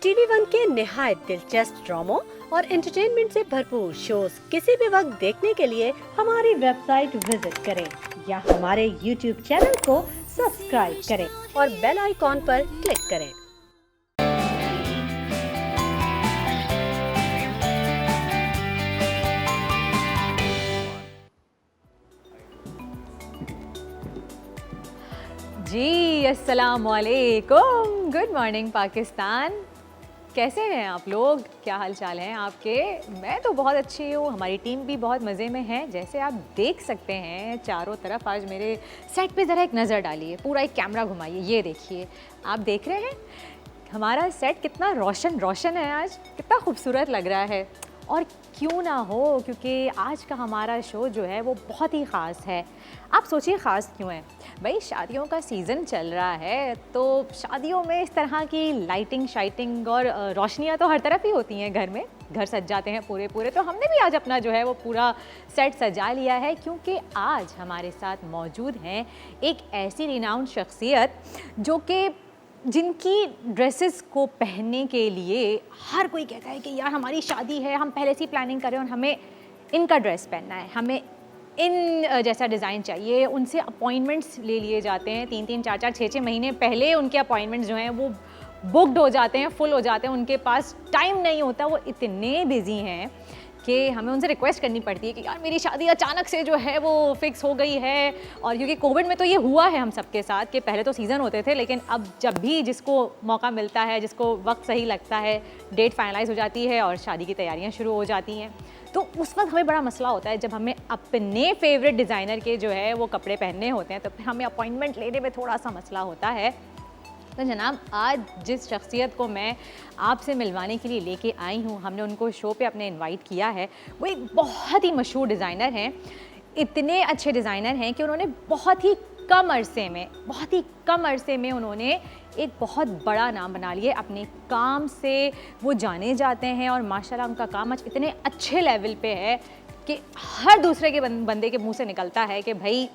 TV one के निहायत दिलचस्प ड्रामों और एंटरटेनमेंट से भरपूर शोज किसी भी वक्त देखने के लिए हमारी वेबसाइट विजिट करें या हमारे यूट्यूब चैनल को सब्सक्राइब करें और बेल आइकॉन पर क्लिक करें। जी अस्सलाम वालेकुम, गुड मॉर्निंग पाकिस्तान। कैसे हैं आप लोग? क्या हाल चाल हैं आपके? मैं तो बहुत अच्छी हूँ, हमारी टीम भी बहुत मज़े में है। जैसे आप देख सकते हैं चारों तरफ, आज मेरे सेट पे ज़रा एक नज़र डालिए, पूरा एक कैमरा घुमाइए, ये देखिए। आप देख रहे हैं हमारा सेट कितना रोशन रोशन है, आज कितना खूबसूरत लग रहा है। और क्यों ना हो, क्योंकि आज का हमारा शो जो है वो बहुत ही ख़ास है। आप सोचिए ख़ास क्यों है भाई? शादियों का सीज़न चल रहा है, तो शादियों में इस तरह की लाइटिंग शाइटिंग और रोशनियाँ तो हर तरफ ही होती हैं। घर में घर सज जाते हैं पूरे पूरे। तो हमने भी आज अपना जो है वो पूरा सेट सजा लिया है, क्योंकि आज हमारे साथ मौजूद हैं एक ऐसी रिनाउंड शख्सियत जो कि जिनकी ड्रेसेस को पहनने के लिए हर कोई कहता है कि यार हमारी शादी है, हम पहले से ही प्लानिंग करें और हमें इनका ड्रेस पहनना है, हमें इन जैसा डिज़ाइन चाहिए। उनसे अपॉइंटमेंट्स ले लिए जाते हैं 3-3, 4-4, 6-6 महीने पहले उनके अपॉइंटमेंट्स जो हैं वो बुकड हो जाते हैं, फुल हो जाते हैं। उनके पास टाइम नहीं होता, वो इतने बिजी हैं कि हमें उनसे रिक्वेस्ट करनी पड़ती है कि यार मेरी शादी अचानक से जो है वो फिक्स हो गई है। और क्योंकि कोविड में तो ये हुआ है हम सबके साथ कि पहले तो सीज़न होते थे, लेकिन अब जब भी जिसको मौका मिलता है, जिसको वक्त सही लगता है, डेट फाइनलाइज हो जाती है और शादी की तैयारियां शुरू हो जाती हैं। तो उस वक्त हमें बड़ा मसला होता है जब हमें अपने फेवरेट डिज़ाइनर के जो है वो कपड़े पहनने होते हैं, तो फिर हमें अपॉइंटमेंट लेने में थोड़ा सा मसला होता है। तो जनाब, आज जिस शख्सियत को मैं आपसे मिलवाने के लिए लेके आई हूँ, हमने उनको शो पे अपने इनवाइट किया है। वो एक बहुत ही मशहूर डिज़ाइनर हैं। इतने अच्छे डिज़ाइनर हैं कि उन्होंने बहुत ही कम अरसे में उन्होंने एक बहुत बड़ा नाम बना लिया अपने काम से। वो जाने जाते हैं और माशाल्लाह उनका काम आज इतने अच्छे लेवल पे है कि हर दूसरे के बंदे के मुंह से निकलता है कि भाई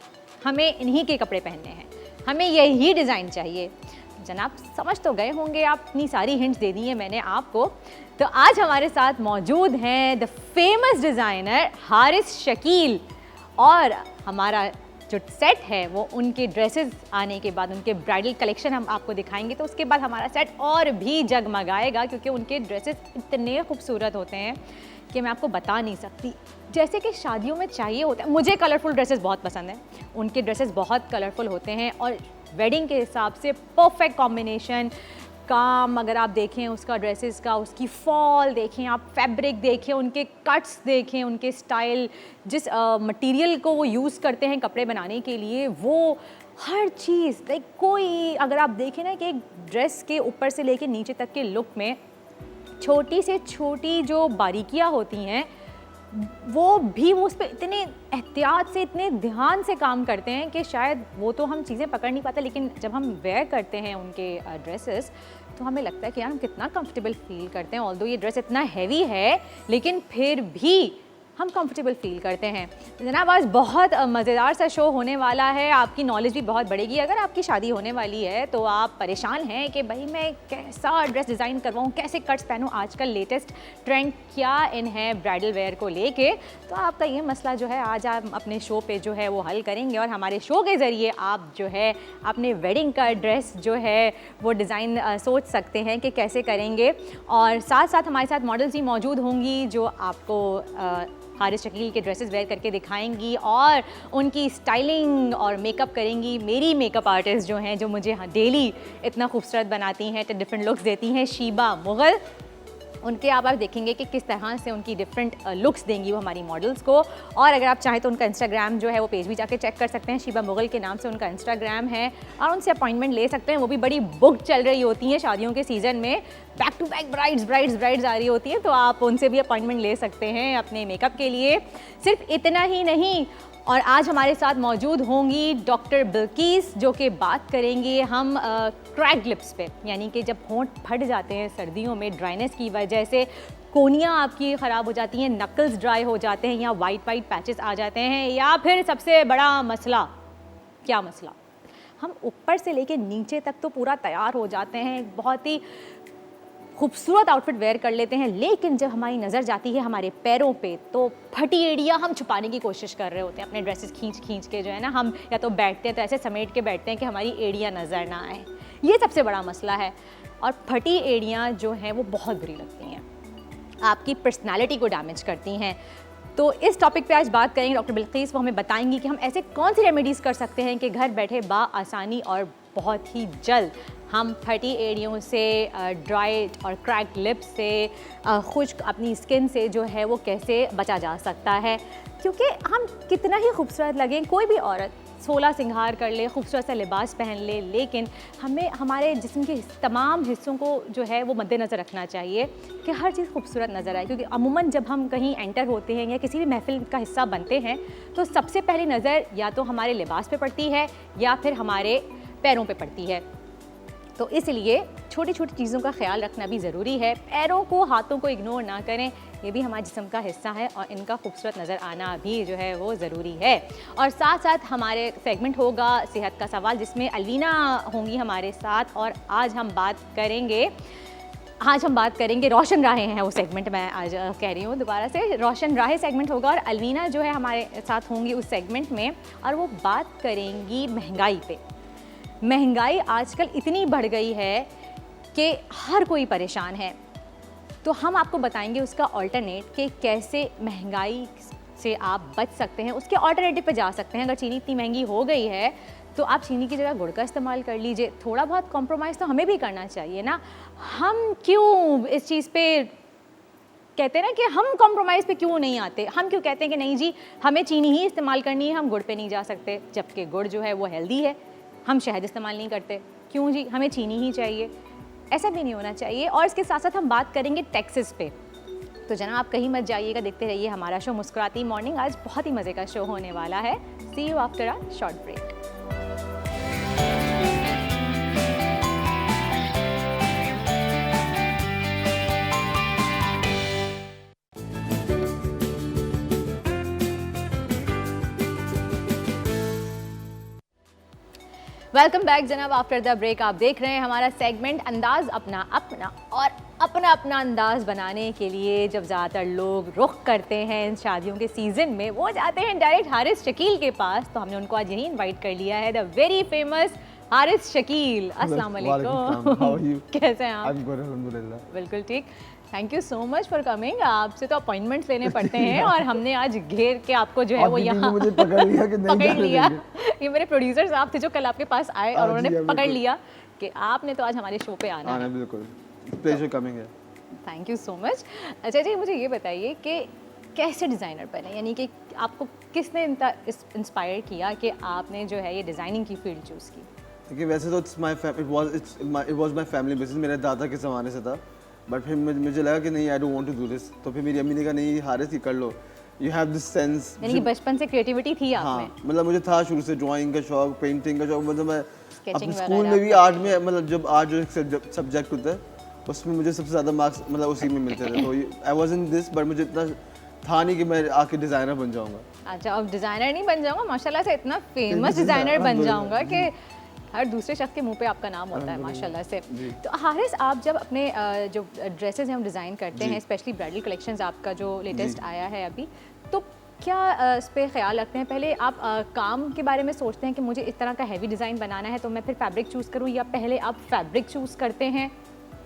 हमें इन्हीं के कपड़े पहनने हैं, हमें यही डिज़ाइन चाहिए। जनाब, समझ तो गए होंगे, आप इतनी सारी हिंट्स दे दी हैं मैंने आपको। तो आज हमारे साथ मौजूद हैं the famous designer Haris Shakeel. और हमारा जो सेट है वो उनके ड्रेसेस आने के बाद, उनके ब्राइडल कलेक्शन हम आपको दिखाएंगे, तो उसके बाद हमारा सेट और भी जगमगाएगा, क्योंकि उनके ड्रेसेस इतने खूबसूरत होते हैं कि मैं आपको बता नहीं सकती। जैसे कि शादियों में चाहिए होता है, मुझे कलरफुल ड्रेसेस बहुत पसंद हैं, उनके ड्रेसेस बहुत कलरफुल होते हैं और वेडिंग के हिसाब से परफेक्ट कॉम्बिनेशन। काम अगर आप देखें उसका, ड्रेसेस का, उसकी फॉल देखें, आप फैब्रिक देखें, उनके कट्स देखें, उनके स्टाइल, जिस मटेरियल को वो यूज़ करते हैं कपड़े बनाने के लिए, वो हर चीज़ लाइक कोई अगर आप देखें ना कि एक ड्रेस के ऊपर से लेके नीचे तक के लुक में छोटी से छोटी जो बारीकियाँ होती हैं वो उस पर इतने एहतियात से, इतने ध्यान से काम करते हैं कि शायद वो तो हम चीज़ें पकड़ नहीं पाते, लेकिन जब हम वेयर करते हैं उनके ड्रेसेस तो हमें लगता है कि यार हम कितना कंफर्टेबल फील करते हैं। ऑल्दो ये ड्रेस इतना हैवी है लेकिन फिर भी हम कंफर्टेबल फील करते हैं। जनाब, आज बहुत मज़ेदार सा शो होने वाला है, आपकी नॉलेज भी बहुत बढ़ेगी। अगर आपकी शादी होने वाली है तो आप परेशान हैं कि भाई मैं कैसा ड्रेस डिज़ाइन करवाऊँ, कैसे कट्स पहनूँ, आजकल लेटेस्ट ट्रेंड क्या इन है ब्राइडल वेयर को लेके, तो आपका ये मसला जो है आज आप अपने शो पे जो है वो हल करेंगे। और हमारे शो के ज़रिए आप जो है अपने वेडिंग का ड्रेस जो है वो डिज़ाइन सोच सकते हैं कि कैसे करेंगे। और साथ साथ हमारे साथ मॉडल्स भी मौजूद होंगी जो आपको हारिस शकील के ड्रेसेस वेयर करके दिखाएंगी और उनकी स्टाइलिंग और मेकअप करेंगी मेरी मेकअप आर्टिस्ट जो हैं, जो मुझे डेली इतना खूबसूरत बनाती हैं, तो डिफरेंट लुक्स देती हैं, शीबा मुग़ल। उनके आप देखेंगे कि किस तरह से उनकी डिफरेंट लुक्स देंगी वो हमारी मॉडल्स को। और अगर आप चाहें तो उनका इंस्टाग्राम जो है वो पेज भी जाके चेक कर सकते हैं, शीबा मुग़ल के नाम से उनका इंस्टाग्राम है, और उनसे अपॉइंटमेंट ले सकते हैं। वो भी बड़ी बुक चल रही होती हैं शादियों के सीज़न में, बैक टू बैक ब्राइड्स आ रही होती हैं, तो आप उनसे भी अपॉइंटमेंट ले सकते हैं अपने मेकअप के लिए। सिर्फ इतना ही नहीं, और आज हमारे साथ मौजूद होंगी डॉक्टर बिल्किस, जो कि बात करेंगे हम क्रैक्ड लिप्स पे, यानी कि जब होंठ फट जाते हैं सर्दियों में ड्राइनेस की वजह से, कोनियाँ आपकी ख़राब हो जाती हैं, नकल्स ड्राई हो जाते हैं या वाइट पैचेस आ जाते हैं, या फिर सबसे बड़ा मसला, क्या मसला, हम ऊपर से लेके नीचे तक तो पूरा तैयार हो जाते हैं, बहुत ही खूबसूरत आउटफिट वेयर कर लेते हैं, लेकिन जब हमारी नज़र जाती है हमारे पैरों पे तो फटी एड़ियाँ हम छुपाने की कोशिश कर रहे होते हैं। अपने ड्रेसेस खींच खींच के जो है ना, हम या तो बैठते हैं तो ऐसे समेट के बैठते हैं कि हमारी एड़ियाँ नज़र ना आए। ये सबसे बड़ा मसला है। और फटी एड़ियाँ जो हैं वो बहुत बुरी लगती हैं, आपकी पर्सनालिटी को डैमेज करती हैं। तो इस टॉपिक पे आज बात करेंगे डॉक्टर बिल्किस। वो हमें बताएंगी कि हम ऐसे कौन सी रेमेडीज़ कर सकते हैं कि घर बैठे आसानी और बहुत ही जल्द हम फटी एड़ियों से, ड्राई और क्रैक्ड लिप्स से, खुश्क अपनी स्किन से जो है वो कैसे बचा जा सकता है। क्योंकि हम कितना ही खूबसूरत लगें, कोई भी औरत 16 सिंगार कर ले, खूबसूरत सा लिबास पहन ले, लेकिन हमें हमारे जिस्म के तमाम हिस्सों को जो है वो मद्देनज़र रखना चाहिए कि हर चीज़ खूबसूरत नज़र आए। क्योंकि अमूमन जब हम कहीं एंटर होते हैं या किसी भी महफिल का हिस्सा बनते हैं तो सबसे पहली नज़र या तो हमारे लिबास पे पड़ती है या फिर हमारे पैरों पे पड़ती है। तो इसलिए छोटी छोटी चीज़ों का ख्याल रखना भी ज़रूरी है। पैरों को, हाथों को इग्नोर ना करें, ये भी हमारे जिस्म का हिस्सा है और इनका खूबसूरत नज़र आना भी जो है वो ज़रूरी है। और साथ साथ हमारे सेगमेंट होगा सेहत का सवाल, जिसमें अलवीना होंगी हमारे साथ। और आज हम बात करेंगे रोशन राहें हैं वो सेगमेंट, मैं आज कह रही हूँ दोबारा से, रोशन राहें सेगमेंट होगा और अलवीना जो है हमारे साथ होंगी उस सेगमेंट में। और वो बात करेंगी महंगाई पे। महंगाई आजकल इतनी बढ़ गई है कि हर कोई परेशान है, तो हम आपको बताएंगे उसका ऑल्टरनेट कि कैसे महंगाई से आप बच सकते हैं, उसके ऑल्टरनेटिव पे जा सकते हैं। अगर चीनी इतनी महंगी हो गई है तो आप चीनी की जगह गुड़ का इस्तेमाल कर लीजिए। थोड़ा बहुत कॉम्प्रोमाइज़ तो हमें भी करना चाहिए ना। हम क्यों इस चीज़ पे कहते हैं ना कि हम कॉम्प्रोमाइज़ पे क्यों नहीं आते? हम क्यों कहते हैं कि नहीं जी हमें चीनी ही इस्तेमाल करनी है, हम गुड़ पे नहीं जा सकते, जबकि गुड़ जो है वो हेल्दी है। हम शहद इस्तेमाल नहीं करते, क्यों जी हमें चीनी ही चाहिए? ऐसा भी नहीं होना चाहिए। और इसके साथ साथ हम बात करेंगे टैक्सेस पे। तो जनाब आप कहीं मत जाइएगा, देखते रहिए हमारा शो मुस्कुराती मॉर्निंग। आज बहुत ही मज़े का शो होने वाला है। See you after a short break. Welcome back जनाब आफ्टर द ब्रेक। आप देख रहे हैं हमारा सेगमेंट अंदाज़ अपना अपना। और अपना अपना अंदाज़ बनाने के लिए जब ज़्यादातर लोग रुख करते हैं इन शादियों के सीज़न में, वो जाते हैं डायरेक्ट हारिस शकील के पास। तो हमने उनको आज यही इनवाइट कर लिया है, the very famous Haris Shakeel. अस्सलाम वालेकुम, कैसे हैं आप? बिल्कुल ठीक, thank you so much for coming. आपसे तो अपॉइंटमेंट्स लेने पड़ते हैं और हमने आज घेर के आपको जो है वो यहाँ मुझे पकड़ लिया कि नहीं पकड़ लिया। ये मेरे प्रोड्यूसर साहब थे जो कल आपके पास आए और उन्होंने पकड़ लिया कि आपने तो आज हमारे शो पे आना है। बिल्कुल, प्लेजर कमिंग है। Thank you so much. अच्छा जी, मुझे ये बताइए कि कैसे डिज़ाइनर बने, यानी कि आपको किसने इंस्पायर किया कि आपने जो है ये डिज़ाइनिंग की फील्ड चूज़ की? देखिए वैसे तो it was my family business, मेरे दादा के ज़माने से था। बट फिर मुझे लगा कि नहीं, I don't want to do this. तो फिर मेरी अम्मी ने कहा नहीं हारिस ये कर लो, यू हैव दिस सेंस। यानी कि बचपन से क्रिएटिविटी थी आप में? हाँ, मतलब मुझे था शुरू से ड्राइंग का शौक, पेंटिंग का शौक। मतलब मैं अपने वगैरह स्कूल में भी आर्ट में, मतलब जब आर्ट जो सब्जेक्ट होता है उसमें मुझे सबसे ज़्यादा मार्क्स मतलब उसी में मिलते थे। तो I was in this, but मुझे इतना था नहीं कि मैं आके डिज़ाइनर बन जाऊँगा। अच्छा, अब डिज़ाइनर नहीं बन जाऊँगा, माशाल्लाह से इतना फेमस डिज़ाइनर बन जाऊँगा कि हर दूसरे शख्स के मुंह पे आपका नाम होता है माशाल्लाह से। तो हारिस, आप जब अपने जो ड्रेसेस हैं हम डिज़ाइन करते हैं, स्पेशली ब्राइडल कलेक्शंस आपका जो लेटेस्ट आया है अभी, तो क्या इस पे ख्याल रखते हैं? पहले आप काम के बारे में सोचते हैं कि मुझे इस तरह का हैवी डिज़ाइन बनाना है तो मैं फिर फैब्रिक चूज़ करूँ, या पहले आप फैब्रिक चूज़ करते हैं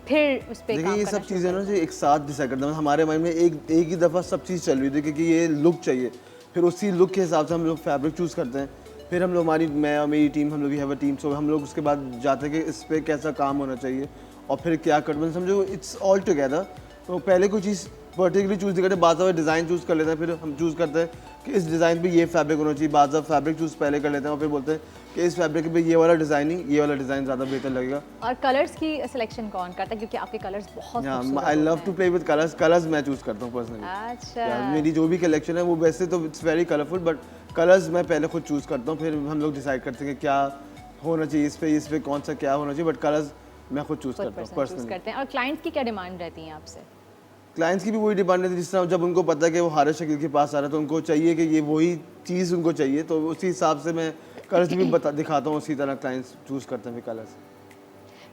फिर उस पे काम करना? ये सब चीज़ें ना जो एक साथ डिसाइड करते हैं। हमारे माइंड में एक ही दफ़ा सब चीज़ चल रही थी कि ये लुक चाहिए, फिर उसी लुक के हिसाब से हम लोग फैब्रिक चूज़ करते हैं। फिर हम लोग मैं और मेरी टीम, हम लोग वी हैव अ टीम, सो हम लोग उसके बाद जाते हैं कि इस पे कैसा काम होना चाहिए और फिर क्या कट समझो, इट्स ऑल टुगेदर। तो पहले कोई चीज़ पर्टिकुलरली चूज़ नहीं करते, बाद में डिज़ाइन चूज़ कर लेते हैं, फिर हम चूज़ करते हैं कि इस डिज़ाइन पे ये फैब्रिक होना चाहिए। बाद में फैब्रिक चूज़ पहले कर लेते हैं और फिर बोलते हैं कि इस फैब्रिक पे ये वाला डिज़ाइन ज़्यादा बेहतर लगेगा। और कलर्स की सिलेक्शन कौन करता है? क्योंकि आपके कलर्स बहुत I love to play with colours मैं चूज़ करता हूँ पर्सनली। अच्छा, मेरी जो भी कलेक्शन है वो वैसे तो it's very colourful, but colours मैं पहले खुद चूज़ करता हूँ, फिर हम लोग डिसाइड करते हैं कि क्या होना चाहिए इस पे कौन सा क्या होना चाहिए, बट कलर्स मैं खुद चूज़ करता हूँ पर्सनली। करते हैं। और क्लाइंट्स की क्या डिमांड रहती है आपसे? क्लाइंट्स की भी वही डिमांड रहती है, जिस तरह जब उनको पता है कि वो हारिस शकील के पास आ रहा है तो उनको चाहिए कि ये वही चीज़ उनको चाहिए, तो उसी हिसाब से मैं कलर्स भी दिखाता हूँ, उसी तरह क्लाइंट्स चूज़ करते हैं फिर कलर्स।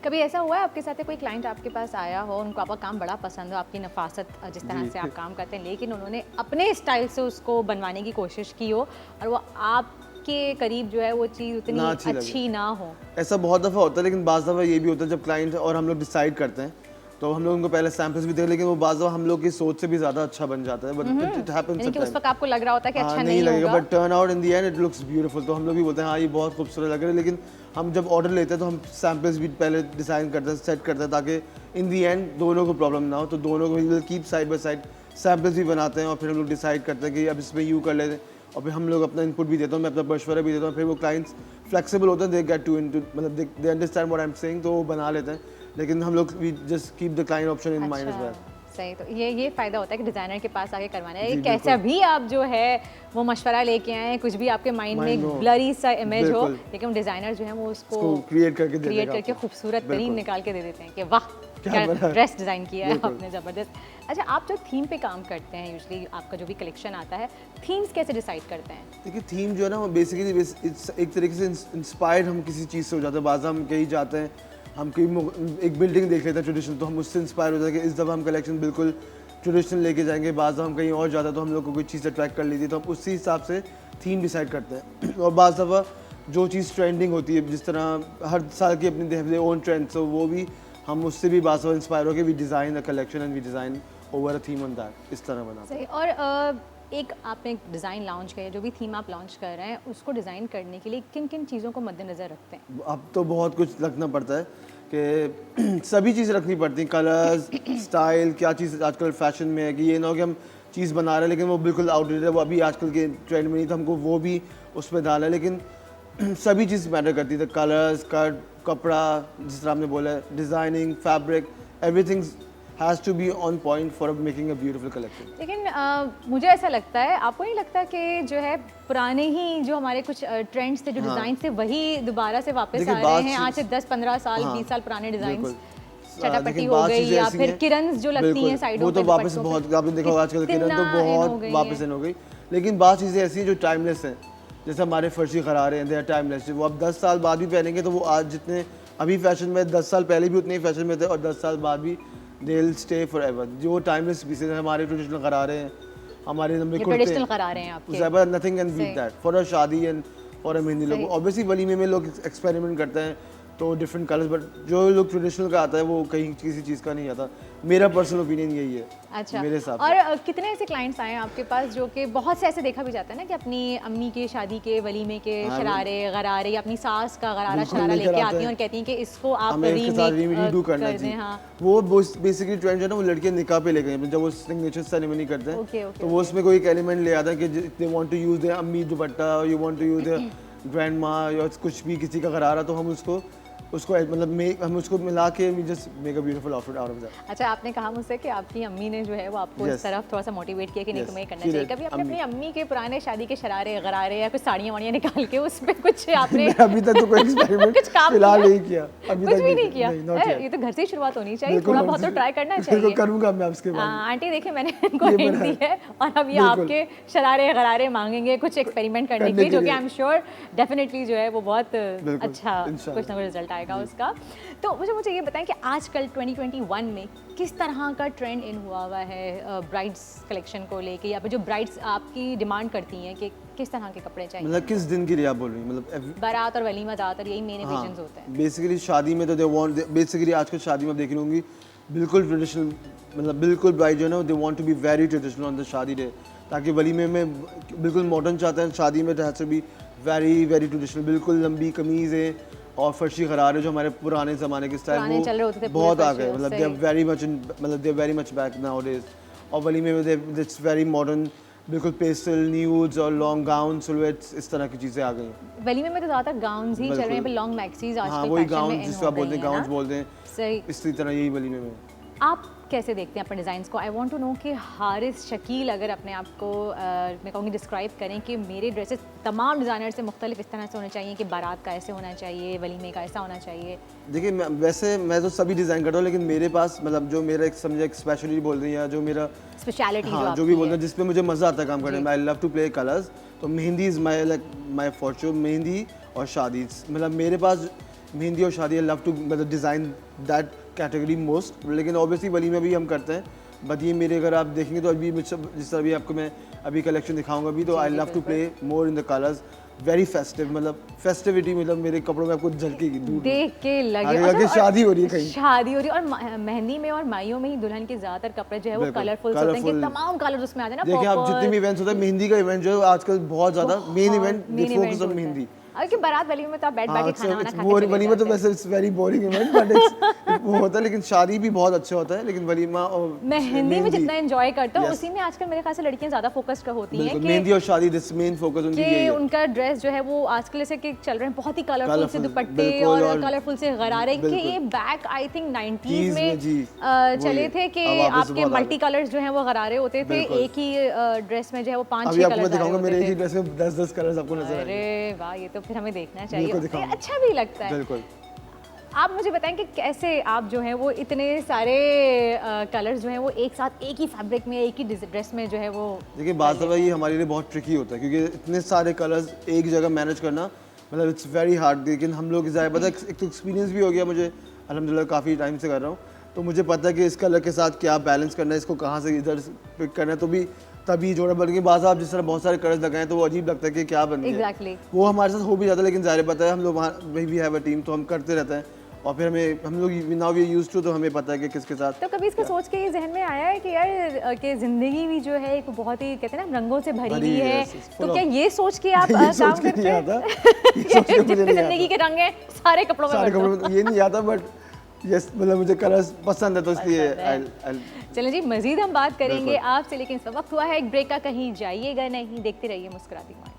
कभी ऐसा हुआ है आपके साथ कोई क्लाइंट आपके पास आया हो, उनको आपका काम बड़ा पसंद हो, आपकी नफासत जिस तरह से आप काम करते हैं, लेकिन उन्होंने अपने स्टाइल से उसको बनवाने की कोशिश की हो और वो आपके करीब जो है वो चीज़ उतनी ना अच्छी अच्छी ना हो? ऐसा बहुत दफ़ा होता है, लेकिन बाज़ दफ़ा ये भी होता है जब क्लाइंट और हम लोग डिसाइड करते हैं तो हम लोग उनको पहले सैम्पल्स भी देते, लेकिन वो बाज़ दफ़ा हम लोग की सोच से भी ज़्यादा अच्छा बन जाता है, बट इट हैपेंस यानी कि उस वक्त आपको लग रहा होता है कि अच्छा नहीं नहीं लगेगा, होगा, but turn out in the end it looks beautiful. तो हम लोग भी बोलते हैं हाँ ये बहुत खूबसूरत लग रहा है, लेकिन हम जब ऑर्डर लेते हैं तो हम सैम्पल्स भी पहले डिज़ाइन करते हैं, सेट करते हैं, ताकि इन दी एंड दोनों को प्रॉब्लम ना हो। तो दोनों को will keep side by side, samples भी बनाते हैं और फिर हम लोग डिसाइड करते हैं कि अब इसमें यूँ कर लेते हैं, और फिर हम लोग अपना इनपुट भी देता हूँ, मैं अपना मशवरा भी देता हूँ। फिर वो क्लाइंट्स फ्लेक्सिबल होते हैं, दे गेट टू इनटू, मतलब they understand what I am saying, तो वो बना लेते हैं। लेकिन हम लोग we just keep the client option in mind as well. सही। तो ये फ़ायदा होता है कि डिज़ाइनर के पास आके करवाना है, कैसा भी आप जो है वो मशवरा लेके आए, कुछ भी आपके माइंड में हो। ब्लरी सा इमेज हो, बिल्कुल। लेकिन डिज़ाइनर जो है वो उसको क्रिएट करके दे क्रिएट देगा करके आपको। खूबसूरत तरीन बिल्कुल। निकाल के दे देते हैं कि वाह क्या क्या बना है। ड्रेस डिज़ाइन किया है बिल्कुल। आपने, ज़बरदस्त। अच्छा, आप जो थीम पे काम करते हैं, यूजली आपका जो भी कलेक्शन आता है, थीम्स कैसे डिसाइड करते हैं? देखिए थीम जो है ना वो बेसिकली एक तरीके से इंस्पायर्ड हम किसी चीज़ से हो जाते हैं। बाज़ हम कहीं जाते हैं, हम कहीं एक बिल्डिंग देख लेते हैं ट्रेडिशनल, तो हम उससे इंस्पायर हो जाते हैं कि इस दफ़ा हम कलेक्शन बिल्कुल ट्रेडिशनल लेके जाएंगे। बाज़ हम कहीं और जाते हैं तो हम लोग को कोई चीज़ अट्रैक्ट कर लीजिए, तो हम उसी हिसाब से थीम डिसाइड करते हैं। और बाज़ दफ़ा जो चीज़ ट्रेंडिंग होती है, जिस तरह हर साल की अपनी ओन ट्रेंड, तो वो भी हम उससे भी बाज़ दफ़ा इंस्पायर हो के we design a collection and we design over a theme on that, इस तरह बनाते हैं। सही। और एक आपने एक डिज़ाइन लॉन्च किया, जो भी थीम आप लॉन्च कर रहे हैं, उसको डिज़ाइन करने के लिए किन किन चीज़ों को मद्देनज़र रखते हैं? अब तो बहुत कुछ रखना पड़ता है कि सभी चीज़ रखनी पड़ती हैं, कलर्स, स्टाइल, क्या चीज़ आजकल फैशन में है, कि ये ना हो कि हम चीज़ बना रहे हैं लेकिन वो बिल्कुल आउटडेटेड है, वो अभी आजकल के ट्रेंड में नहीं, तो हमको वो भी उसमें डालना है। लेकिन सभी चीज़ मैटर करती है, कलर्स, कट, कपड़ा, जिस तरह आपने बोला, designing, fabric, everything has to be on point for making a beautiful collection. लेकिन मुझे ऐसा लगता है, आपको नहीं लगता कि जो है पुराने ही जो हमारे कुछ ट्रेंड्स थे, जो डिज़ाइन थे, वही दोबारा से वापस देखिए, आ रहे बात हैं? आज से 10-15 साल, हाँ, 20 साल पुराने डिज़ाइन, बिल्कुल। चटापटी लेकिन हो बात गई, चीज़ें या ऐसी फिर हैं, किरन्स जो लगती बिल्कुल, हैं साइडों वो तो पे, वापस दुपट्टों पे, बहुत, आपने देखा होगा आजकल किरण तो कितना in हो बहुत गई वापस हैं। इन हो गई। लेकिन बात चीज़ें ऐसी हैं जो टाइमलेस हैं, जैसे हमारे फर्शी खरारे हैं, दे आर टाइमलेस। वो अब 10 साल बाद भी पहनेंगे तो वो आज जितने अभी फैशन में, 10 साल पहले भी उतने ही फैशन में थे, और 10 साल बाद भी they will stay for ever. जो टाइमलेस पीसेज हैं, हमारे ट्रेडिशनल खरारे हैं, हमारे लंबे कुर्ते, ट्रेडिशनल करारे हैं आपके। Nothing can beat that for a shaadi and for a mehndi. लोग ऑब्वियसली वलीमे में लोग एक्सपेरिमेंट करते हैं तो डिफरेंट कलर्स, बट जो लोग ट्रेडिशनल का आता है वो कहीं किसी चीज़ का नहीं आता। मेरा पर्सनल ओपिनियन यही है। अच्छा, मेरे हिसाब और से कितने ऐसे क्लाइंट्स आए हैं आपके पास जो कि बहुत से ऐसे देखा भी जाता है ना कि अपनी अम्मी के शादी के वलीमे के हाँ, शरारे गरारे, या अपनी सास का गरारा बिल्कुल शरारा लेकर लेके आते आती हैं हैं। और कहती हैं कि इसको आप हमें इसके साथ रीडू करना कर दें। चाहिए। हाँ, वो बेसिकली ट्रेंड जो है ना, वो लड़कियां निकाह पे लेके जब वो सिग्नेचर सेरेमनी करते हैं, ओके, ओके, तो वो उसमें कोई एक एलिमेंट ले आता है कि they want to use their अम्मी dupatta, you want to use their grandma, या कुछ भी किसी का गरारा, तो हम उसको मतलब हम उसको मिला के we just make a beautiful outfit out of that. अच्छा, आपने कहा मुझसे कि आपकी अम्मी ने जो है वो आपको इस Yes. तरफ थोड़ा सा मोटिवेट किया कि नहीं Yes. तुम्हें ये करना She चाहिए। did. कभी आपने अम्मी। अपनी अम्मी के पुराने शादी के शरारे गरारे या कुछ साड़ियाँ वाड़ियाँ निकाल के उस पर कुछ आपने अभी तक तो कोई एक्सपेरिमेंट कुछ काम फिलहाल किया? नहीं किया, अभी कुछ तक भी नहीं किया? not अरे, yet. ये तो घर से ही शुरुआत होनी चाहिए, बिल्कुल, थोड़ा बहुत तो ट्राई करना बिल्कुल चाहिए। करूंगा मैं उसके बाद। आंटी देखिए, मैंने इनको ये हिंट बना दी है और अब ये बिल्कुल। आपके शरारे गरारे मांगेंगे कुछ एक्सपेरिमेंट करने के लिए, जो कि आई एम श्योर डेफिनेटली जो है वो बहुत बिल्कुल, अच्छा इंशाल्लाह। कुछ ना कुछ रिजल्ट आएगा उसका। तो मुझे ये बताएं कि आजकल 2021 में किस तरह का ट्रेंड इन हुआ है ब्राइड्स कलेक्शन को लेके, या फिर जो ब्राइड्स आपकी डिमांड करती हैं कि किस तरह के कपड़े चाहिए? मतलब किस दिन की लिए आप बोल रही हैं? मतलब बारात और वलीमा ज़्यादातर यही मेन ओकेजन्स होते हैं। बेसिकली शादी में तो दे वांट, बेसिकली आजकल शादी में आप देख रही होंगी बिल्कुल ट्रेडिशनल, मतलब बिल्कुल ब्राइड जो है ना, they want to be very traditional on the shaadi day, ताकि वलीमे में बिल्कुल मॉडर्न चाहते हैं, शादी में has to be very very traditional, बिल्कुल लंबी कमीज़ें और फर्शी खरारे जो हमारे पुराने ज़माने के पुराने चल रहे होते थे स्टाइल पूरे बहुत आ फर्शी, गए। मतलब सही। दे आर वेरी मच मतलब they are very much back nowadays. और वलीमे में इट्स वेरी मॉडर्न, बिल्कुल पेस्टल, न्यूड्स और लॉन्ग गाउन, सिलुएट्स, इस तरह की चीज़ें आ गई हैं। वलीमे में तो ज़्यादातर गाउन्स ही चल रहे हैं, बिल्कुल। लॉन्ग मैक्सीज आजकल हाँ, वही फैशन में गाउन इन जिसको हो आप बोलते गई हैं, हैं गाउन्स ना? बोलते हैं, सही। इसी तरह यही वलीमे में। आप कैसे देखते हैं अपने डिज़ाइंस को? आई वांट टू नो कि हारिस शकील अगर अपने आप को मैं कहूँगी डिस्क्राइब करें कि मेरे ड्रेसेस तमाम डिज़ाइनर से मुख्तलिफ इस तरह से होने चाहिए कि बारात का ऐसे होना चाहिए, वलीमे का ऐसा होना चाहिए। देखिए वैसे मैं तो सभी डिज़ाइन करता हूँ, लेकिन मेरे पास मतलब जो मेरा एक समझे एक स्पेशलिटी बोल रही है, या जो मेरा स्पेशलिटी हाँ जो भी बोलते हैं, जिसपे मुझे मज़ा आता है काम करने में, I love to play colours, तो mehndi is my like my fortune, mehndi और शादी। मतलब मेरे पास मेहंदी और शादी आई लव टू मतलब डिज़ाइन दैट कैटेगरी मोस्ट, लेकिन ऑब्वियसली वलीमा भी हम करते हैं। बट ये मेरे अगर आप देखेंगे तो अभी मुझसे जिस तरह भी आपको मैं अभी कलेक्शन दिखाऊंगा अभी, तो I love to play more in the colours, very festive, मतलब फेस्टिविटी, मतलब मेरे कपड़ों में आपको झलकेगी दूर देख के लगे आगे आगे शादी हो रही है कहीं। शादी हो रही है, और मेहंदी में और माइयों में ही दुल्हन के ज्यादातर कपड़े जो है वो बिल्कुल, कलरफुल होते हैं कि colourful। तमाम कलर उसमें आ जाए ना। देखिए आप जितने भी इवेंट्स होते हैं, मेहंदी का इवेंट जो है आजकल बहुत ज़्यादा main event focus on mehndi. क्योंकि बारात वाली में तो आप बैठ बैठ के खाना वाना खा के वो चले वलीमा तो जाते हैं। वैसे it's very boring event, but वो होता है, लेकिन शादी भी बहुत अच्छा होता है, लेकिन वलीमा और मेहंदी में जितना एंजॉय करते हो उसी में आजकल मेरे ख्याल से लड़कियां ज्यादा फोकस्ड होती हैं बिल्कुल, कि मेहंदी और शादी दिस मेन फोकस उनकी यही कि है। उनका ड्रेस जो है वो आजकल जैसे कि चल रहे हैं बहुत ही कलरफुल से Colourful, दुपट्टे बिल्कुल, और और कलरफुल से गरारे, कि बिल्कुल। ये back I think 90s 90s में जी, चले वही। थे कि अब वापस आपके बहुत आ मल्टी कलर्स जो हैं वो गरारे होते थे, बिल्कुल। एक ही ड्रेस में जो है वो 5-6 अभी आपको मैं कलर्स आए दिखाऊंगा मेरे एक होते ही थे। ड्रेस में 10-10 कलर्स आपको नजर आएंगे। अरे वाह, ये तो फिर हमें देखना चाहिए, बिल्कुल ये दिखाऊंगा। अच्छा भी लगता है। बिल्कुल। आप मुझे बताएं कि कैसे आप जो है वो इतने सारे कलर्स जो हैं वो एक साथ एक ही फैब्रिक में एक ही ड्रेस में जो है वो। देखिए बात है ये हमारे लिए बहुत ट्रिकी होता है, क्योंकि इतने सारे कलर्स एक जगह मैनेज करना मतलब इट्स वेरी हार्ड, लेकिन हम लोग ज़्यादा पता है, एक तो एक्सपीरियंस भी हो गया मुझे अल्हम्दुलिल्लाह, काफ़ी टाइम से कर रहा हूँ, तो मुझे पता है कि इस कलर के साथ क्या बैलेंस करना है, इसको कहाँ से इधर पिक करना है, तो भी तभी जोड़ा। बल्कि बाज़ आप जिस तरह बहुत सारे कलर्स लगाए तो वो अजीब लगता है कि क्या बन गया। Exactly। वो हमारे साथ हो भी जाता है, लेकिन ज़ाहिर पता है हम लोग वहाँ वी हैव अ टीम, तो हम करते रहते हैं, और फिर हम लोग नाउ वी यूज्ड टू, तो हमें पता है कि किसके साथ। तो कभी इसको सोच के ये जहन में आया है कि यार कि जिंदगी भी जो है एक बहुत ही कहते हैं ना रंगों से भरी हुई है, तो क्या ये सोच के आप ये काम सोच के करते नहीं हैं आता, ये सोच के मुझे जितने नहीं जिंदगी आता। के रंग हैं सारे कपड़ों में सारे भर दो। कपड़ों में ये नहीं आता, बट यस मतलब मुझे कलर्स पसंद है, तो इसलिए चलें जी, मजीद हम बात करेंगे बिल्कुल। आपसे, लेकिन इस वक्त हुआ है एक ब्रेक का, कहीं जाइएगा नहीं, देखते रहिए मुस्कुराती माँ।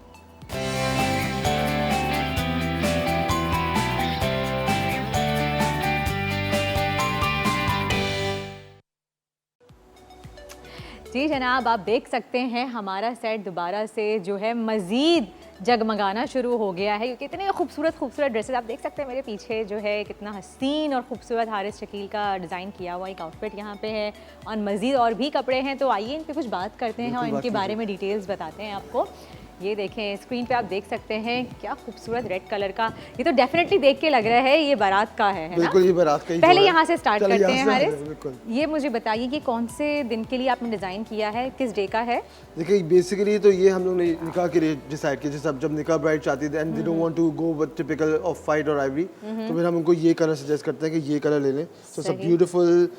जी जनाब, आप देख सकते हैं हमारा सेट दोबारा से जो है मज़ीद जगमगाना शुरू हो गया है, क्योंकि इतने खूबसूरत खूबसूरत ड्रेसेस आप देख सकते हैं मेरे पीछे जो है, कितना हसीन और खूबसूरत हारिस शकील का डिज़ाइन किया हुआ एक आउटफिट यहाँ पे है, और मज़ीद और भी कपड़े हैं, तो आइए इन पे कुछ बात करते हैं और इनके बारे में डिटेल्स बताते हैं आपको। ये देखें स्क्रीन पे आप देख सकते हैं क्या खूबसूरत रेड कलर का, ये तो डेफिनेटली देख के लग रहा है ये बारात का है ना? बिल्कुल ये बारात का ही पहले जोड़ा है। यहाँ से स्टार्ट चलिए करते यहाँ हैं से हारिस, बिल्कुल। ये मुझे बताइए कि कौन से दिन के लिए आपने डिज़ाइन किया है, किस डे का है? देखिए बेसिकली तो ये हम लोग ने निकाह के लिए डिसाइड किया, जैसे जब निकाह ब्राइड चाहती थी and they don't want to go with typical of white और आइवरी, तो फिर हम उनको ये कलर सजेस्ट करते हैं कि ये कलर ले लें, तो सब ब्यूटीफुल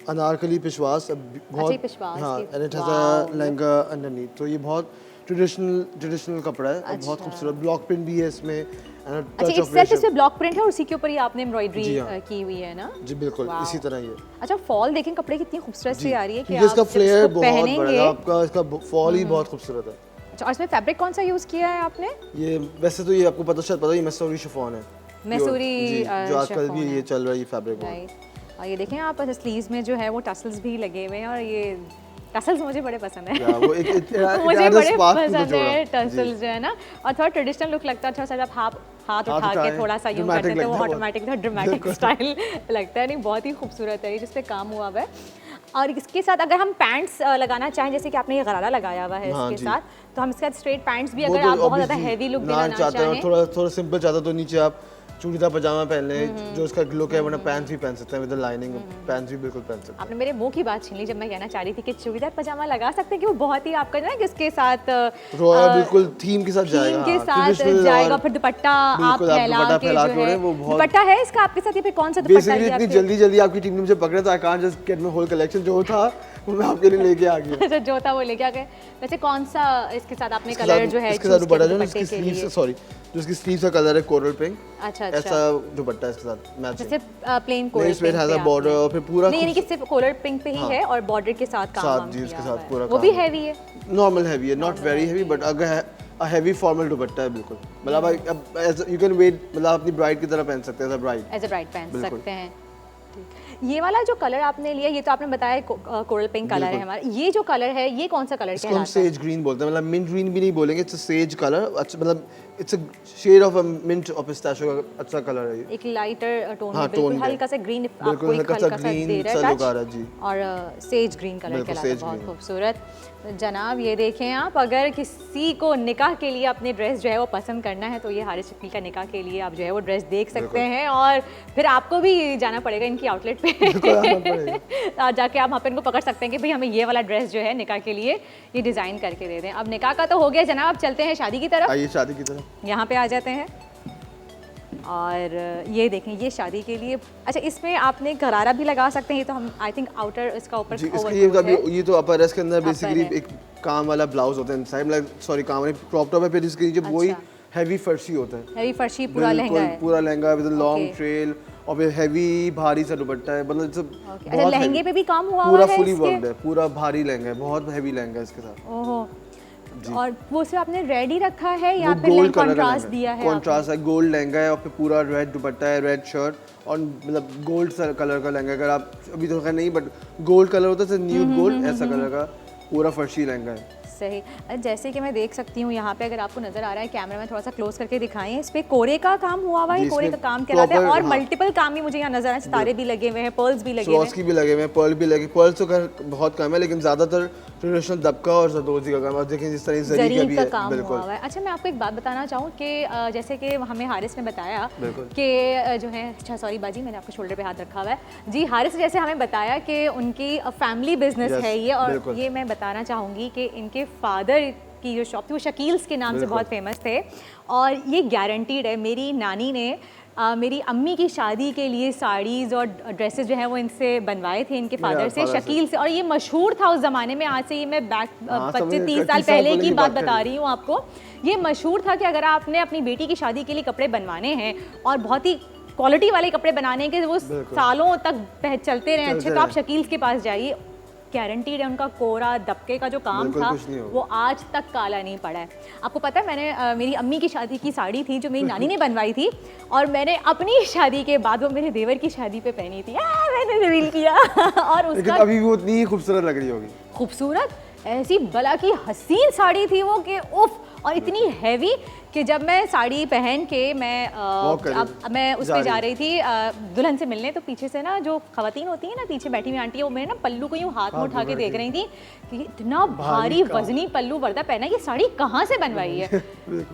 अनारकली पिशवास, बहुत पिशवास हाँ, की, and it has a lehenga underneath, तो ये बहुत ट्रेडिशनल कपड़ा है और बहुत खूबसूरत ब्लॉक प्रिंट भी है इसमें, एंड अच्छा, टच इस ऑफ सेट इसमें ब्लॉक प्रिंट है और उसी के ऊपर ही आपने एम्ब्रॉयडरी जी हाँ। की हुई है ना? जी बिल्कुल Wow। इसी तरह ये। अच्छा, फॉल देखें कपड़े कितनी खूबसूरत सी आ रही है कि क्योंकि इसका आप जब फ्लेयर इसको बहुत बड़ा पहनेंगे। है, आपका इसका फॉल ही बहुत खूबसूरत है। अच्छा, और इसमें फैब्रिक कौन सा यूज़ किया है आपने? ये वैसे तो ये आपको पता शायद पता है, ये मैसूरी शिफॉन है, मैसूरी जी, जो आजकल शिफॉन भी है। ये चल रहा है ये फैब्रिक बहुत। राइट, और ये देखें आप स्लीव्स में जो है वो टसल्स भी लगे हुए हैं, और ये टसल्स मुझे बड़े पसंद है। या वो एक मुझे बड़े स्पार्क पसंद है टसल्स जो है ना, और थोड़ा ट्रेडिशनल लुक लगता है, अच्छा जब हाथ उठा के उठाएं, थोड़ा सा यूं dramatic करते हैं तो वो लगता है बहुत। ऑटोमेटिक ड्रामेटिक स्टाइल लगता है, नहीं बहुत ही खूबसूरत है ये जिस पे काम हुआ हुआ है। और इसके साथ अगर हम पैंट्स लगाना चाहें, जैसे कि आपने ये गरारा लगाया हुआ है हाँ इसके जी। साथ, तो हम इसके साथ स्ट्रेट पैंट्स भी वो अगर तो आप बहुत ज़्यादा obviously हैवी लुक ना दिलाना चाहते हैं, चाहें, थोड़ा सिंपल चाहते हो तो नीचे आप चूड़ीदार पजामा पहन लें जो उसका लुक है, वरना पैंट्स भी पहन सकते हैं विद लाइनिंग, पैंट्स भी बिल्कुल पहन सकते हैं। आपने मेरे मुंह की बात छीन ली जब मैं कहना चाह रही थी कि चूड़ीदार पजामा लगा सकते हैं, कि वो बहुत ही आपका ना इसके साथ रॉयल बिल्कुल थीम के साथ जाएगा, थीम के हाँ, साथ traditional जाएगा, और फिर दुपट्टा आप बिल्कुल, आप फैला दुपट्टा के फैला जो के है, वो बहुत- दुपट्टा है इसका आपके साथ, या फिर कौन सा दुपट्टा बेसिकली है इतनी आपके? जल्दी जल्दी आपकी टीम ने मुझे पकड़ा, तो I can't just get my whole collection, जो था वो मैं आपके लिए लेके आ गया। अच्छा, जो था वो लेके आ गए। वैसे कौन सा इसके साथ आपने इसके कलर साथ- जो है इसके साथ choose दुपट्टा किया जो है, दुपट्टे इसकी के स्लीव लिए? से सॉरी जो इसकी स्लीव का कलर है कोरल पिंक, अच्छा ऐसा दुपट्टा इसके साथ मैचिंग, जैसे प्लेन नहीं कोलर इसमें हैज अ बॉर्डर और फिर पूरा नहीं, यानी कि सिर्फ कोलर पिंक पे ही है और बॉर्डर के साथ काम साथ वाम जी, किया उसके हुआ साथ है। पूरा वो भी काम। हैवी है? नॉर्मल हैवी है, नॉट वेरी हैवी, बट अगर हैवी फॉर्मल दुपट्टा है बिल्कुल, मतलब अब यू कैन वेट, मतलब अपनी ब्राइड की तरह पहन सकते हैं, as a bride. As a bride पहन बिल्कुल। सकते हैं। ठीक। ये वाला जो कलर आपने लिया, ये तो आपने बताया कोरल पिंक कलर है हमारा, ये जो कलर है ये कौन सा कलर इसको हम कहलाता है? सेज ग्रीन बोलते हैं, मतलब मिंट ग्रीन भी नहीं बोलेंगे, इट्स अ सेज कलर, अच्छा मतलब it's a shade of a mint और पिस्ताशियो का अच्छा कलर है ये। एक लाइटर टोन हाँ, में, बिल्कुल टोन में। हल्का सा ग्रीन, बिल्कुल आपको एक हल्का सा हल्का सा green दे रहा सा है look आ रहा है, टच, जी। और सेज ग्रीन कलर बिल्कुल, कहलाता है, sage बहुत green। खूबसूरत। जनाब ये देखें आप, अगर किसी को निकाह के लिए अपनी ड्रेस जो है वो पसंद करना है तो ये हारिस शकील का निकाह के लिए आप जो है वो ड्रेस देख सकते हैं, और फिर आपको भी जाना पड़ेगा इनकी आउटलेट पे बिल्कुल आना पड़ेगा। और जाके आप वहाँ पे इनको पकड़ सकते हैं कि भाई हमें ये वाला ड्रेस जो है निकाह के लिए ये डिज़ाइन करके दे दें। अब निकाह का तो हो गया जनाब, अब चलते हैं शादी की तरफ। आइए शादी की तरफ। यहाँ पे आ जाते हैं और ये देखें, ये शादी के लिए, अच्छा इसमें आपने गरारा भी लगा सकते हैं, ये तो हम आई थिंक आउटर इसका ऊपर जी, इसका overcoat है। ये तो अपर है, इसके अंदर Upper बेसिकली है। एक काम वाला ब्लाउज होता है इनसाइड, मतलब सॉरी काम वाला क्रॉप टॉप है, फिर इसके नीचे वही अच्छा। हैवी फर्शी होता है। हैवी फर्शी पूरा लहंगा बिल्कुल है। पूरा lehenga with long Okay. Trail, और फिर हैवी भारी सा दुपट्टा है, मतलब सब Okay. अच्छा लहंगे पे भी काम हुआ पूरा हुआ है फुली इसके? वर्कड है, पूरा भारी लहंगा है, बहुत हैवी लहंगा है इसके साथ। ओहो, और वो सिर्फ आपने रेड ही रखा है या वो फिर गोल्ड कलर का कंट्रास्ट दिया है? कंट्रास्ट है, गोल्ड लहंगा है और फिर पूरा रेड दुपट्टा है, रेड शर्ट और मतलब गोल्ड कलर का लहंगा। अगर आप अभी तो खैर नहीं, बट गोल्ड कलर होता है, न्यूड गोल्ड ऐसा कलर का पूरा फर्शी लहंगा है। सही। जैसे कि मैं देख सकती हूँ यहाँ पे, अगर आपको नजर आ रहा है कैमरा में थोड़ा सा क्लोज करके दिखाएं, इस पे कोरे का काम हुआ हुआ है, जी, कोरे का इसमें काम कहलाता है, proper, और हाँ। मल्टीपल काम भी मुझे यहाँ नजर आ रहे हैं, सितारे भी लगे हुए हैं, पर्ल्स भी लगे हुए स्वॉस हैं। की भी लगे हुए हैं, पर्ल भी लगे, पर्ल तो खैर बहुत कम है, लेकिन ज्यादातर ट्रेडिशनल दबका और जरदोजी का काम है। देखें जिस तरह जरी का जरी भी का है, काम हुआ बिल्कुल हुआ है। अच्छा मैं आपको एक बात बताना चाहूँ कि जैसे कि हमें हारिस ने बताया बिल्कुल। कि जो है, अच्छा सॉरी बाजी मैंने आपके शोल्डर पे हाथ रखा हुआ है जी, हारिस जैसे हमें बताया कि उनकी फैमिली बिजनेस Yes, है ये, और बिल्कुल। ये मैं बताना चाहूँगी कि इनके फादर की जो शॉप थी वो शकील्स के नाम से बिल्कुल। बहुत फेमस थे, और ये गारंटीड है, मेरी नानी ने मेरी अम्मी की शादी के लिए साड़ीज़ और ड्रेसेस जो है वो इनसे बनवाए थे, इनके फादर से, father से। शकील से, और ये मशहूर था उस ज़माने में। आज से ये मैं बैक हाँ, 25-30 समझ- साल 25 साल पहले पहले की की बात बात कर बता रही रही हूँ आपको। ये मशहूर था कि अगर आपने अपनी बेटी की शादी के लिए कपड़े बनवाने हैं और बहुत ही क्वालिटी वाले कपड़े बनाने के वो बिल्कुल। सालों तक चलते रहे अच्छे, चलते तो आप रहे। शकील्स के पास जाइए, गारंटीड है उनका कोरा दबके का जो काम बिल्कुल था कुछ नहीं होगा। वो आज तक काला नहीं पड़ा है। आपको पता है मैंने मेरी अम्मी की शादी की साड़ी थी जो मेरी नानी ने बनवाई थी, और मैंने अपनी शादी के बाद वो मेरे देवर की शादी पे पहनी थी, मैंने रिवील किया और लेकिन उसका अभी भी वो उतनी ही खूबसूरत लग रही होगी। खूबसूरत, ऐसी बला की हसीन साड़ी थी वो कि उफ, और इतनी हैवी कि जब मैं साड़ी पहन के मैं उस पे जा रही थी दुल्हन से मिलने, तो पीछे से ना जो खवातीन होती है ना पीछे बैठी हुई आंटी है, वो मेरे ना पल्लू को यूँ हाथ में उठा के देख रही थी कि इतना भारी वजनी पल्लू वर्दा पहना, ये साड़ी कहाँ से बनवाई है।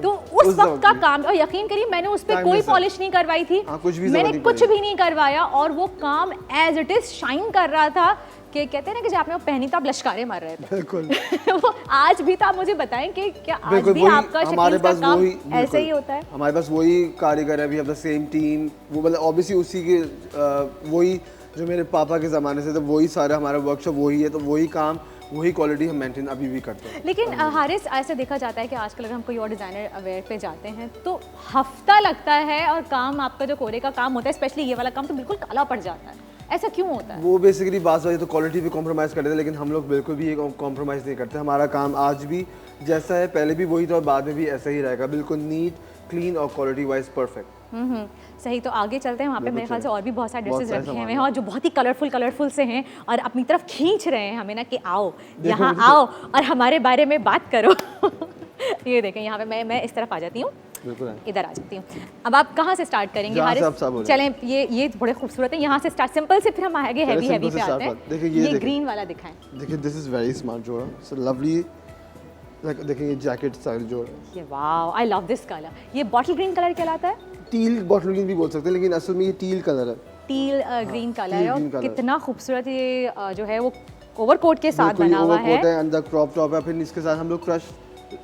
तो उस वक्त का काम, और यकीन करिए मैंने उस पर कोई पॉलिश नहीं करवाई थी, मैंने कुछ भी नहीं करवाया, और वो काम एज इट इज शाइन कर रहा था कि कहते हैं ना कि जब आपने वो पहनी तो आप लश्कारे मार रहे थे। बिल्कुल। वो आज भी तो आप मुझे बताएं कि क्या आज बिल्कुल भी वही आपका हमारे शकील का पास काम वही ऐसे बिल्कुल। ही होता है? हमारे पास वही कारीगर है, we have the same team, वो मतलब ऑब्वियसली उसी के वही जो मेरे पापा के ज़माने से, तो वही सारा हमारा वर्कशॉप वही है, तो वही काम वही क्वालिटी हम मेंटेन अभी भी करते हैं। लेकिन हारिस, ऐसे देखा जाता है कि आजकल अगर हम कोई और डिज़ाइनर वेयर पे जाते हैं तो हफ्ता लगता है, और काम आपका जो कोरे का काम होता है, स्पेशली ये वाला काम, तो बिल्कुल काला पड़ जाता है। ऐसा क्यों होता है? वो बेसिकली बात वजह तो क्वालिटी पे कॉम्प्रोमाइज़ करते थे, लेकिन हम लोग बिल्कुल भी ये कॉम्प्रोमाइज़ नहीं करते। हमारा काम आज भी जैसा है, पहले भी वही था और बाद में भी ऐसा ही रहेगा, बिल्कुल नीट, क्लीन और क्वालिटी वाइज परफेक्ट। सही। तो आगे चलते हैं, वहाँ पे मेरे ख्याल से और भी बहुत सारे ड्रेसेस सारे रखे हुए सामान हैं और जो बहुत ही कलरफुल से हैं, और अपनी तरफ खींच रहे हैं हमें ना कि आओ यहाँ आओ और हमारे बारे में बात करो। ये देखें, यहाँ पे मैं इस तरफ आ जाती हूँ, बिल्कुल इधर आ जाती हूँ। अब आप कहाँ से स्टार्ट करेंगे जहाँ से हारिस? आप सब बोलें। चलें, ये बड़े खूबसूरत है, यहाँ से स्टार्ट सिंपल से, फिर हम आगे हैवी simple पे से आते start हैं। देखिए, ये देखिए। ग्रीन वाला दिखाएं। देखिए दिस इज़ वेरी स्मार्ट जोड़ा, सो लवली, लाइक देखिए ये जैकेट स्टाइल जोड़ा, ये wow, I love this colour. ये बॉटल ग्रीन कलर कहलाता है, टील बॉटल ग्रीन भी बोल सकते हैं, लेकिन असल में ये टील कलर है। टील ग्रीन कलर है, green और colour। कितना खूबसूरत ये जो है वो ओवरकोट के साथ बिल्कुल, बना हुआ overcoat है। अंदर क्रॉप टॉप है, फिर इसके साथ हम लोग क्रश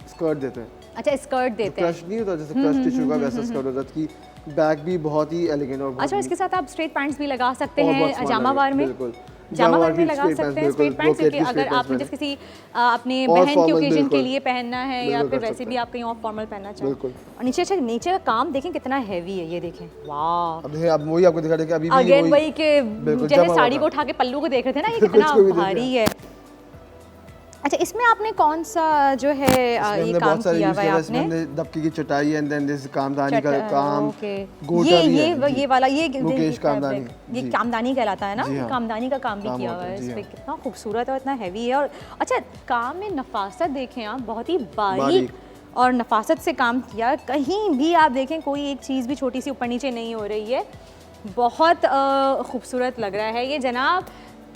स्कर्ट देते हैं। अच्छा, स्कर्ट देते हैं। क्रश नहीं होता जैसे क्रश टिश्यू का, वैसा स्कर्ट होता है कि बैक भी बहुत ही एलिगेंट और बहुत अच्छा, इसके साथ आप स्ट्रेट पैंट्स भी लगा सकते और बहुत हैं smart जामावार लगेगा, में। बिल्कुल। जामावार में भी लगा straight सकते pants, हैं स्ट्रेट बिल्कुल, पैंट्स, क्योंकि brocade की अगर straight आपने pants जैसे किसी अपने और बहन के formal, ओकेजन के बिल्कुल। लिए पहनना है, या बिल्कुल फिर कर वैसे सकते भी हैं। आप कहीं और फॉर्मल पहनना चाहें। बिल्कुल। और नीचे का काम देखें कितना हैवी है, ये देखें, वाह। अब देखिए, अब वही आपको दिखा रहे कि अभी भी अगेन वही के बिल्कुल, जैसे जमा साड़ी हुआ को था। उठा के पल्लू को देख रहे थे ना, ये बिल्कुल, कितना इसको भी देख भारी है। अच्छा, इसमें आपने कौन सा जो है ये हमने काम बहुत सारे किया यूज हुआ है किया, इसमें आपने? हमने दबके की चटाई एंड देन दिस कामदानी का चटा- काम, ओके। गोटा भी है, जी। ये वाला ये मुकेश कामदानी, ये जी। कामदानी कहलाता है ना, जी हाँ। कामदानी का काम भी काम किया होता हुआ है, है जी इस पे। हाँ। कितना खूबसूरत है और इतना हैवी है। और अच्छा, काम में नफासत देखें आप, बहुत ही बारीक बारीक। और नफासत से काम किया। कहीं भी आप देखें कोई एक चीज़ भी छोटी सी ऊपर नीचे नहीं हो रही है। बहुत खूबसूरत लग रहा है ये जनाब।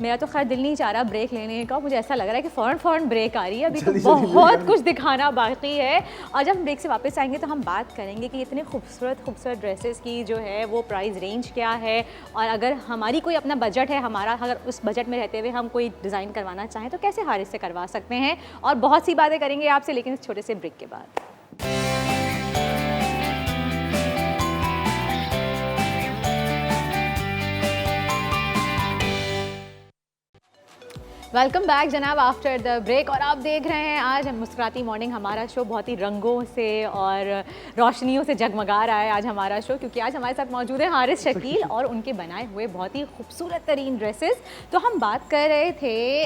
मेरा तो खैर दिल नहीं चाह रहा ब्रेक लेने का, मुझे ऐसा लग रहा है कि फ़ौरन ब्रेक आ रही है। अभी तो बहुत कुछ दिखाना बाकी है और जब हम ब्रेक से वापस आएंगे तो हम बात करेंगे कि इतने खूबसूरत ड्रेसेस की जो है वो प्राइस रेंज क्या है, और अगर हमारी कोई अपना बजट है, हमारा अगर उस बजट में रहते हुए हम कोई डिज़ाइन करवाना चाहें तो कैसे हारिस से करवा सकते हैं, और बहुत सी बातें करेंगे आपसे, लेकिन इस छोटे से ब्रेक के बाद। वेलकम बैक जनाब आफ्टर द ब्रेक। और आप देख रहे हैं आज मुस्कुराती मॉर्निंग, हमारा शो बहुत ही रंगों से और रोशनियों से जगमगा रहा है आज हमारा शो, क्योंकि आज हमारे साथ मौजूद है हारिस शकील और उनके बनाए हुए बहुत ही खूबसूरत तरीन ड्रेसेस। तो हम बात कर रहे थे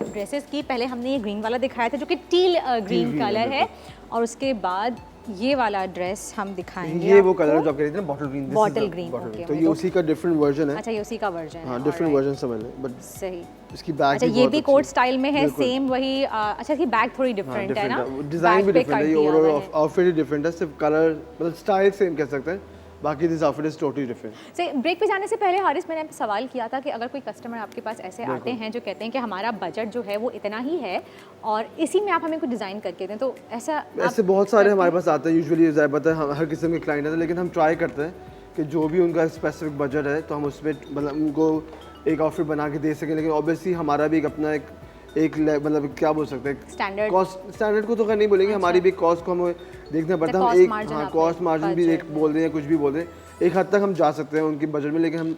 ड्रेसेस की। पहले हमने ये ग्रीन वाला दिखाया था जो कि टील ग्रीन कलर है, और उसके बाद ये वाला ड्रेस हम दिखाएंगे। ये वो कलर जो आप कह रहे थे ना, बॉटल ग्रीन। बॉटल ग्रीन, तो ये उसी का डिफरेंट वर्जन है। अच्छा, ये उसी का वर्जन है। हाँ, डिफरेंट वर्जन समझ लें, बट सही। इसकी बैग अच्छा, ये भी कोट स्टाइल में है सेम वही। अच्छा, इसकी बैग थोड़ी डिफरेंट है ना, डिजाइन भी डिफरेंट है, ये ओवरऑल आउटफिट ही डिफरेंट है, सिर्फ कलर मतलब स्टाइल सेम कह सकते हैं, बाकी this outfit is totally different. से ब्रेक पे जाने से पहले हारिस, मैंने सवाल किया था कि अगर कोई कस्टमर आपके पास ऐसे आते हैं जो कहते हैं कि हमारा बजट जो है वो इतना ही है और इसी में आप हमें कुछ डिज़ाइन करके दें, तो ऐसे बहुत सारे हमारे पास आते हैं। यूजुअली ज़्यादा हर किस्म के क्लाइंट हैं, लेकिन हम ट्राई करते हैं कि जो भी उनका स्पेसिफिक बजट है तो हम उसमें मतलब उनको एक आउटफिट बना के दे सकें। लेकिन ऑब्वियसली हमारा भी एक अपना एक मतलब क्या बोल सकते हैं, स्टैंडर्ड को तो खैर नहीं बोलेंगे, हमारी भी कॉस्ट को हमें देखना पड़ता है। हम एक कॉस्ट मार्जिन भी एक बोल रहे हैं, कुछ भी बोल रहे हैं, एक हद तक हम जा सकते हैं उनकी बजट में, लेकिन हम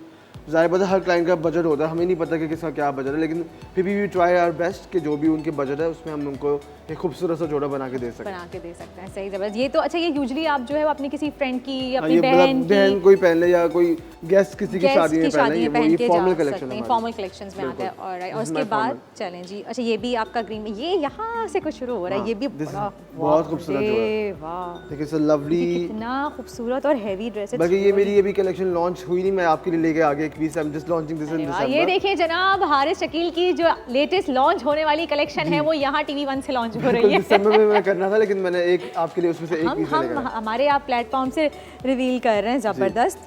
ज़ाहिर पता हर क्लाइंट का बजट होता है, हमें नहीं पता कि किसका क्या बजट है, लेकिन फिर भी वी ट्राई आवर बेस्ट कि जो भी उनके बजट है उसमें हम उनको एक खूबसूरत सा जोड़ा बना के दे सकते हैं। सही, जबरदस्त। ये तो अच्छा, ये यूजुअली आप जो है वो अपनी किसी फ्रेंड की, अपनी बहन कोई पहन ले या कोई गेस्ट किसी की शादी में पहन ले, वो फॉर्मल कलेक्शन है, फॉर्मल कलेक्शंस में आता है। और उसके बाद चलें जी, अच्छा ये भी आपका ग्रीन में, ये यहाँ से कुछ शुरू हो रहा है, ये भी बहुत खूबसूरत है। वाह, देखिए सो लवली, कितना खूबसूरत और हेवी ड्रेस है। बाकी ये मेरी ये भी कलेक्शन लॉन्च हुई नहीं, मैं आपके लिए लेके आ गया एक piece, I am just launching this in December. ये देखिए जनाब, हारिस शकील की जो लेटेस्ट लॉन्च होने वाली कलेक्शन है वो यहाँ TV1 से लॉन्च हो रही है। दिसंबर में मैं करना था, लेकिन मैंने एक आपके लिए उसमें से एक पीस लेकर हमारे आप प्लेटफॉर्म से रिवील कर रहे हैं, जबरदस्त।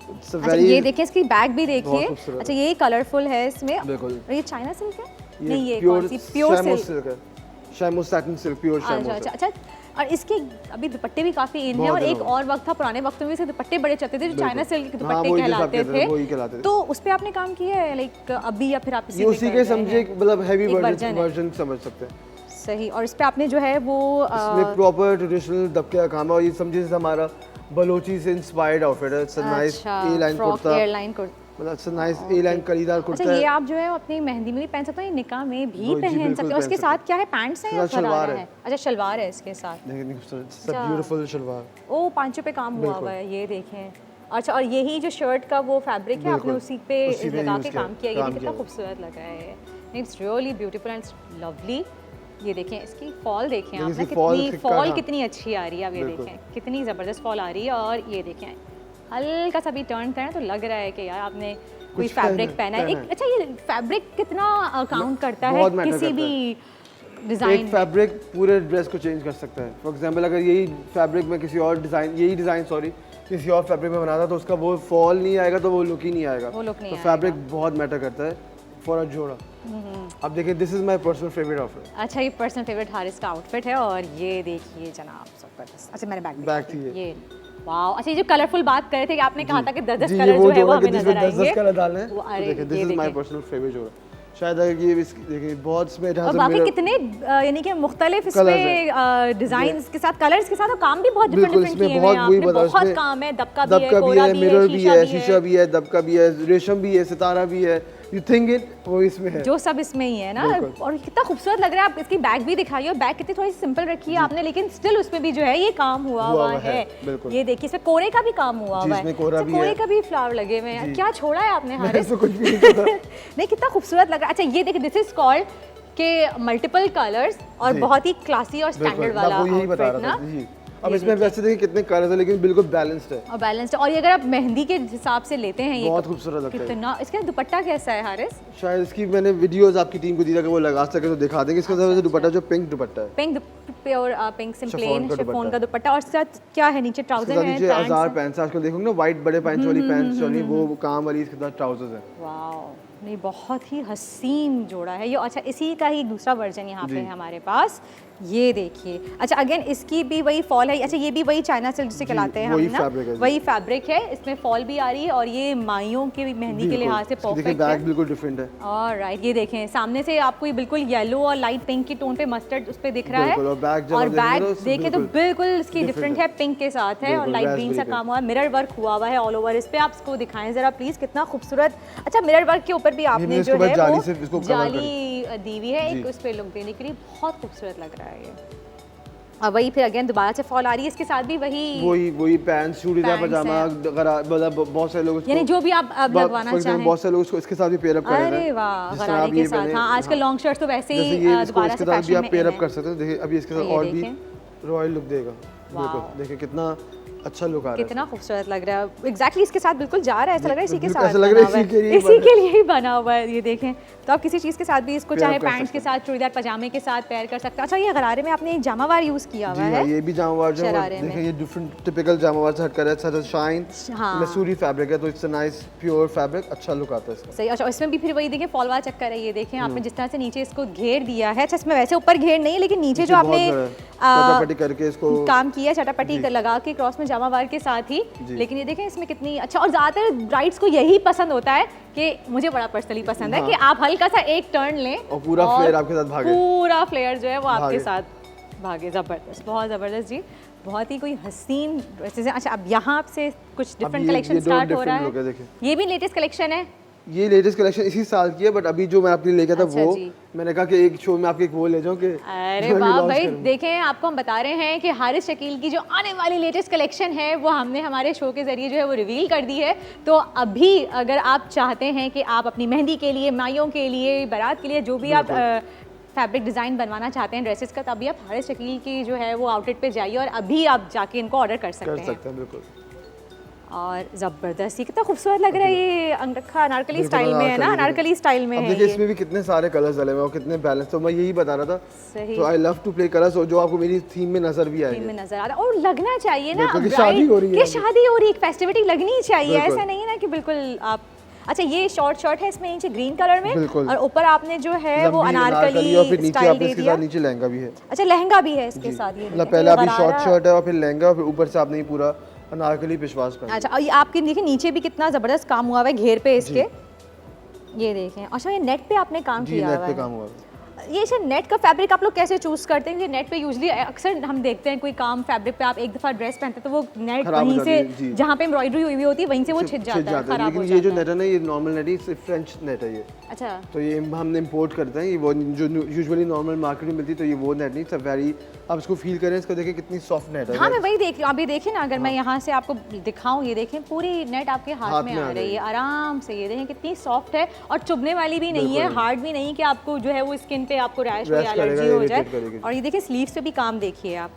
अच्छा, ये देखिए, इसकी बैग भी देखिए। अच्छा, ये कलरफुल है इसमें, बिल्कुल। ये चाइना सिल्क है? नहीं, ये कौन सी? प्योर सिल्क है, शैमो सैटिन सिल्क, प्योर शैमो। अच्छा, और इसके अभी दुपट्टे भी काफी इन है, और एक और वक्त था पुराने वक्तों में इसके दुपट्टे बड़े चलते थे जो चाइना सिल्क के दुपट्टे कहलाते थे, तो उस पे आपने काम किया है लाइक अभी, या फिर आप उसी के समझे मतलब हेवी वर्जन समझ सकते हैं। सही। और इस पे आपने जो है वो इसमें प्रॉपर ट्रेडिशनल दबके का काम है, और ये समझिए हमारा बलोची से इंस्पायर्ड आउटफिट है। इट्स अ नाइस ए-लाइन कुर्ता, मतलब इट्स अ नाइस ए-लाइन कलीदार कुर्ता। अच्छा, ये आप जो है अपनी मेहंदी में भी पहन सकते हैं, निकाह में भी पहन सकते हैं। उसके साथ क्या है, पैंट्स हैं या शलवार है? अच्छा, शलवार है इसके साथ। It's a beautiful shalwar. ओ, पांचों पे काम हुआ हुआ है, ये देखें। अच्छा, और यही जो शर्ट का वो फैब्रिक है आपने उसी पे लगा के काम किया, ये कितना खूबसूरत लग रहा है। It's really beautiful and lovely. ये देखें, इसकी फॉल देखें आपने, कितनी फॉल कितनी अच्छी आ रही है। अब ये देखें कितनी ज़बरदस्त फॉल आ रही है, और ये देखें हल्का सा भी टर्न करें तो लग रहा है कि यार आपने कोई फैब्रिक पहना है। एक अच्छा, ये फैब्रिक कितना काउंट करता है किसी भी डिज़ाइन? एक फैब्रिक पूरे ड्रेस को चेंज कर सकता है। फॉर एग्जांपल, अगर यही फैब्रिक में किसी और डिज़ाइन, किसी और फैब्रिक में बनाता तो उसका वो फॉल नहीं आएगा, तो वो लुक ही नहीं आएगा। तो फैब्रिक बहुत मैटर करता है फॉर अ जोड़ा। अब देखिए, this is my personal favourite outfit. अच्छा, ये पर्सनल फेवरेट हारिस का आउटफिट है, और ये देखिए जनाब, जबरदस्त। अच्छा, मैंने बैग थी ये, वाओ। अच्छा, ये जो कलरफुल बात कर रहे थे कि आपने कहा था कि 10 कलर जो है वो हमें नजर आएंगे, 10 कलर डालने हैं। देखिए, this is my personal favourite जोड़ा। शायद अगर ये देखिए बहुत इसमें और बाकी कितने यानी कि मुख्तलिफ इसमें डिजाइन्स के साथ, कलर्स के साथ, और काम भी बहुत डिफरेंट किए हुए हैं आपने। बहुत काम है, दबका भी है, कोरा भी है, मिरर भी है, शीशा भी है, दबका भी है, रेशम भी है, सितारा भी है, यू थिंक इट, वो इसमें है, जो सब इसमें ही है ना। और कितना खूबसूरत लग रहा है। आप इसकी बैग भी दिखाइए, बैग कितनी थोड़ी सी सिंपल रखी है आपने, लेकिन स्टिल उसमें भी जो है ये काम हुआ है। ये देखिए, इसमें कोरे का भी काम हुआ हुआ है, कोरे का भी फ्लावर लगे हुए हैं। क्या छोड़ा है आपने हारिस? नहीं, कितना खूबसूरत लग रहा है। अच्छा, ये देखिए, दिस इज कॉल्ड के मल्टीपल कलर्स, और बहुत ही क्लासी और स्टैंडर्ड वाला आउटफिट ना। अब इसमें वैसे देखिए कितने कलर्स है लेकिन बिल्कुल बैलेंस्ड है, और बैलेंस्ड। और ये अगर आप मेहंदी के हिसाब से लेते हैं ये बहुत खूबसूरत लगता है। कितना, इसका दुपट्टा कैसा है हारिस? शायद इसकी मैंने वीडियोस आपकी टीम को दी था कि वो लगा सके तो दिखा देंगे। इसका सबसे दुपट्टा जो पिंक दुपट्टा है, पिंक प्योर पिंक शिफॉन सिंप्लेन का शिफॉन दुपट्टा। का दुपट्टा। और साथ क्या है नीचे ट्राउजर इसके साथ है, नीचे पैंट्स हजार हैं। पैंट्स आजकल देखोगे ना, वाइट बड़े पैंट्स वाली पैंट्स वाली, वो काम वाली, इसके साथ ट्राउजर्स हैं। वाओ, नहीं बहुत ही हसीन जोड़ा है ये। अच्छा, इसी का ही दूसरा वर्जन यहाँ पे है हमारे पास, ये देखिए। अच्छा, अगेन इसकी भी वही फॉल है। अच्छा, ये भी वही चाइना सिल्क जिसे कहलाते हैं हम वही ना, fabric है जी। वही फैब्रिक है। इसमें फॉल भी आ रही है और ये माइयों के मेहंदी के बिल्कुल। लिहाज से इसकी देखिए परफेक्ट बैग है। बिल्कुल डिफरेंट है। ऑलराइट, ये देखें सामने से आपको ये बिल्कुल येलो और लाइट पिंक की टोन पे मस्टर्ड उस पे दिख रहा है। बिल्कुल, और बैग जब और आप देखेंगे बैग ना, उससे देखें तो बिल्कुल बिल्कुल इसकी different डिफरेंट है। है, पिंक के साथ है और बिल्कुल, लाइट ग्रीन सा raspberry काम हुआ है। मिरर वर्क हुआ हुआ है ऑल ओवर इस पे। आप इसको दिखाएं जरा प्लीज, कितना खूबसूरत। अच्छा, मिरर वर्क के ऊपर भी आपने इसके जो ऊपर है जाली वो से इसको cover जाली दी हुई है एक उस पे लुक देने के लिए, बहुत खूबसूरत लग रहा है ये। और वही फिर अगेन दोबारा से फॉल आ रही है, इसके साथ भी वही पैंट्स, चूड़ीदार, Pants पजामा, मतलब बहुत सारे लोग यानी जो भी आप अब लगवाना चाहें। बहुत सारे लोग इसको इसके साथ भी पेयर अप कर रहे हैं। अरे वाह, जिस तरह गरारे आप के ये साथ। पहने, हाँ, आजकल लॉन्ग शर्ट्स तो वैसे ही जैसे ये इसको दोबारा इसके से साथ भी फैशन आप पेयर में अप कर सकते हो। देखिए अभी इसके ये साथ और भी देखें। रॉयल लुक देगा। बिल्कुल, देखिए कितना अच्छा लुक आ रहा है। कितना खूबसूरत लग रहा है। एग्जैक्टली इसके साथ बिल्कुल जा रहा है, ऐसा लग रहा है इसी के बिल्कुल साथ ऐसा लग रहा है बना हुआ इसी के लिए इसी के लिए ही बना हुआ है। ये देखें, तो आप किसी चीज़ के साथ भी इसको Pair चाहे up कर पैंट्स के सकते साथ, चूड़ीदार पजामे के साथ पेयर कर सकते हैं। अच्छा, ये गरारे में आपने एक जामावार यूज़ किया जी हुआ हाँ, है। ये भी जामावार जो है, शरारे में। देखिए ये डिफरेंट टिपिकल जामावार से हटकर है। सच शाइन हाँ। मसूरी फैब्रिक है, तो it's a nice pure fabric, अच्छा लुक आता है इसका। सही। अच्छा, इसमें भी फिर वही देखें फॉल वाला चक्कर है। ये देखें आपने जिस तरह से नीचे इसको घेर दिया है। अच्छा, इसमें वैसे ऊपर घेर नहीं है लेकिन नीचे जो आपने चटापटी करके इसको काम किया, चटापटी लगा के क्रॉस में जामावार के साथ ही। लेकिन ये देखें इसमें कितनी अच्छा, और ज़्यादातर ब्राइड्स को यही पसंद होता है कि मुझे बड़ा पर्सनली पसंद है कि आप हल्का सा एक टर्न लें और पूरा फ्लेयर आपके साथ भागे। पूरा फ्लेयर जो है वो आपके भागे। साथ भागे। ज़बरदस्त, बहुत ज़बरदस्त जी, बहुत ही कोई हसीन वैसे। अच्छा, अब यहाँ से कुछ डिफरेंट ये कलेक्शन दो स्टार्ट हो रहा different look है, है। देखिए। ये भी लेटेस्ट कलेक्शन है। ये लेटेस्ट कलेक्शन इसी साल की है, बट अभी जो मैं आपके लिए लेके था अच्छा वो जी। मैंने कहा कि एक शो में आपके एक वो ले जाऊं कि अरे जो मैं वाह launch भाई, करूं। देखें आपको हम बता रहे हैं कि हारिस शकील की जो आने वाली लेटेस्ट कलेक्शन है वो हमने हमारे शो के ज़रिए जो है वो रिवील कर दी है। तो अभी अगर आप चाहते हैं कि आप अपनी मेहंदी के लिए, माइयों के लिए, बारात के लिए, जो भी आप फैब्रिक डिज़ाइन बनवाना चाहते हैं ड्रेसेस का, तभी आप हारिस शकील की जो है वो आउटलेट पे जाइए और अभी आप जाके इनको ऑर्डर कर सकते हैं। बिल्कुल। और ज़बरदस्त, ये कितना खूबसूरत लग रहा है। ये अंगरखा अनारकली स्टाइल में है ना, अनारकली स्टाइल में अब है देखिए ये। इसमें भी कितने सारे कलर्स डले हुए हैं और कितने बैलेंस, तो मैं यही बता रहा था। सही। तो I love to play colours, और जो आपको मेरी थीम में नजर भी थीम आएंगे। में नजर आ रहा है और लगना चाहिए ना, बिल्कुल, कि शादी हो रही है कि अभी। शादी हो रही है, एक फेस्टिविटी लगनी चाहिए। बिल्कुल। ऐसा नहीं है ना कि बिल्कुल आप। अच्छा, ये शॉर्ट शर्ट है, इसमें नीचे ग्रीन कलर में बिल्कुल। और ऊपर आपने जो है वो लंबी अनारकली और फिर नीचे स्टाइल आपने दे इसके दिया। साथ नीचे लहंगा भी है। अच्छा, लहंगा भी है इसके साथ। ये मतलब देखें, पहले अभी गरारा। शॉर्ट शर्ट है और फिर लहंगा, फिर ऊपर से आपने ये पूरा अनारकली पिशवास पहना। अच्छा, और ये आपके देखिए नीचे भी कितना ज़बरदस्त काम हुआ हुआ है घेर पे इसके। ये देखें। अच्छा, ये नेट पे आपने काम जी, किया नेट हुआ पे है। काम हुआ है। ये सर नेट का फैब्रिक आप लोग कैसे चूज करते हैं? नेट पे यूजली अक्सर हम देखते हैं कोई काम फैब्रिक पे आप एक दफ़ा ड्रेस पहनते हैं तो वो नेट खराब हो वहीं जाती से है, जी। जहाँ पे एम्ब्रॉयडरी हुई हुई होती है वहीं से वो छिद जाता है, खराब हो लेकिन ये जो जाता नेट है ना, ये नॉर्मल नेट है, सिर्फ फ्रेंच नेट है ये। अच्छा, तो ये हमने इंपोर्ट करते हैं, ये वो जो यूजुअली नॉर्मल मार्केट में मिलती है, तो ये वो नेट नहीं, सब वेरी, आप इसको फील करें, इसको देखें कितनी सॉफ्ट नेट है। हाँ मैं वही देख रही हूँ। अभी देखिए ना, अगर मैं यहाँ से आपको दिखाऊँ, ये देखें पूरी नेट आपके हाथ में आ रही है आराम से। ये देखें कितनी सॉफ्ट है और चुभने वाली भी नहीं है, हार्ड भी नहीं कि आपको जो है वो स्किन पे आपको रैश या एलर्जी हो जाए। और ये देखिए स्लीव्स पे भी काम देखिए आप,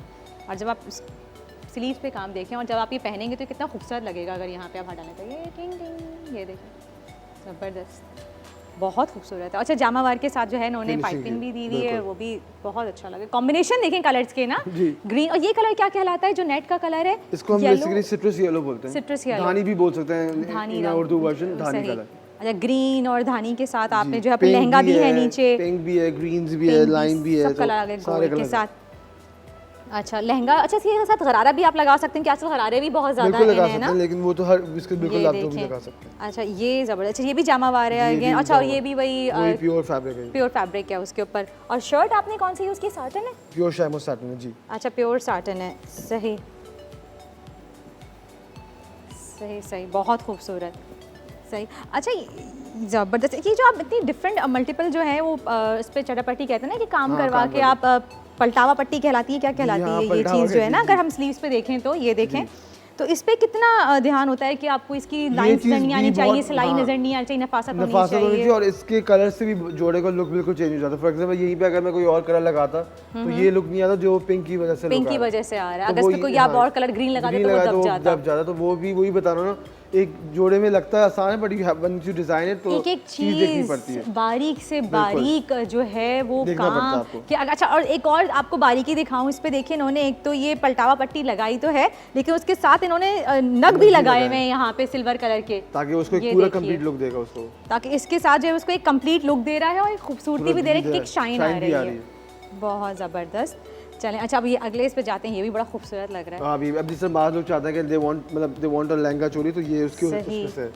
और जब आप स्लीव्स पे काम देखें और जब आप ये पहनेंगे तो कितना खूबसूरत लगेगा अगर यहाँ पे आप हटाने तो ये टिंग टिंग, ये देखें ज़बरदस्त, बहुत खूबसूरत है। अच्छा, जामावार के साथ जो है इन्होंने पाइपिंग भी दी हुई है, वो भी बहुत अच्छा लगे। कॉम्बिनेशन देखें कलर्स के ना, ग्रीन और ये कलर क्या कहलाता है जो नेट का कलर है? इसको हम बेसिकली सिट्रस येलो बोलते हैं। सिट्रस येलो, धानी भी बोल सकते हैं इन उर्दू वर्जन, धानी कलर। अच्छा, ग्रीन और धानी के साथ आपने जो है लहंगा भी है नीचे, पिंक भी है, ग्रीन्स भी है, लाइन भी है, सब कलर आ गए सारे गोल्ड के कलर साथ। अच्छा, लहंगा। अच्छा, इसके साथ गरारा भी आप लगा सकते हैं कि आजकल गरारे भी बहुत ज़्यादा बिल्कुल लगा है सकते ना, हैं, लेकिन वो तो हर इसके बिल्कुल ये आप जो भी देखें। लगा सकते हैं। अच्छा, ये ज़बरदस्त। अच्छा, ये भी जामावार है अगेन। अच्छा, और ये भी वही प्योर फैब्रिक है, प्योर फैब्रिक है उसके ऊपर। और शर्ट आपने कौन सी यूज़ की? साटन है? प्योर शैमो साटन है जी। अच्छा, प्योर साटन है, सही सही सही, बहुत खूबसूरत, सही। अच्छा, ज़बरदस्त। ये जो आप इतनी डिफरेंट मल्टीपल जो है वो इस पर चटापट्टी कहते हैं ना कि काम करवा के आप पलटावा पट्टी कहलाती है, क्या कहलाती है ये चीज़ जो है ना, अगर हम स्लीव्स पे देखें तो ये देखें तो इस पे कितना ध्यान होता है कि आपको इसकी लाइंस चीज़ नहीं आनी भी चाहिए, बहुत- सिलाई हाँ। नजर नहीं आनी चाहिए, नफासत होनी नफासत होनी चाहिए। चाहिए और इसके कलर से भी जोड़े का लुक बिल्कुल चेंज हो जाता है। फॉर एग्जांपल यहीं पे अगर मैं कोई और कलर लगाता तो ये लुक नहीं आता जो पिंक की वजह से पिंक look की आ रहा है। वजह से आ रहा है। तो अगर वो इस पे कोई ये- आप हाँ, और कलर ग्रीन लगा green देते तो वो लगाए दब जाता। दब जाता। तो वो भी वही बता रहा हूँ ना, एक जोड़े में लगता है आसान है but you have once you design it तो एक एक चीज़ देखनी पड़ती चीज है। बारीक से बारीक जो है वो देखना पड़ता है काम आपको। कि अच्छा। और एक और आपको बारीकी दिखाऊं इस पे, देखिए इन्होंने एक तो ये पलटावा पट्टी लगाई तो है, लेकिन उसके साथ इन्होंने नग भी लगाए हुए हैं यहाँ पे सिल्वर कलर के, ताकि उसको ये एक पूरा देखिए। कंप्लीट लुक देगा उसको। ताकि इसके साथ जो है उसको एक कंप्लीट लुक दे रहा है और एक खूबसूरती भी दे रहा है, एक शाइन आ शाइन भी रही आ है। रही है। बहुत ज़बरदस्त। चलें, अच्छा अब ये अगले इस पे जाते हैं, ये भी बड़ा खूबसूरत लग रहा है। हाँ अभी अब जिस तरह बाहर लोग चाहते हैं कि they want a lehenga choli, तो ये उसके सही। उसमें से है।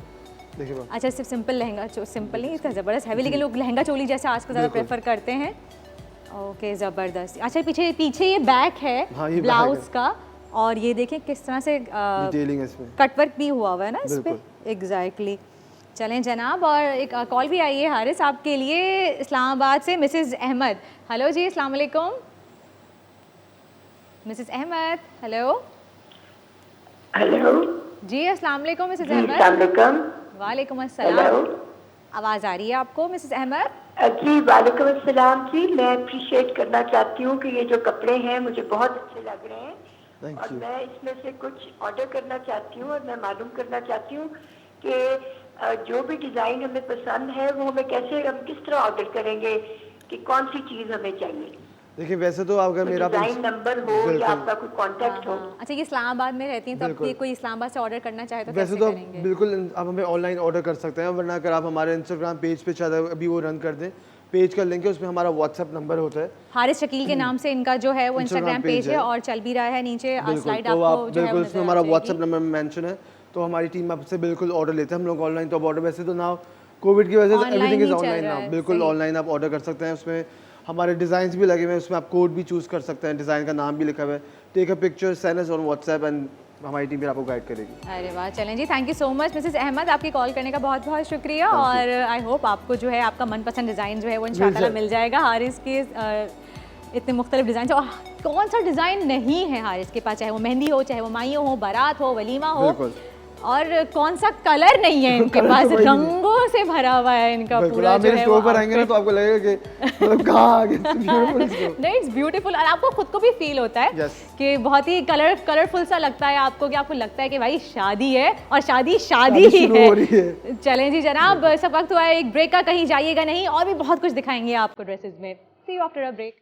देखिए बा- अच्छा सिर्फ सिंपल लहंगा सिंपल नहीं, इसका ज़बरदस्त हैवी, लेकिन लोग लहंगा चोली जैसे आजकल ज़्यादा बिल्कुल। प्रेफर करते हैं। ओके ज़बरदस्त। अच्छा पीछे पीछे ये बैक है हाँ, ये ब्लाउज बैक है। का, और ये देखें किस तरह से डिटेलिंग है इसमें। कटवर्क भी हुआ हुआ है ना इस पे। बिल्कुल। एग्जैक्टली। चलें जनाब, और एक कॉल भी आई है हारिस आपके लिए इस्लामाबाद से, मिसेस अहमद। हेलो जी, अस्सलाम वालेकुम मिसेस अहमद। हेलो हेलो जी, अस्सलाम वालेकुम मिसेस जी अहमद। सलामकुम। वालेकुम हेलो अस्सलाम। आवाज़ आ रही है आपको मिसेस अहमद? जी वालेकुम अस्सलाम जी। मैं अप्रिशिएट करना चाहती हूँ कि ये जो कपड़े हैं मुझे बहुत अच्छे लग रहे हैं Thank और you. मैं इसमें से कुछ ऑर्डर करना चाहती हूँ और मैं मालूम करना चाहती हूँ कि जो भी डिज़ाइन हमें पसंद है वो हमें कैसे, हम किस तरह ऑर्डर करेंगे कि कौन सी चीज़ हमें चाहिए। देखिए वैसे तो अगर मेरा डिज़ाइन नंबर हो या बिल्कुल। आपका कोई कांटेक्ट हो। हाँ। अच्छा ये इस्लामाबाद में रहती हैं, तो अब बिल्कुल। ये कोई इस्लामाबाद से ऑर्डर करना चाहे तो वैसे कैसे तो करेंगे? बिल्कुल आप हमें ऑनलाइन ऑर्डर कर सकते हैं, वरना अगर आप हमारे इंस्टाग्राम पेज पे शायद अभी वो रन कर दें, पेज का लिंक है, उसमें हमारा व्हाट्सएप नंबर होता है। हारिस शकील के नाम से इनका जो है वो इंस्टाग्राम Instagram पेज page है है। और चल भी रहा है, नीचे बिल्कुल, स्लाइड तो आपको आप जो है वो बिल्कुल नजर उसमें आ हमारा जाएगी। व्हाट्सएप नंबर मेंशन है, तो हमारी टीम आपसे बिल्कुल ऑर्डर लेते हैं। हम लोग ऑनलाइन तो अब ऑर्डर, वैसे तो ना कोविड की वजह से Online एवरीथिंग इज ही चल ऑनलाइन रहा नाउ, है, बिल्कुल सही। ऑनलाइन आप ऑर्डर कर सकते हैं। उसमें हमारे डिज़ाइंस भी लगे हुए हैं, उसमें आप कोड भी चूज़ कर सकते हैं, डिज़ाइन का नाम भी लिखा हुआ है। Take a picture, send us on WhatsApp and हमारी टीम फिर आपको गाइड करेगी। अरे वाह, चलें जी, thank you so much Mrs Ahmed, आपकी कॉल करने का बहुत बहुत शुक्रिया। और आई होप आपको जो है आपका मनपसंद डिज़ाइन जो है वो इंशाल्लाह जाए। मिल जाएगा। हारिस के इतने मुख्तलिफ डिज़ाइन, और कौन सा डिज़ाइन नहीं है हारिस के पास, चाहे वो मेहंदी हो, चाहे वो माइयों हो, बारात हो, वलीमा हो, बिल्कुल। और कौन सा कलर नहीं है इनके कलर पास, तो वही नहीं। रंगों से भरा हुआ है इनका बिल्कुल, पूरा आप जो मेरे है स्टोर वो पर आएंगे ना तो आपको लगेगा कि मतलब कहाँ आ गए, it's beautiful store। नहीं, इट्स ब्यूटीफुल, और आपको खुद को भी फील होता है Yes. कि बहुत ही कलरफुल सा लगता है आपको, कि आपको लगता है कि भाई शादी है और शादी ही शुरू हो रही है। चलें जी जनाब, सब वक्त हुआ है एक ब्रेक का, कहीं जाइएगा नहीं, और भी बहुत कुछ दिखाएंगे आपको ड्रेसेस में। सी यू आफ्टर अ ब्रेक।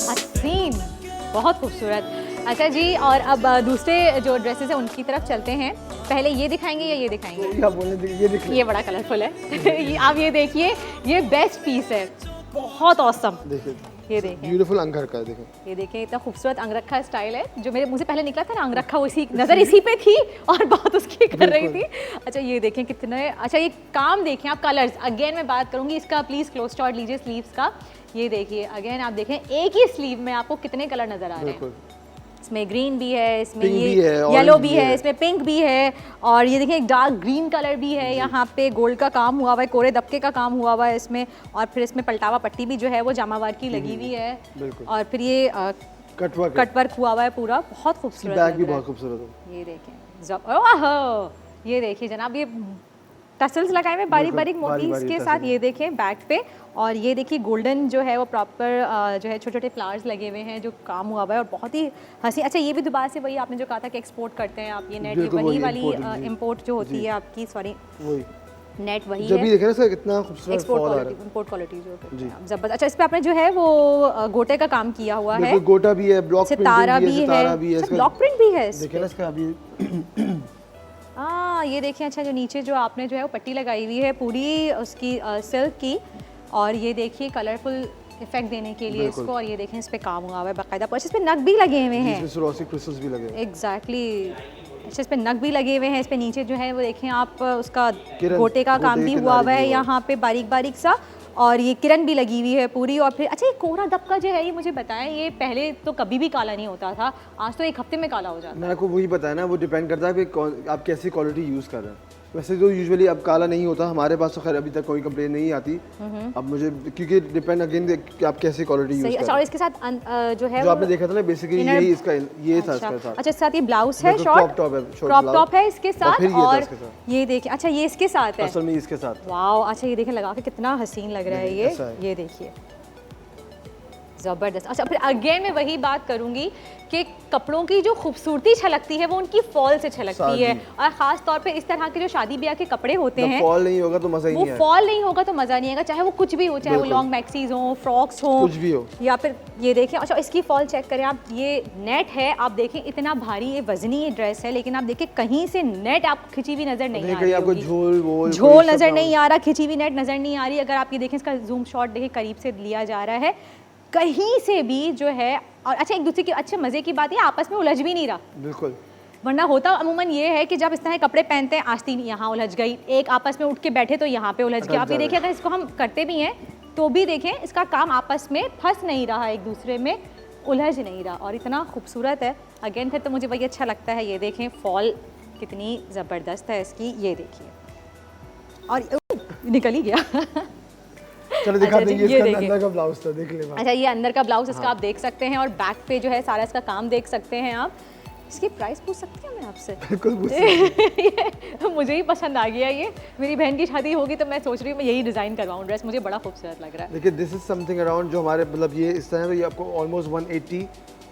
हसीन, बहुत खूबसूरत। अच्छा जी, और अब दूसरे जो ड्रेसेस हैं उनकी तरफ चलते हैं। पहले ये दिखाएंगे या ये दिखाएंगे? क्या बोलने, ये दिख ये बड़ा कलरफुल है आप ये देखिए, ये बेस्ट पीस है, बहुत औसम। देखिए, ये देखें, ब्यूटीफुल अंग का है, देखें। ये देखें, इतना खूबसूरत अंगरखा स्टाइल है, जो मेरे मुंह से पहले निकला था ना अंगरखा, उसी नज़र इसी पे थी और बात उसकी कर रही थी। अच्छा ये देखें कितने, अच्छा ये काम देखें आप, कलर्स अगेन मैं बात करूंगी इसका, प्लीज़ क्लोज शॉट लीजिए स्लीव्स का। ये देखिए अगेन आप देखें, एक ही स्लीव में आपको कितने कलर नज़र आ रहे हैं। बिल्कुल, इसमें ग्रीन भी है, इसमें Pink ये भी है, येलो orange भी भी है, है। इसमें पिंक भी है, और ये देखिए एक डार्क ग्रीन कलर भी है, यहाँ पे गोल्ड का काम हुआ हुआ है, कोरे दबके का काम हुआ हुआ है इसमें, और फिर इसमें पलटावा पट्टी भी जो है वो जामावार की लगी हुई है, बिल्कुल। और फिर ये कटवर्क कटवर्क हुआ हुआ है पूरा, बहुत खूबसूरत बैग लग भी रहा है। बहुत खूबसूरत है। ये देखें, ओह ये देखिए जनाब, ये टसल्स लगाए हुए बारीक बारीक बिल्कुल, मोतीज बारीक-बारीक के साथ, टसल्स। ये देखें बैक पे। और ये देखिए गोल्डन जो है वो प्रॉपर जो है छोटे छोटे फ्लावर्स लगे हुए हैं, जो काम हुआ हुआ है और बहुत ही हंसी। अच्छा ये भी दोबारा से वही आपने जो कहा था कि एक्सपोर्ट करते हैं आप ये नेट, ये बिल्कुल वही वही वाली imported, जी। इम्पोर्ट जो होती जी। है आपकी, सॉरी वही नेट वही जब भी है, देखे ना इसका कितना खूबसूरत एक्सपोर्ट फॉल आ रहा क्वालिटी, इम्पोर्ट क्वालिटी जो जी। है जबरदस्त। अच्छा इस पे आपने जो है वो गोटे का काम किया हुआ है। है, बिल्कुल गोटा भी है, ब्लॉक सितारा भी है, सितारा भी है अच्छा ब्लॉक प्रिंट भी है इस देखिए ना इसका अभी हाँ ये देखिए। अच्छा जो नीचे जो आपने जो है वो पट्टी लगाई हुई है पूरी उसकी सिल्क की, और ये देखिए कलरफुल इफेक्ट देने के लिए बिल्कुल। इसको, और ये देखें इस पे काम हुआ हुआ है बाकायदा, पर इस पे नग भी लगे हुए हैं। इसमें सुरोसी क्रिस्टल्स भी लगे हैं। एग्जैक्टली अच्छा इस पे नग भी लगे हुए हैं, इस पे नीचे जो है वो देखें आप उसका किरण, गोटे का काम गोटे भी के हुआ हुआ किनारे है भी हुआ। यहाँ पे बारीक बारीक सा, और ये किरण भी लगी हुई है पूरी। और फिर अच्छा ये कोहरा दबका जो है ये मुझे बताएं, ये पहले तो कभी भी काला नहीं होता था, आज तो एक हफ्ते में काला हो जाता है। मैंने आपको वही बताया ना, वो डिपेंड करता है कि आप कैसी क्वालिटी यूज़ कर रहे हैं। वैसे तो यूजुअली अब काला नहीं होता, हमारे पास तो खैर अभी तक कोई कंप्लेन नहीं आती। अब मुझे क्योंकि डिपेंड अगेन कि आप कैसी क्वालिटी यूज़ सही। कर अच्छा रहे और हैं। इसके साथ जो है जो वो आपने देखा था ना बेसिकली inner- यही इसका ये था अच्छा इसका साथ। अच्छा, इसके साथ ये ब्लाउज है बिल्कुल, शॉर्ट crop top है, short क्रॉप blouse। टॉप है इसके और साथ, फिर ये था और इसके साथ। ये देखिए अच्छा ये इसके साथ है, असल में इसके साथ वाओ। अच्छा ये देखें लगा के कितना हसीन लग रहा है ये, ऐसा है। ये देखिए ज़बरदस्त। अच्छा फिर अगेन मैं वही बात करूंगी कि कपड़ों की जो खूबसूरती छलकती है वो उनकी फॉल से छलकती है, और ख़ास तौर पे इस तरह के जो शादी ब्याह के कपड़े होते जब हैं फॉल नहीं होगा तो मज़ा ही वो नहीं आएगा। फॉल नहीं होगा तो मज़ा नहीं आएगा, चाहे वो कुछ भी हो, चाहे वो बिल्कुल। लॉन्ग मैक्सीज हो, फ्रॉक्स हो, कुछ भी हो। या फिर ये देखें। अच्छा इसकी फॉल चेक करें आप, ये नेट है, आप देखें इतना भारी ये वजनी ये ड्रेस है, लेकिन आप देखें कहीं से नेट आपको खिंची हुई नज़र नहीं आ कहीं रही आपको होगी। झोल वोल झोल कोई नज़र सब नहीं आ रहा, खिंची हुई नेट नज़र नहीं आ रही। अगर आप ये देखें इसका जूम शॉट देखें करीब से लिया जा रहा है, कहीं से भी जो है। और अच्छा एक दूसरे की अच्छे मज़े की बात है आपस में उलझ भी नहीं रहा, बिल्कुल वरना होता अमूमन ये है कि जब इस तरह कपड़े पहनते हैं आस्तीन यहाँ उलझ गई, एक आपस में उठ के बैठे तो यहाँ पे उलझ गया। आप ये देखिए अगर इसको हम करते भी हैं तो भी देखें इसका काम आपस में फंस नहीं रहा, एक दूसरे में उलझ नहीं रहा, और इतना खूबसूरत है। अगेन फिर तो मुझे वही अच्छा लगता है, ये देखें फॉल कितनी ज़बरदस्त है इसकी, ये देखिए। और निकल ही गया चलो दिखा अच्छा जी, देंगे ये इसका देखिए। अंदर का ब्लाउज था, देख ले बात। अच्छा ये अंदर का ब्लाउज इसका आप देख सकते हैं, और बैक पे जो है सारा इसका काम देख सकते हैं आप। इसकी प्राइस पूछ सकती हूँ मैं आपसे? बिल्कुल पूछ सकते ये मुझे ही पसंद आ गया ये, मेरी बहन की शादी होगी तो मैं सोच रही हूँ मैं यही डिज़ाइन करवाऊँ ड्रेस, मुझे बड़ा खूबसूरत लग रहा है। देखिए दिस इज समथिंग अराउंड जो हमारे मतलब ये इस तरह ये आपको ऑलमोस्ट 180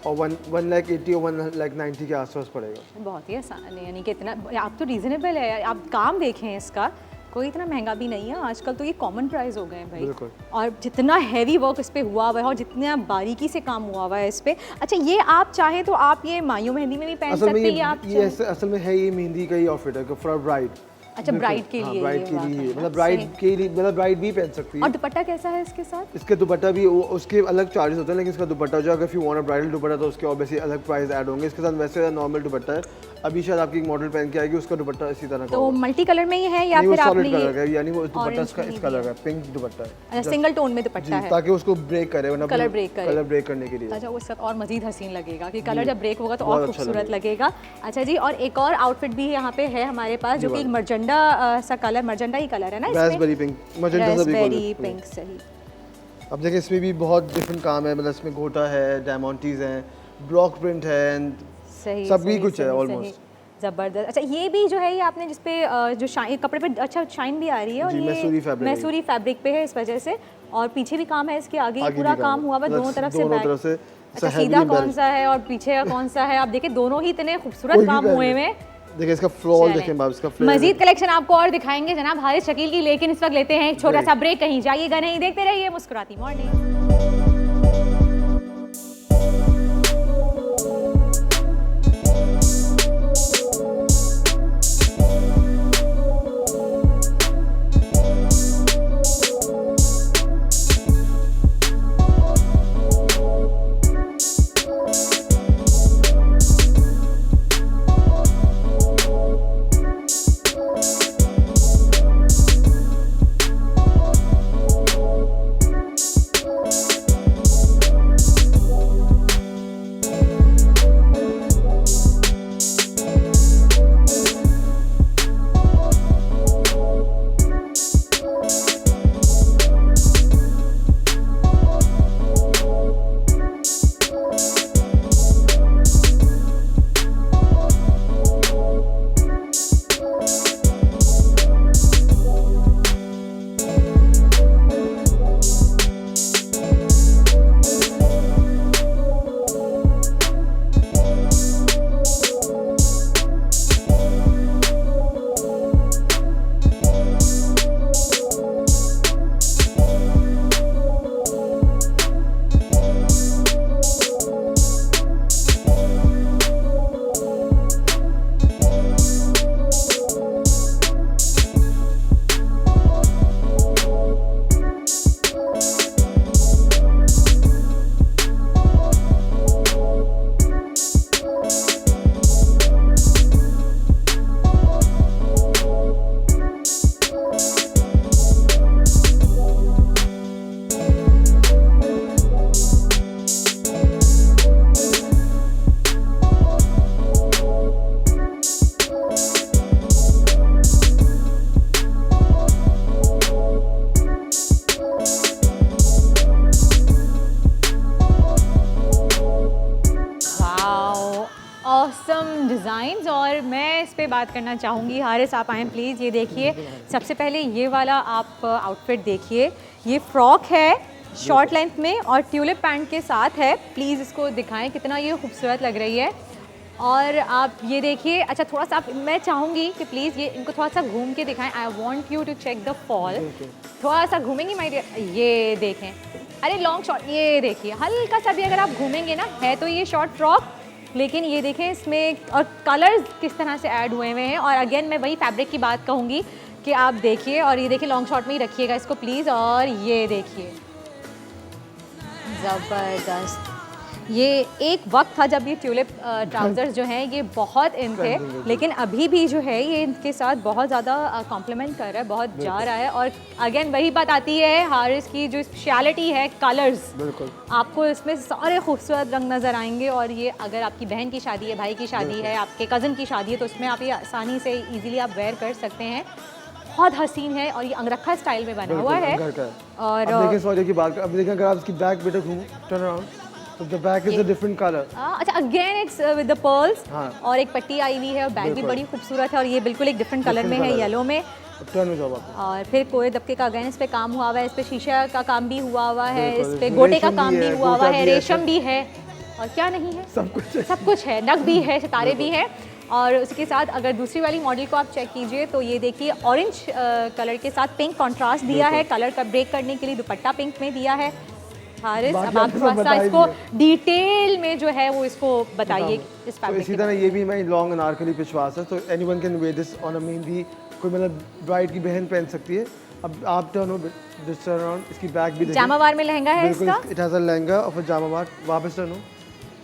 और 180 और 190 के आसपास पड़ेगा। बहुत ही आसान है, यानी कि इतना आप तो रीज़नेबल है, आप काम देखें इसका, कोई इतना महंगा भी नहीं है, आजकल तो ये कॉमन प्राइस हो गए हैं भाई। बिल्कुल। और जितना हैवी वर्क इस पे हुआ हुआ है और जितना बारीकी से काम हुआ हुआ है इस पे। अच्छा ये आप चाहें तो आप ये मायू मेहंदी में भी पहन असल में सकते हैं, या आप ये असल में है ये मेहंदी का ही आउटफिट है फॉर ब्राइड। अच्छा ब्राइड के लिए, ब्राइड ये के वाकई लिए में मतलब ब्राइड सही। के लिए मतलब ब्राइड भी पहन सकती और है। दुपट्टा कैसा है इसके साथ? इसके दुपट्टा भी उसके अलग चार्जेस होते हैं, लेकिन इसका दुपट्टा जो अगर यू वांट अ ब्राइडल दुपट्टा तो उसके ऑब्वियसली अलग प्राइस ऐड होंगे। इसके साथ वैसे नॉर्मल दुपट्टा है, अभी शायद आपकी एक मॉडल पहन के आएगी उसका दुपट्टा इसी तरह का तो होगा। मल्टी कलर में ही है या नहीं, वो फिर सॉलिड आपने कलर का है, यानी वो दुपट्टा orange इसका में इस ही कलर दिया? का पिंक दुपट्टा है। अच्छा सिंगल टोन में दुपट्टा है, ताकि उसको ब्रेक करे, वरना कलर ब्रेक करे। कलर ब्रेक करने के लिए। अच्छा वो इसका और मज़ीद हसीन लगेगा कि कलर जब ब्रेक होगा तो बहुत और अच्छा खूबसूरत लगेगा। अच्छा जी, और एक और आउटफिट भी यहाँ पे है हमारे पास जो कि एक मर्जेंडा सा कलर, मर्जेंडा ही कलर है ना इसमें, रास्पबेरी पिंक, मजेंटा सा भी बोल रास्पबेरी सकते हैं। पिंक, सही। अब देखिए इसमें भी बहुत डिफरेंट काम है, मतलब इसमें गोटा है, डायमंडीज हैं, ब्लॉक प्रिंट है, सही सभी सही, कुछ है सही, almost। सही। ज़बरदस्त। अच्छा ये भी जो है ये आपने जिस पे जो शाइन कपड़े पे अच्छा शाइन भी आ रही है, और जी, ये मैसूरी fabric है। मैसूरी फैब्रिक पे है इस वजह से, और पीछे भी काम है इसके, आगे आगे पूरा भी काम हुआ हुआ है, मतलब दोनों तरफ से दोनों बैक। तरफ से अच्छा heavily सीधा कौन embellished। सा है और पीछे का कौन सा है, आप देखिए दोनों ही इतने कोई खूबसूरत भी काम पहन हुए ले। हैं। देखिए इसका फ्लॉल देखें बाब, इसका फ्लेयर मजीद कलेक्शन आपको और दिखाएंगे जनाब हारिस शकील की, लेकिन इस वक्त लेते हैं एक छोटा जी। सा ब्रेक, कहीं जाइएगा नहीं, देखते रहिए मुस्कुराती मॉर्निंग। ऑसम डिज़ाइंस और मैं इस पे बात करना चाहूँगी। हारिस आप आएँ प्लीज़। ये देखिए सबसे पहले ये वाला आप आउटफिट देखिए, ये फ्रॉक है शॉर्ट लेंथ में और ट्यूलिप पैंट के साथ है। प्लीज़ इसको दिखाएं कितना ये खूबसूरत लग रही है। और आप ये देखिए, अच्छा थोड़ा सा मैं चाहूँगी कि प्लीज़ ये इनको थोड़ा सा घूम के दिखाएं। I want you to check the fall. थोड़ा सा घूमेंगी माय डियर, ये देखें, अरे लॉन्ग शॉर्ट, ये देखिए हल्का सा भी अगर आप घूमेंगे ना, है तो ये शॉर्ट फ्रॉक, लेकिन ये देखें इसमें और कलर्स किस तरह से ऐड हुए हुए हैं। और अगेन मैं वही फैब्रिक की बात कहूँगी कि आप देखिए, और ये देखिए लॉन्ग शॉर्ट में ही रखिएगा इसको प्लीज़। और ये देखिए ज़बरदस्त। ये एक वक्त था जब ये ट्यूलिप ट्राउज़र्स जो हैं ये बहुत इन थे, लेकिन अभी भी जो है ये इनके साथ बहुत ज़्यादा कॉम्प्लीमेंट कर रहा है, बहुत जा रहा है। और अगेन वही बात आती है हारिस की जो स्पेशलिटी है, कलर्स। बिल्कुल आपको इसमें सारे खूबसूरत रंग नज़र आएंगे। और ये अगर आपकी बहन की शादी है, भाई की शादी है, आपके कज़न की शादी है, तो उसमें आप ये आसानी से इजीली आप वेयर कर सकते हैं। बहुत हसीन है और ये अंगरखा स्टाइल में बना हुआ है। और अब देखिए सॉरी की बात, अब देखिए अगर आप इसकी बैक बेटा घूम टर्न अराउंड, तो the back is a different colour. अच्छा again it's with the pearls. हाँ। और एक पट्टी आई हुई है और बैग भी बड़ी खूबसूरत है और ये बिल्कुल एक डिफरेंट कलर में है, येलो में। टर्न हो जाओ आप। और फिर कोई दबके का अगेन इस पे काम हुआ हुआ है, इस पे शीशा का काम भी हुआ है, इस पे गोटे का काम भी हुआ हुआ है, रेशम भी है, और क्या नहीं है, सब कुछ है, नग भी है, सितारे भी है। और उसके साथ अगर दूसरी वाली मॉडल को आप चेक कीजिए तो ये देखिए ऑरेंज कलर के साथ पिंक कंट्रास्ट दिया है, कलर का ब्रेक करने के लिए दुपट्टा पिंक में दिया है। हारिस अब आप थोड़ा सा इसको डिटेल में जो है वो इसको बताइए इस तो फैब्रिक इसी तरह ये भी मैं लॉन्ग अनारकली पे विश्वास है, तो anyone can wear this on a mehndi. कोई मतलब ब्राइड की बहन पहन सकती है। अब आप टर्न हो दिस टर्न अराउंड, इसकी बैक भी देखिए, जामावार में लहंगा है इसका। It has a lehenga of a Jamawar. वापस टर्न हो,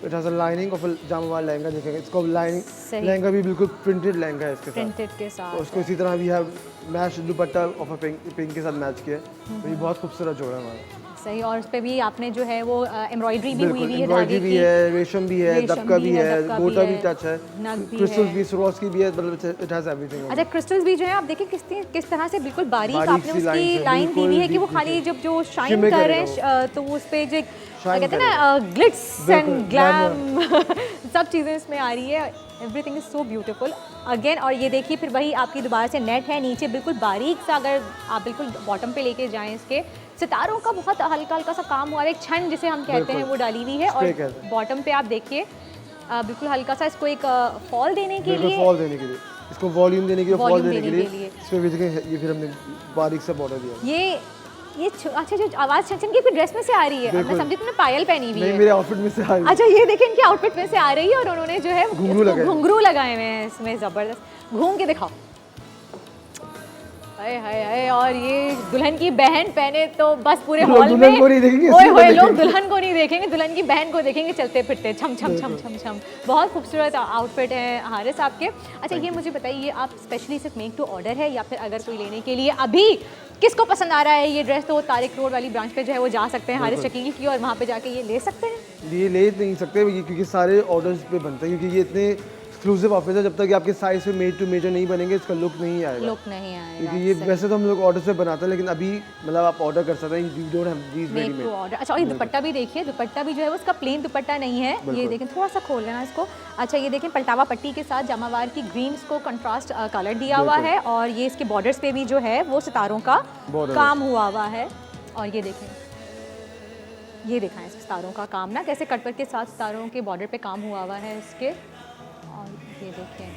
it has a lining of a Jamawar lehenga देखेंगे। इसको लाइनिंग लहंगा भी बिल्कुल प्रिंटेड लहंगा है इसके साथ, प्रिंटेड के साथ। और उसको इसी तरह भी है match dupatta of a pink के साथ मैच किया है। तो ये बहुत खूबसूरत जोड़ा है हमारा। सही। और उस पे भी आपने जो है वो एम्ब्रॉयडरी भी हुई हुई है, एम्ब्रॉयडरी भी है, रेशम भी है, दबका भी है, गोटा भी टच है, क्रिस्टल्स भी, स्वरोस्की भी है, मतलब इट हैज एवरीथिंग। अच्छा क्रिस्टल्स भी जो है आप देखिए किस तरह से बिल्कुल बारीक आपने उसकी लाइन दी हुई है कि वो खाली जब जो शाइन कर रहे हैं तो उस पे जो कहते हैं ना ग्लिट्स एंड ग्लैम सब चीज़ें इसमें आ रही है। Everything is so beautiful again. और ये देखिए फिर वही आपकी दोबारा से नेट है नीचे बिल्कुल बारीक सा, अगर आप बिल्कुल बॉटम पे लेके जाएं इसके सितारों का बहुत हल्का हल्का सा काम हुआ है, एक छन जिसे हम कहते हैं वो डाली हुई है। और बॉटम पे आप देखिए बिल्कुल हल्का सा इसको एक फॉल देने के लिए, इसको वॉल्यूम देने के लिए, फॉल देने के लिए इसमें भी देखिए ये फिर हमने बारीक सा बॉर्डर दिया। ये अच्छा जो आवाज छन की आपकी ड्रेस में से आ रही है, मैं समझी तुमने पायल पहनी हुई है। नहीं, मेरे आउटफिट में से आ रही है। अच्छा ये देखिए इनके आउटफिट में से आ रही है और उन्होंने जो है घुंघरू लगाए हुए हैं इसमें, जबरदस्त। घूम के दिखाओ, हाय हाय हाय। और ये दुल्हन की बहन पहने तो बस पूरे हॉल में ओए लोग दुल्हन को नहीं देखेंगे, दुल्हन की बहन को देखेंगे चलते फिरते छम छम छम छम छम। बहुत खूबसूरत आउटफिट है हारिस आपके। अच्छा ये मुझे बताइए आप स्पेशली सिर्फ मेक टू ऑर्डर है या फिर अगर कोई लेने के लिए अभी किसको पसंद आ रहा है ये ड्रेस, तो तारिक रोड वाली ब्रांच पे जो है वो जा सकते हैं हारिस शकील की और वहाँ पे जाके ये ले सकते हैं? ये ले नहीं सकते क्योंकि सारे ऑर्डर्स पे बनते हैं, क्योंकि ये इतने एक्सक्लूसिव ऑफिस है, जब तक आपके साइज पे मेड टू मेजर नहीं बनेंगे इसका लुक नहीं आएगा। लुक नहीं आएगा क्योंकि ये वैसे तो हम लोग ऑर्डर से बनाते हैं, लेकिन अभी मतलब आप ऑर्डर कर सकते हैं, you don't have these readymade order. अच्छा और ये दुपट्टा भी देखिए, दुपट्टा भी जो है वो उसका प्लेन दुपट्टा नहीं है, ये देखें थोड़ा सा खोल लेना इसको। अच्छा ये देखें पलटावा पट्टी के साथ जामावार की ग्रीन्स को कंट्रास्ट कलर दिया हुआ है और ये इसके बॉर्डर्स पे भी जो है वो सितारों का काम हुआ हुआ है। और ये देखें, ये दिखाएं सितारों का काम ना, कैसे कटवर्क के साथ सितारों के बॉर्डर पे काम हुआ हुआ है इसके। और ये देखें,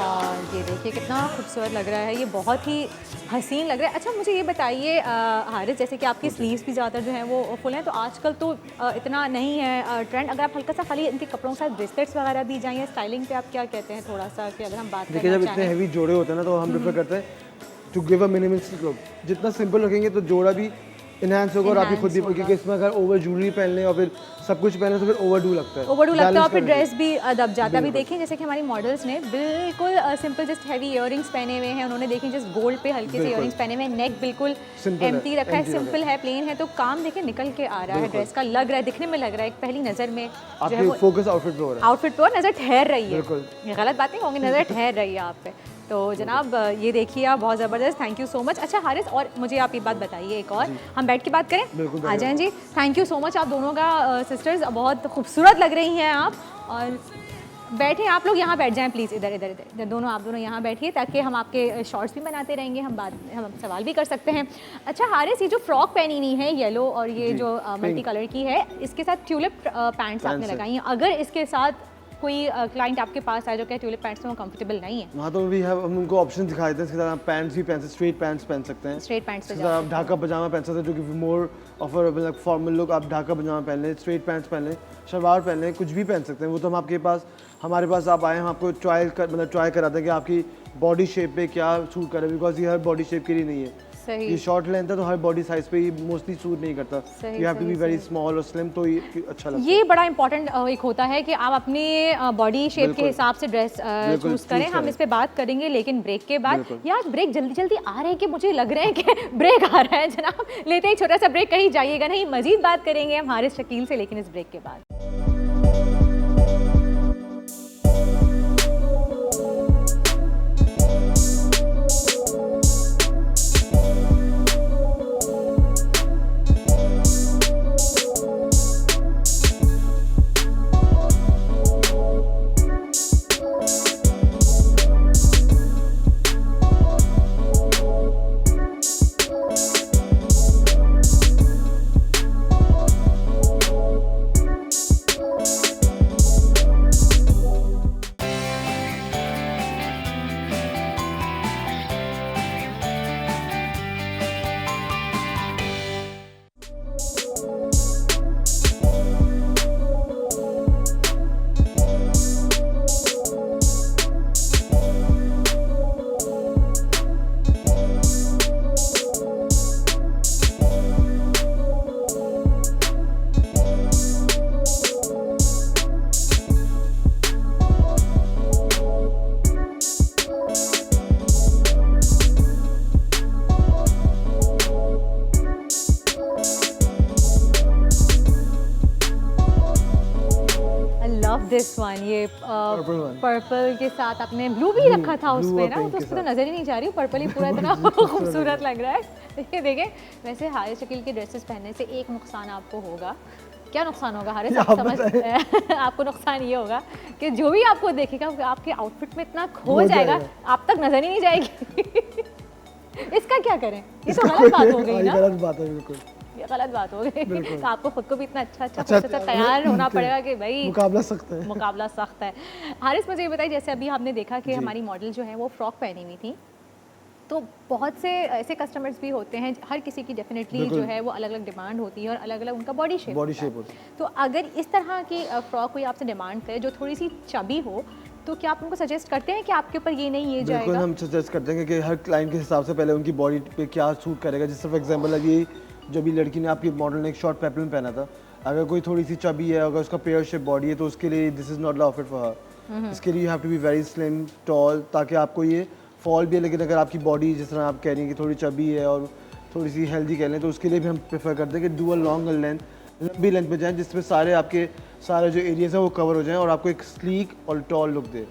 और ये देखिए कितना खूबसूरत लग रहा है, ये बहुत ही हसीन लग रहा है। अच्छा मुझे ये बताइए हारिस, जैसे कि आपकी स्लीव्स भी ज़्यादातर जो हैं वो फुल हैं, तो आजकल तो इतना नहीं है ट्रेंड, अगर आप हल्का सा खाली इनके कपड़ों के साथ ब्रेसलेट्स वगैरह दी जाएँ या स्टाइलिंग पे आप क्या कहते हैं थोड़ा सा, कि अगर हम बात करें जब इतने हैवी जोड़े होते हैं ना तो हम प्रेफर करते हैं to give a minimalistic look. जितना सिंपल रखेंगे तो जोड़ा भी इनहैंस होगा और आपकी खुद भी, क्योंकि इसमें अगर ओवर ज्वेलरी पहन लें और फिर सब कुछ पहने तो फिर ओवरडू लगता है, ओवरडू लगता है और फिर ड्रेस भी दब जाता है। अभी देखें जैसे कि हमारी मॉडल्स ने बिल्कुल सिंपल जस्ट हैवी इयररिंग्स पहने हुए हैं, उन्होंने देखें जस्ट गोल्ड पे हल्के से इयररिंग्स पहने हुए हैं, नेक बिल्कुल एम्प्टी रखा है, सिंपल है, प्लेन है, तो काम देखें निकल के आ रहा है ड्रेस का, लग रहा है, दिखने में लग रहा है, एक पहली नज़र में जो है वो फोकस आउटफिट पे हो रहा है, आउटफिट पे और नज़र ठहर रही है। ये गलत बात नहीं होंगी, नज़र ठहर रही है आप पे। तो जनाब ये देखिए आप, बहुत ज़बरदस्त, थैंक यू सो मच। अच्छा हारिस, और मुझे आप ये बात बताइए एक और, हम बैठ के बात करें, आ जाएं जी। थैंक यू सो मच आप दोनों का सिस्टर्स, बहुत खूबसूरत लग रही हैं आप। और बैठे आप लोग, यहाँ बैठ जाएं प्लीज़, इधर इधर इधर इधर दोनों, आप दोनों यहाँ बैठिए ताकि हम आपके शॉर्ट्स भी बनाते रहेंगे, हम सवाल भी कर सकते हैं। अच्छा हारिस, ये जो फ्रॉक पहनी हुई है येलो और ये जो मल्टी कलर की है, इसके साथ ट्यूलिप पैंट्स आपने लगाई हैं, अगर इसके साथ कोई क्लाइंट आपके पास आए जो क्या ट्यूलिप पैंट्स में वो कंफर्टेबल नहीं है, हाँ तो हम उनको ऑप्शन दिखा देते हैं। इसके साथ आप पैंट्स भी पहन सकते, स्ट्रेट पैंट्स पहन सकते हैं, स्ट्रेट पैंट्स पे इसके साथ आप ढाका पजामा पहन सकते हैं जो कि मोर ऑफ मतलब फॉर्मल लुक। आप ढाका पजामा पहन लें, स्ट्रेट पैंट्स पहन लें, शलवार पहन लें, कुछ भी पहन सकते हैं। वो तो हम आपके पास, हमारे पास आप आए, हम आपको ट्राई कराते हैं कि आपकी बॉडी शेप पे क्या सूट करे, बिकॉज ये हर बॉडी शेप के लिए नहीं है। सही। ये शॉर्ट लेंथ है तो हर बॉडी साइज पे ये मोस्टली सूट नहीं करता। सही, यू हैव टू बी सही, वेरी स्मॉल और स्लिम, तो ये अच्छा लगता है। ये बड़ा इंपॉर्टेंट एक होता है कि आप अपने बॉडी शेप के बिल्कुल। हिसाब से ड्रेस बिल्कुल, चूज करें। हम करें। इस पे बात करेंगे लेकिन ब्रेक के बाद। बिल्कुल। यार ब्रेक जल्दी जल्दी आ रहे हैं कि मुझे लग रहा है कि ब्रेक आ रहा है जनाब, लेते ही छोटा सा ब्रेक, कहीं जाइएगा नहीं, मजीद बात करेंगे हम हारिस शकील से, लेकिन इस ब्रेक के बाद। दिस वन, ये पर्पल के साथ आपने ब्लू भी रखा था उस पे ना, तो उस पर तो नजर ही नहीं जा रही, पर्पल ही पूरा इतना खूबसूरत लग रहा है। देखिए देखिए, वैसे हारिस शकील के ड्रेसेस पहनने से एक नुकसान आपको होगा। क्या नुकसान होगा हारिस, आप समझ आपको नुकसान ये होगा कि जो भी आपको देखेगा आपके आउटफिट में इतना खो जाएगा, आप तक नजर ही नहीं जाएगी। इसका क्या करें, ये तो गलत बात हो गई ना, गलत बात है बिल्कुल, ये गलत बात हो गई। तो आपको खुद को भी इतना अच्छा तैयार होना पड़ेगा कि भाई मुकाबला सख्त है, मुकाबला सख्त है। हारिस मुझे ये बताइए, जैसे अभी हमने देखा कि हमारी मॉडल जो है वो फ्रॉक पहनी हुई थी, तो बहुत से ऐसे कस्टमर्स भी होते हैं, हर किसी की डेफिनेटली जो है वो अलग अलग डिमांड होती है और अलग अलग उनका बॉडी शेप होती है। तो अगर इस तरह की फ्रॉक कोई आपसे डिमांड करे जो थोड़ी सी चबी हो, तो क्या आप उनको सजेस्ट करते हैं कि आपके ऊपर ये नहीं, ये जाएगा? बिल्कुल हम सजेस्ट करते हैं कि हर क्लाइंट के हिसाब से पहले उनकी बॉडी पे क्या सूट करेगा। जैसे फॉर एग्जांपल अभी जो भी लड़की ने, आपकी मॉडल ने एक शॉर्ट पेपलम पहना था, अगर कोई थोड़ी सी चबी है, अगर उसका पेयर शेप बॉडी है, तो उसके लिए this is not the outfit for her. इसके लिए you have to be very slim tall, ताकि आपको ये फॉल भी है। लेकिन अगर आपकी बॉडी जिस तरह आप कह रही हैं कि थोड़ी चबी है और थोड़ी सी हेल्दी कह लें, तो उसके लिए भी हम प्रेफर करते हैं कि डू अ लॉन्ग लेंथ, लंबी लेंथ पे जाएं जिसमें सारे आपके सारे जो एरियाज हैं वो कवर हो जाएं और आपको एक स्लीक और टॉल लुक दे,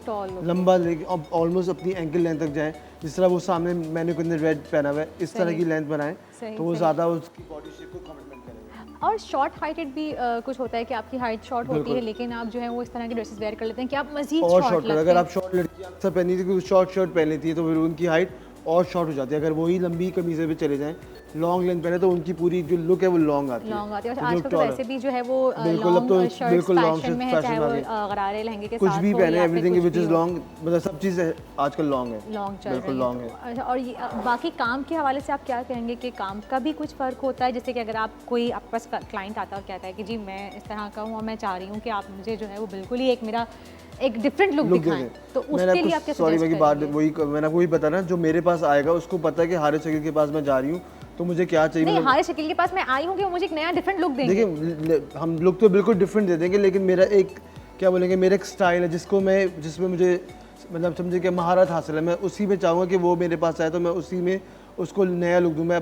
लंबा लेकिन ऑलमोस्ट अपनी एंकल लेंथ तक जाएं। जिस तरह वो सामने मैंने को रेड पहना हुआ है, इस तरह की लेंथ बनाएं तो वो ज़्यादा उसकी बॉडी शेप को कमिटमेंट करेगा। और शॉर्ट हाइटेड भी कुछ होता है कि आपकी हाइट शॉर्ट होती है, लेकिन आप जो है वो इस तरह की ड्रेसेस वेयर कर लेते हैं कि आप मजीद और शॉर्ट लगते हैं। अगर आप शॉर्ट लड़की अक्सर पहनी थी, शॉर्ट शर्ट पहन लेती है, तो फिर उनकी हाइट और शॉर्ट हो जाती है। अगर वही लंबी कमीज़ें पे चले जाएं, लॉन्ग लेंथ पहने, तो उनकी पूरी जो लुक है वो लॉन्ग आती है। आजकल तो वैसे भी जो है वो बिल्कुल, अब तो बिल्कुल लॉन्ग फैशन में है, चाहे वो गरारे लहंगे के कुछ साथ भी हो पहने, या फिर एवरीथिंग कुछ व्हिच भी इज हो। लॉन्ग, मतलब सब चीज़ आजकल लॉन्ग है, लॉन्ग चल बिल्कुल रही लॉन्ग है। है। अच्छा, और बाकी काम के हवाले से आप क्या कहेंगे कि काम का भी कुछ फ़र्क होता है? जैसे कि अगर आप कोई आपके पास क्लाइंट आता है और कहता है कि जी मैं इस तरह का हूँ और मैं चाह रही हूँ कि आप मुझे जो है वो बिल्कुल ही एक मेरा एक डिफरेंट लुक दिखाएं, तो उसके लिए आप क्या सॉरी सजेस्ट मेरी बात करेंगे? वही मैंने आपको वही बता ना, जो मेरे पास आएगा उसको पता है कि हारिस शकील के पास मैं जा रही हूँ, तो मुझे क्या चाहिए। नहीं, हारिस शकील के पास मैं आई हूँ कि वो मुझे एक नया डिफरेंट लुक देंगे। देखिए हम लुक तो बिल्कुल डिफरेंट दे देंगे, लेकिन मेरा एक क्या बोलेंगे, मेरा एक स्टाइल है जिसमें मुझे मतलब समझे कि महारत हासिल है। मैं उसी में चाहूँगा कि वो मेरे पास आए तो मैं उसी में उसको नया लुक दूँ। मैं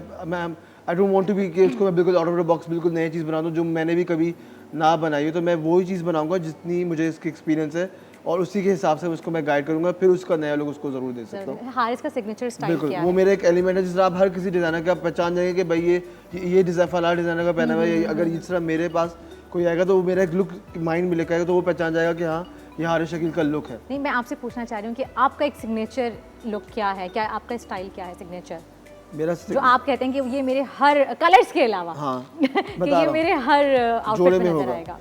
I don't want to be कि उसको मैं बिल्कुल आउट ऑफ द बॉक्स बिल्कुल नई चीज़ बना दूँ जो मैंने भी कभी ना बनाई हो। तो मैं वही चीज़ बनाऊँगा जितनी मुझे इसकी एक्सपीरियंस है, और उसी के हिसाब से उसको मैं गाइड करूँगा, फिर उसका नया लुक उसको ज़रूर दे सकता हूँ। हारिस का सिग्नेचर स्टाइल बिल्कुल, क्या वो है? मेरा एक एलिमेंट है। जिस तरह आप हर किसी डिज़ाइनर का पहचान जाएंगे कि भाई ये डिज़ाइन फला डिज़ाइनर का पहना हुआ है, अगर इस तरह मेरे पास कोई आएगा तो वो मेरा एक लुक माइंड में लेकर आएगा तो वो पहचान जाएगा कि हाँ ये हारिस शकील का लुक है। नहीं, मैं आपसे पूछना चाह रही हूँ कि आपका एक सिग्नेचर लुक क्या है, क्या आपका स्टाइल क्या है सिग्नेचर, मेरा जो आप कहते हैं कि ये मेरे हर कलर्स के अलावा हाँ कि ये मेरे हर आउटफिट में नजर आएगा।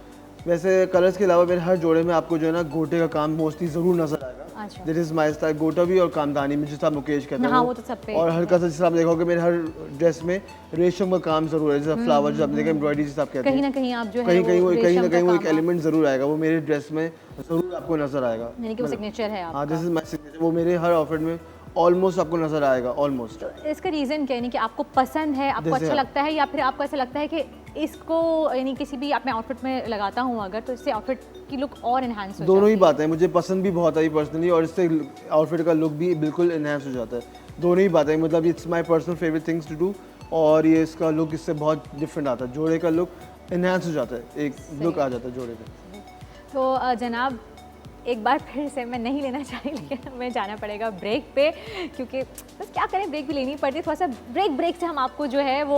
वैसे कलर्स के अलावा मेरे हर जोड़े में आपको जो है ना गोटे का काम मोस्टली जरूर नजर आएगा। अच्छा। दिस इज माय स्टाइल, गोटा भी और कामदानी में जिस आप मुकेश कहते हैं हाँ, वो तो सब पे और हल्का सा जिस आप देखोगे मेरे हर ड्रेस में रेशम का काम जरूर है, जैसे फ्लावर जो आप देखा एम्ब्रॉयडरी जिस आप कहते हैं कहीं ना कहीं आप जो है कहीं ना कहीं वो एक काम एलिमेंट जरूर आएगा, वो मेरे ड्रेस में जरूर आपको नजर आएगा। यानी कि वो सिग्नेचर है हाँ, आपका। दिस इज माय सिग्नेचर, वो मेरे हर आउटफिट में ऑलमोस्ट आपको नजर आएगा ऑलमोस्ट। इसका रीज़न क्या है, यानी कि आपको पसंद है, आपको जैसे अच्छा आप- लगता है, या फिर आपको ऐसा लगता है कि इसको यानी किसी भी अपने आउटफिट में लगाता हूँ अगर तो इससे आउटफिट की लुक और इन्हांस हो दोनों ही जाती बातें हैं, मुझे पसंद भी बहुत आई पर्सनली और इससे आउटफिट का लुक भी बिल्कुल इन्हांस हो जाता है। दोनों ही बातें, मतलब it's my personal favourite things to do और ये इसका लुक इससे बहुत डिफरेंट आता है, जोड़े का लुक इन्हांस हो जाता है, एक लुक आ जाता है जोड़े पे। तो जनाब एक बार फिर से मैं नहीं लेना चाही लेकिन हमें जाना पड़ेगा ब्रेक पे, क्योंकि बस क्या करें ब्रेक भी लेनी पड़ती है। थोड़ा सा ब्रेक से हम आपको जो है वो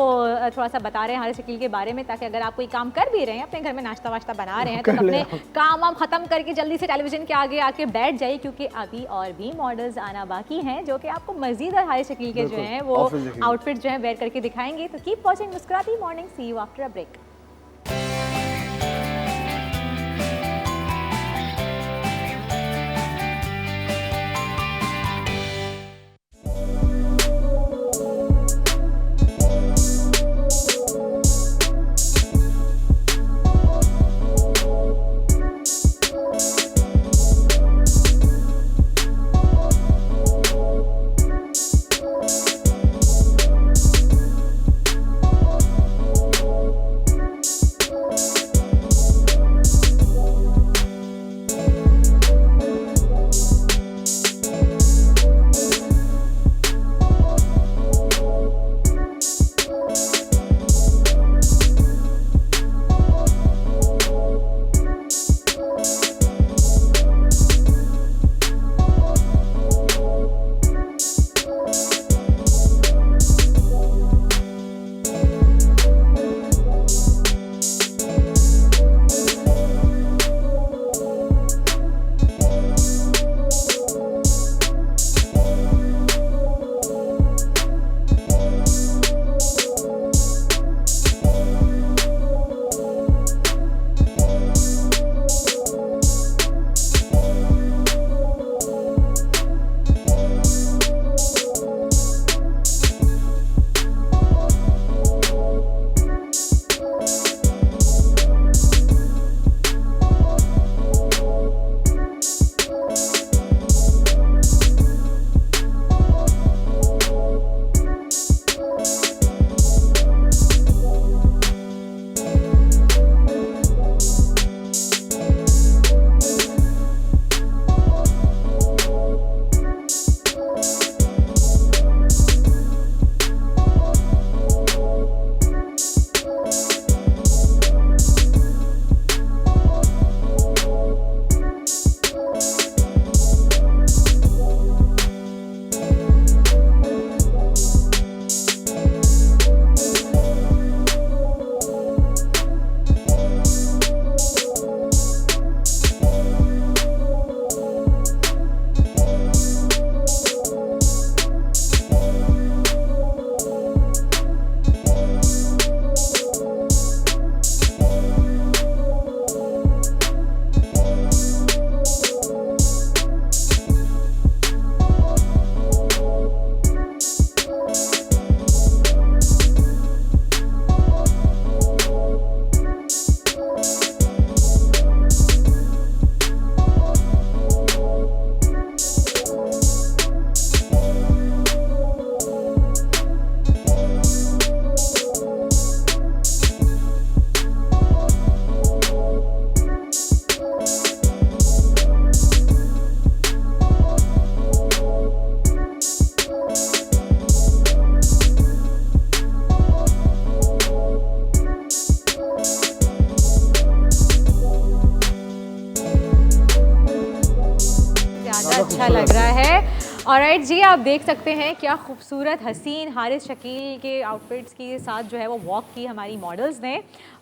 थोड़ा सा बता रहे हैं हारिस शकील के बारे में, ताकि अगर आप कोई काम कर भी रहे हैं, अपने घर में नाश्ता वाश्ता बना रहे हैं, तो अपने काम वाम ख़त्म करके जल्दी से टेलीविजन के आगे आके बैठ जाइए, क्योंकि अभी और भी मॉडल्स आना बाकी हैं जो कि आपको मज़ीद और हारिस शकील के जो हैं वो आउटफिट जो है वेयर करके दिखाएंगे। तो कीप वॉचिंग मुस्कुराती morning, see you after a break. अच्छा लग रहा है। ऑलराइट जी, आप देख सकते हैं क्या खूबसूरत हसीन हारिस शकील के आउटफिट्स के साथ जो है वो वॉक की हमारी मॉडल्स ने।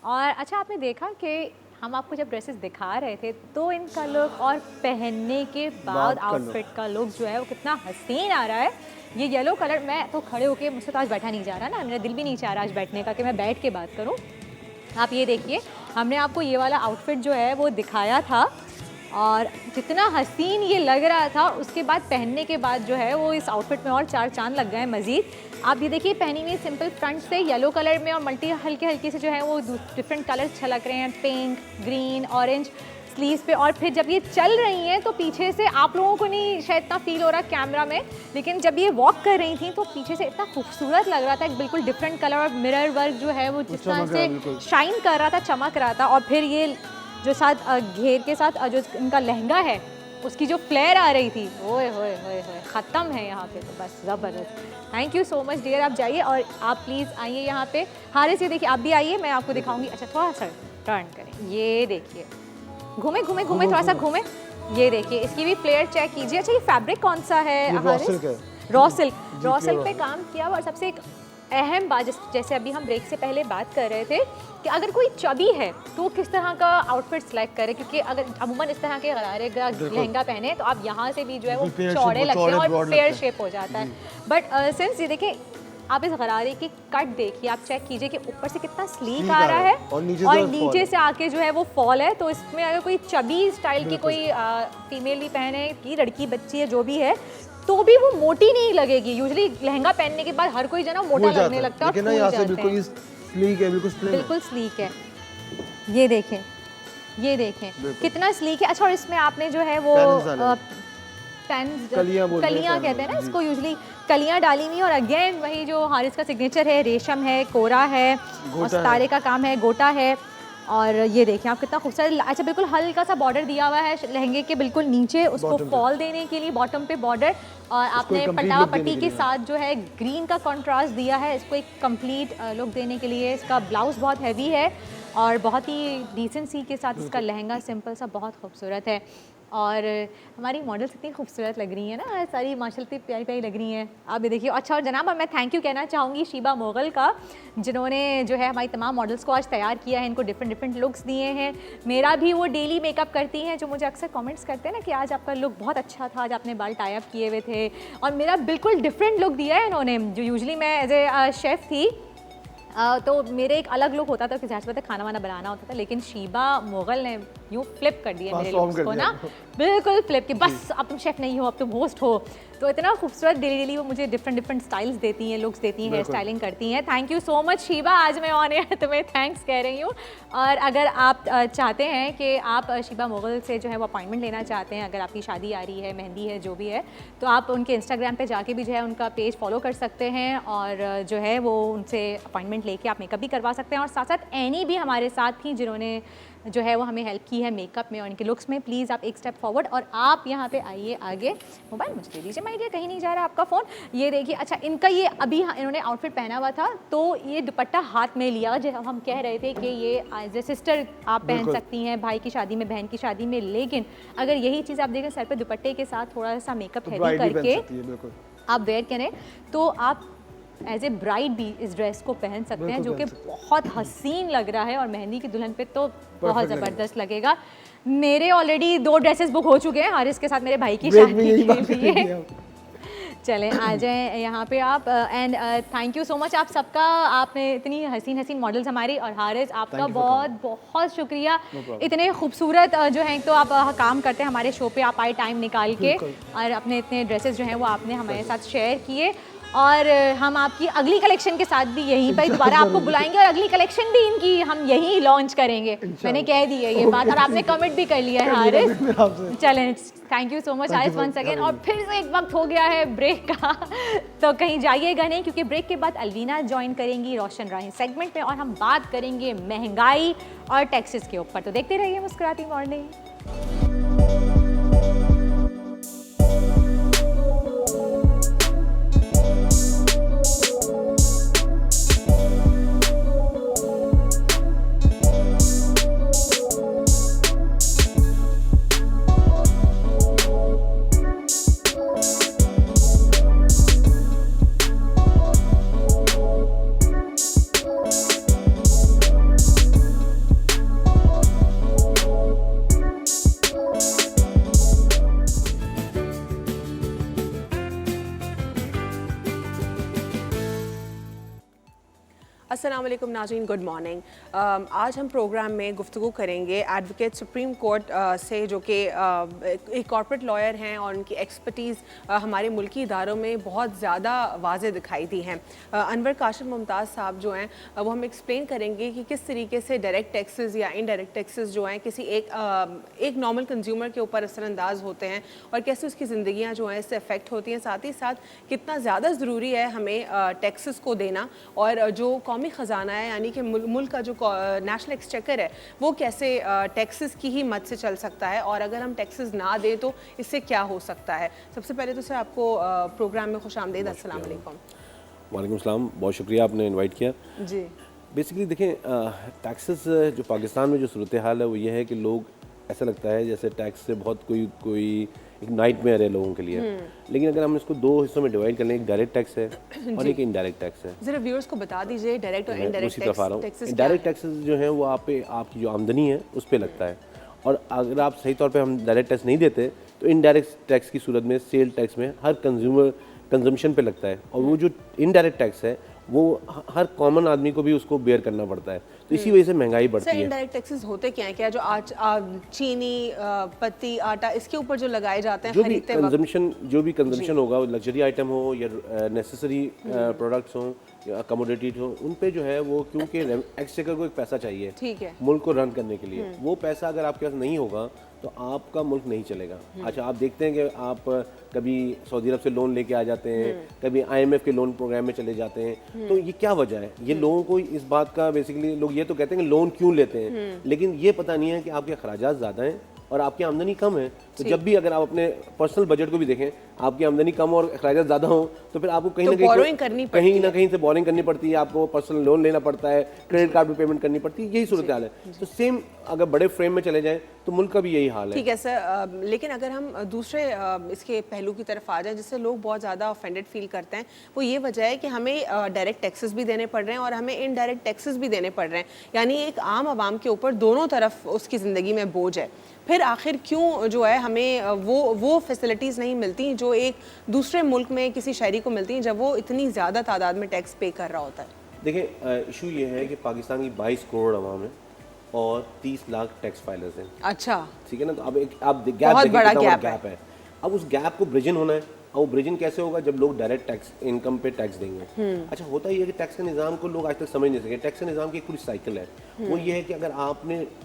और अच्छा, आपने देखा कि हम आपको जब ड्रेसेस दिखा रहे थे तो इनका लुक और पहनने के बाद आउटफिट का लुक जो है वो कितना हसीन आ रहा है। ये येलो कलर, मैं तो खड़े होके, मुझसे तो आज बैठा नहीं जा रहा ना, मेरा दिल भी नहीं चाह रहा आज बैठने का कि मैं बैठ के बात करूँ। आप ये देखिए, हमने आपको ये वाला आउटफिट जो है वो दिखाया था और जितना हसीन ये लग रहा था, उसके बाद पहनने के बाद जो है वो इस आउटफिट में और चार चांद लग गए मज़ीद। आप ये देखिए, पहनी हुई सिंपल फ्रंट से येलो कलर में और मल्टी हल्के हल्के से जो है वो डिफरेंट कलर्स छलक रहे हैं, पिंक, ग्रीन, ऑरेंज स्लीव्स पे। और फिर जब ये चल रही हैं तो पीछे से, आप लोगों को नहीं शायद इतना फील हो रहा कैमरा में, लेकिन जब ये वॉक कर रही थी तो पीछे से इतना खूबसूरत लग रहा था, एक बिल्कुल डिफरेंट कलर और मिरर वर्क जो है वो जिस तरह से शाइन कर रहा था, चमक रहा था। और फिर ये जो साथ घेर के साथ जो इनका लहंगा है उसकी जो फ्लेयर आ रही थी, ओए होए होए होए, ख़त्म है यहाँ पे तो बस ज़बरदस्त। Thank you so much dear. आप जाइए और आप प्लीज़ आइए यहाँ पे। हारिस, ये देखिए, आप भी आइए, मैं आपको दिखाऊंगी। अच्छा, थोड़ा सा टर्न करें, ये देखिए, घूमे घूमे घूमे, थोड़ा सा घूमे, ये देखिए, इसकी भी फ्लेयर चेक कीजिए। अच्छा, ये फैब्रिक कौन सा है Haris? Raw silk. Raw silk पे काम किया हुआ। और सबसे एक अहम बात, जैसे अभी हम ब्रेक से पहले बात कर रहे थे कि अगर कोई चबी है तो किस तरह का आउटफिट सेलेक्ट करे, क्योंकि अगर अमूमन इस तरह के गरारे का लहंगा पहने तो आप यहाँ से भी जो है वो चौड़े लगते हैं और फेयर शेप हो जाता है। बट सिंस ये देखिए, आप इस गरारे की कट देखिए, आप चेक कीजिए कि ऊपर से कितना स्लीक आ रहा है और नीचे से आके जो है वो फॉल है। तो इसमें अगर कोई चबी स्टाइल की कोई फीमेल भी पहने, की लड़की बच्ची है जो भी है, तो भी वो मोटी नहीं लगेगी। यूजुअली लहंगा पहनने के बाद हर कोई जो ना मोटा लगने लगता है, बिल्कुल स्लीक है। ये देखें, ये देखें कितना स्लीक है। अच्छा, और इसमें आपने जो है वो कलियां कहते हैं ना इसको, यूजुअली कलियां डाली हुई। और अगेन वही जो हारिस का सिग्नेचर है, रेशम है, कोरा है और सितारे का काम है, गोटा है। और ये देखें आप कितना खूबसूरत। अच्छा, बिल्कुल हल्का सा बॉर्डर दिया हुआ है लहंगे के बिल्कुल नीचे, उसको फॉल देने के लिए बॉटम पे बॉर्डर। और आपने पटावा पट्टी के साथ जो है ग्रीन का कंट्रास्ट दिया है, इसको एक कंप्लीट लुक देने के लिए। इसका ब्लाउज बहुत हैवी है और बहुत ही डिसेंसी के साथ इसका लहंगा सिंपल सा बहुत खूबसूरत है। और हमारी मॉडल्स इतनी खूबसूरत लग रही हैं ना, सारी माशाल्लाह प्यारी प्यारी लग रही हैं। आप ये देखिए। अच्छा, और जनाब, और मैं थैंक यू कहना चाहूँगी शीबा मुगल का, जिन्होंने जो है हमारी तमाम मॉडल्स को आज तैयार किया है, इनको डिफरेंट डिफरेंट लुक्स दिए हैं। मेरा भी वो डेली मेकअप करती हैं, जो मुझे अक्सर कमेंट्स करते हैं ना कि आज आपका लुक बहुत अच्छा था, आज आपने बाल टाई अप किए हुए थे। और मेरा बिल्कुल डिफरेंट लुक दिया है इन्होंने। जो यूजली मैं एज ए शेफ़ थी तो मेरे एक अलग लुक होता था कि ज़ाहिर सी बात है खाना वाना बनाना होता था, लेकिन शीबा मुगल ने यूँ फ्लिप कर दिया मेरे लुक्स को ना, बिल्कुल फ्लिप कि बस अब तुम शेफ़ नहीं हो, अब तुम होस्ट हो। तो इतना खूबसूरत डेली डेली वो मुझे डिफरेंट डिफरेंट स्टाइल्स देती हैं, लुक्स देती हैं, हेयर स्टाइलिंग करती हैं। Thank you so much Sheeba, आज मैं ऑन एयर तुम्हें थैंक्स कह रही हूँ। और अगर आप चाहते हैं कि आप शीबा मुगल से जो है वो अपॉइंटमेंट लेना चाहते हैं, अगर आपकी शादी आ रही है, मेहंदी है, जो भी है, तो आप उनके इंस्टाग्राम पे जाके भी जो है उनका पेज फॉलो कर सकते हैं और जो है वो उनसे अपॉइंटमेंट लेके आप मेकअप भी करवा सकते हैं। और साथ साथ एनी भी हमारे साथ थी जिन्होंने जो है वो हमें हेल्प की है मेकअप में और इनके लुक्स में। प्लीज़ आप एक स्टेप फॉरवर्ड और आप यहाँ पे आइए आगे। मोबाइल मुझे दे दीजिए माय डियर, कहीं नहीं जा रहा आपका फ़ोन। ये देखिए। अच्छा, इनका ये अभी इन्होंने आउटफिट पहना हुआ था, तो ये दुपट्टा हाथ में लिया, जो हम कह रहे थे कि ये एज ए सिस्टर आप पहन सकती हैं, भाई की शादी में, बहन की शादी में। लेकिन अगर यही चीज़ आप देखें सर पे दुपट्टे के साथ थोड़ा सा मेकअप हैवी करके आप वेयर करें, तो आप एज ए ब्राइड भी इस ड्रेस को पहन सकते हैं, जो कि बहुत हसीन लग रहा है और मेहंदी की दुल्हन पे तो बहुत ज़बरदस्त लगेगा। मेरे ऑलरेडी 2 ड्रेसेस बुक हो चुके हैं हारिस के साथ मेरे भाई की शादी के लिए। चलें, आ जाएं यहाँ पे आप। And thank you so much आप सबका, आपने इतनी हसीन हसीन मॉडल्स हमारी। और हारिस, आपका बहुत बहुत शुक्रिया। इतने खूबसूरत जो हैं, तो आप काम करते हैं हमारे शो पे, आप आए टाइम निकाल के और अपने इतने ड्रेसेस जो हैं वो आपने हमारे साथ शेयर किए। और हम आपकी अगली कलेक्शन के साथ भी यहीं पर दोबारा आपको बुलाएंगे और अगली कलेक्शन भी इनकी हम यहीं लॉन्च करेंगे। मैंने कह दी है ये बात और आपने कमिट भी कर लिया है हारिस। चलें, thank you so much Haris once again. और फिर से एक वक्त हो गया है ब्रेक का, तो कहीं जाइएगा नहीं, क्योंकि ब्रेक के बाद अलवीना ज्वाइन करेंगी रोशन राही सेगमेंट में और हम बात करेंगे महंगाई और टैक्सेस के ऊपर। तो देखते रहिए मुस्कुराती मॉर्निंग। अस्सलाम वालेकुम नाज़रीन, गुड मॉर्निंग। आज हम प्रोग्राम में गुफ्तगू करेंगे एडवोकेट सुप्रीम कोर्ट से, जो कि एक कॉर्पोरेट लॉयर हैं और उनकी एक्सपर्टीज़ हमारे मुल्की इदारों में बहुत ज़्यादा वाज़े दिखाई दी हैं। अनवर काशिफ मुमताज़ साहब जो हैं वो हम एक्सप्लेन करेंगे कि किस तरीके से डायरेक्ट टैक्सेस या इनडायरेक्ट टैक्सेस जो हैं किसी एक नॉर्मल कंज्यूमर के ऊपर असरअंदाज होते हैं और कैसे उसकी ज़िंदगियाँ जो हैं इससे अफेक्ट होती हैं। साथ ही साथ कितना ज़्यादा ज़रूरी है हमें टैक्सेस को देना, और जो कौमी ख़जाना है यानी कि मुल्क का जो नेशनल एक्सचेकर है वो कैसे टैक्सेस की ही मद से चल सकता है, और अगर हम टैक्सेस ना दें तो इससे क्या हो सकता है। सबसे पहले तो सर आपको प्रोग्राम में खुशामदीद। अस्सलाम वालेकुम। वालेकुम सलाम, बहुत शुक्रिया आपने इनवाइट किया। जी बेसिकली देखें, टैक्सेस जो पाकिस्तान में जो सूरत हाल है वो ये है कि लोग, ऐसा लगता है जैसे टैक्स से बहुत कोई एक नाइटमेयर है लोगों के लिए। लेकिन अगर हम इसको दो हिस्सों में डिवाइड कर लें, एक डायरेक्ट टैक्स है और एक इनडायरेक्ट टैक्स है। ज़रा व्यूअर्स को बता दीजिए डायरेक्ट और इनडायरेक्ट उसी तरफ आ रहा हूँ। टैक्सेस। डायरेक्ट टैक्सेस जो है वो आपकी जो आमदनी है उस पर लगता है, और अगर आप सही तौर पे हम डायरेक्ट टैक्स नहीं देते तो इनडायरेक्ट टैक्स की सूरत में सेल टैक्स में हर कंजम्पशन पे लगता है, और वो जो इनडायरेक्ट टैक्स है वो हर कॉमन आदमी को भी उसको बेयर करना पड़ता है, तो इसी वजह से महंगाई बढ़ती सर है। इनडायरेक्ट टैक्सेस होते क्या हैं? क्या जो चीनी, पत्ती, आटा, इसके ऊपर जो लगाए जाते हैं जो भी खरीदते वक्त? कंजम्पशन होगा, लग्जरी आइटम हो या नेसेसरी प्रोडक्ट्स हो या कमोडिटीज हो, उन पे जो है वो, क्योंकि एक्सचेकर को एक पैसा चाहिए ठीक है। मुल्क को रन करने के लिए, वो पैसा अगर आपके पास नहीं होगा तो आपका मुल्क नहीं चलेगा। अच्छा, आप देखते हैं कि आप कभी सऊदी अरब से लोन लेके आ जाते हैं, कभी IMF के लोन प्रोग्राम में चले जाते हैं, तो ये क्या वजह है? ये लोगों को इस बात का, बेसिकली लोग ये तो कहते हैं कि लोन क्यों लेते हैं, लेकिन ये पता नहीं है कि आपके अखराजात ज़्यादा हैं और आपकी आमदनी कम है। तो जब भी अगर आप अपने पर्सनल बजट को भी देखें, आपकी आमदनी कम और अखराजात ज़्यादा हो, तो फिर आपको कहीं ना कहीं से बोरिंग करनी पड़ती है, आपको पर्सनल लोन लेना पड़ता है, क्रेडिट कार्ड पे पेमेंट करनी पड़ती है। यही सूरत हाल है। तो सेम अगर बड़े फ्रेम में चले जाएं तो मुल्क का भी यही हाल है। ठीक है सर, लेकिन अगर हम दूसरे इसके पहलू की तरफ आ जाएं, जिससे लोग बहुत ज़्यादा ऑफेंडेड फील करते हैं, वो ये वजह है कि हमें डायरेक्ट टैक्सेस भी देने पड़ रहे हैं और हमें इनडायरेक्ट टैक्सेस भी देने पड़ रहे हैं, यानी एक आम आवाम के ऊपर दोनों तरफ उसकी ज़िंदगी में बोझ है। फिर आखिर क्यों जो है हमें वो फैसिलिटीज़ नहीं मिलती जो एक दूसरे मुल्क में किसी शहरी को मिलती हैं जब वो इतनी ज़्यादा तादाद में टैक्स पे कर रहा होता है? देखिए, इशू ये है कि पाकिस्तान की 22 करोड़ आवाम है और 30 लाख टैक्स फाइलर्स हैं। अच्छा, ठीक है ना? तो आप गैप बहुत बड़ा गैप गैप है। अब उस गैप को ब्रिजन होना है, और वो ब्रिजन कैसे होगा? जब लोग डायरेक्ट टैक्स इनकम पे टैक्स देंगे। अच्छा, होता ही है कि टैक्स के निज़ाम को लोग आज तक समझ नहीं सके। टैक्स के निज़ाम की एक पूरी साइकिल है। वो ये है कि अगर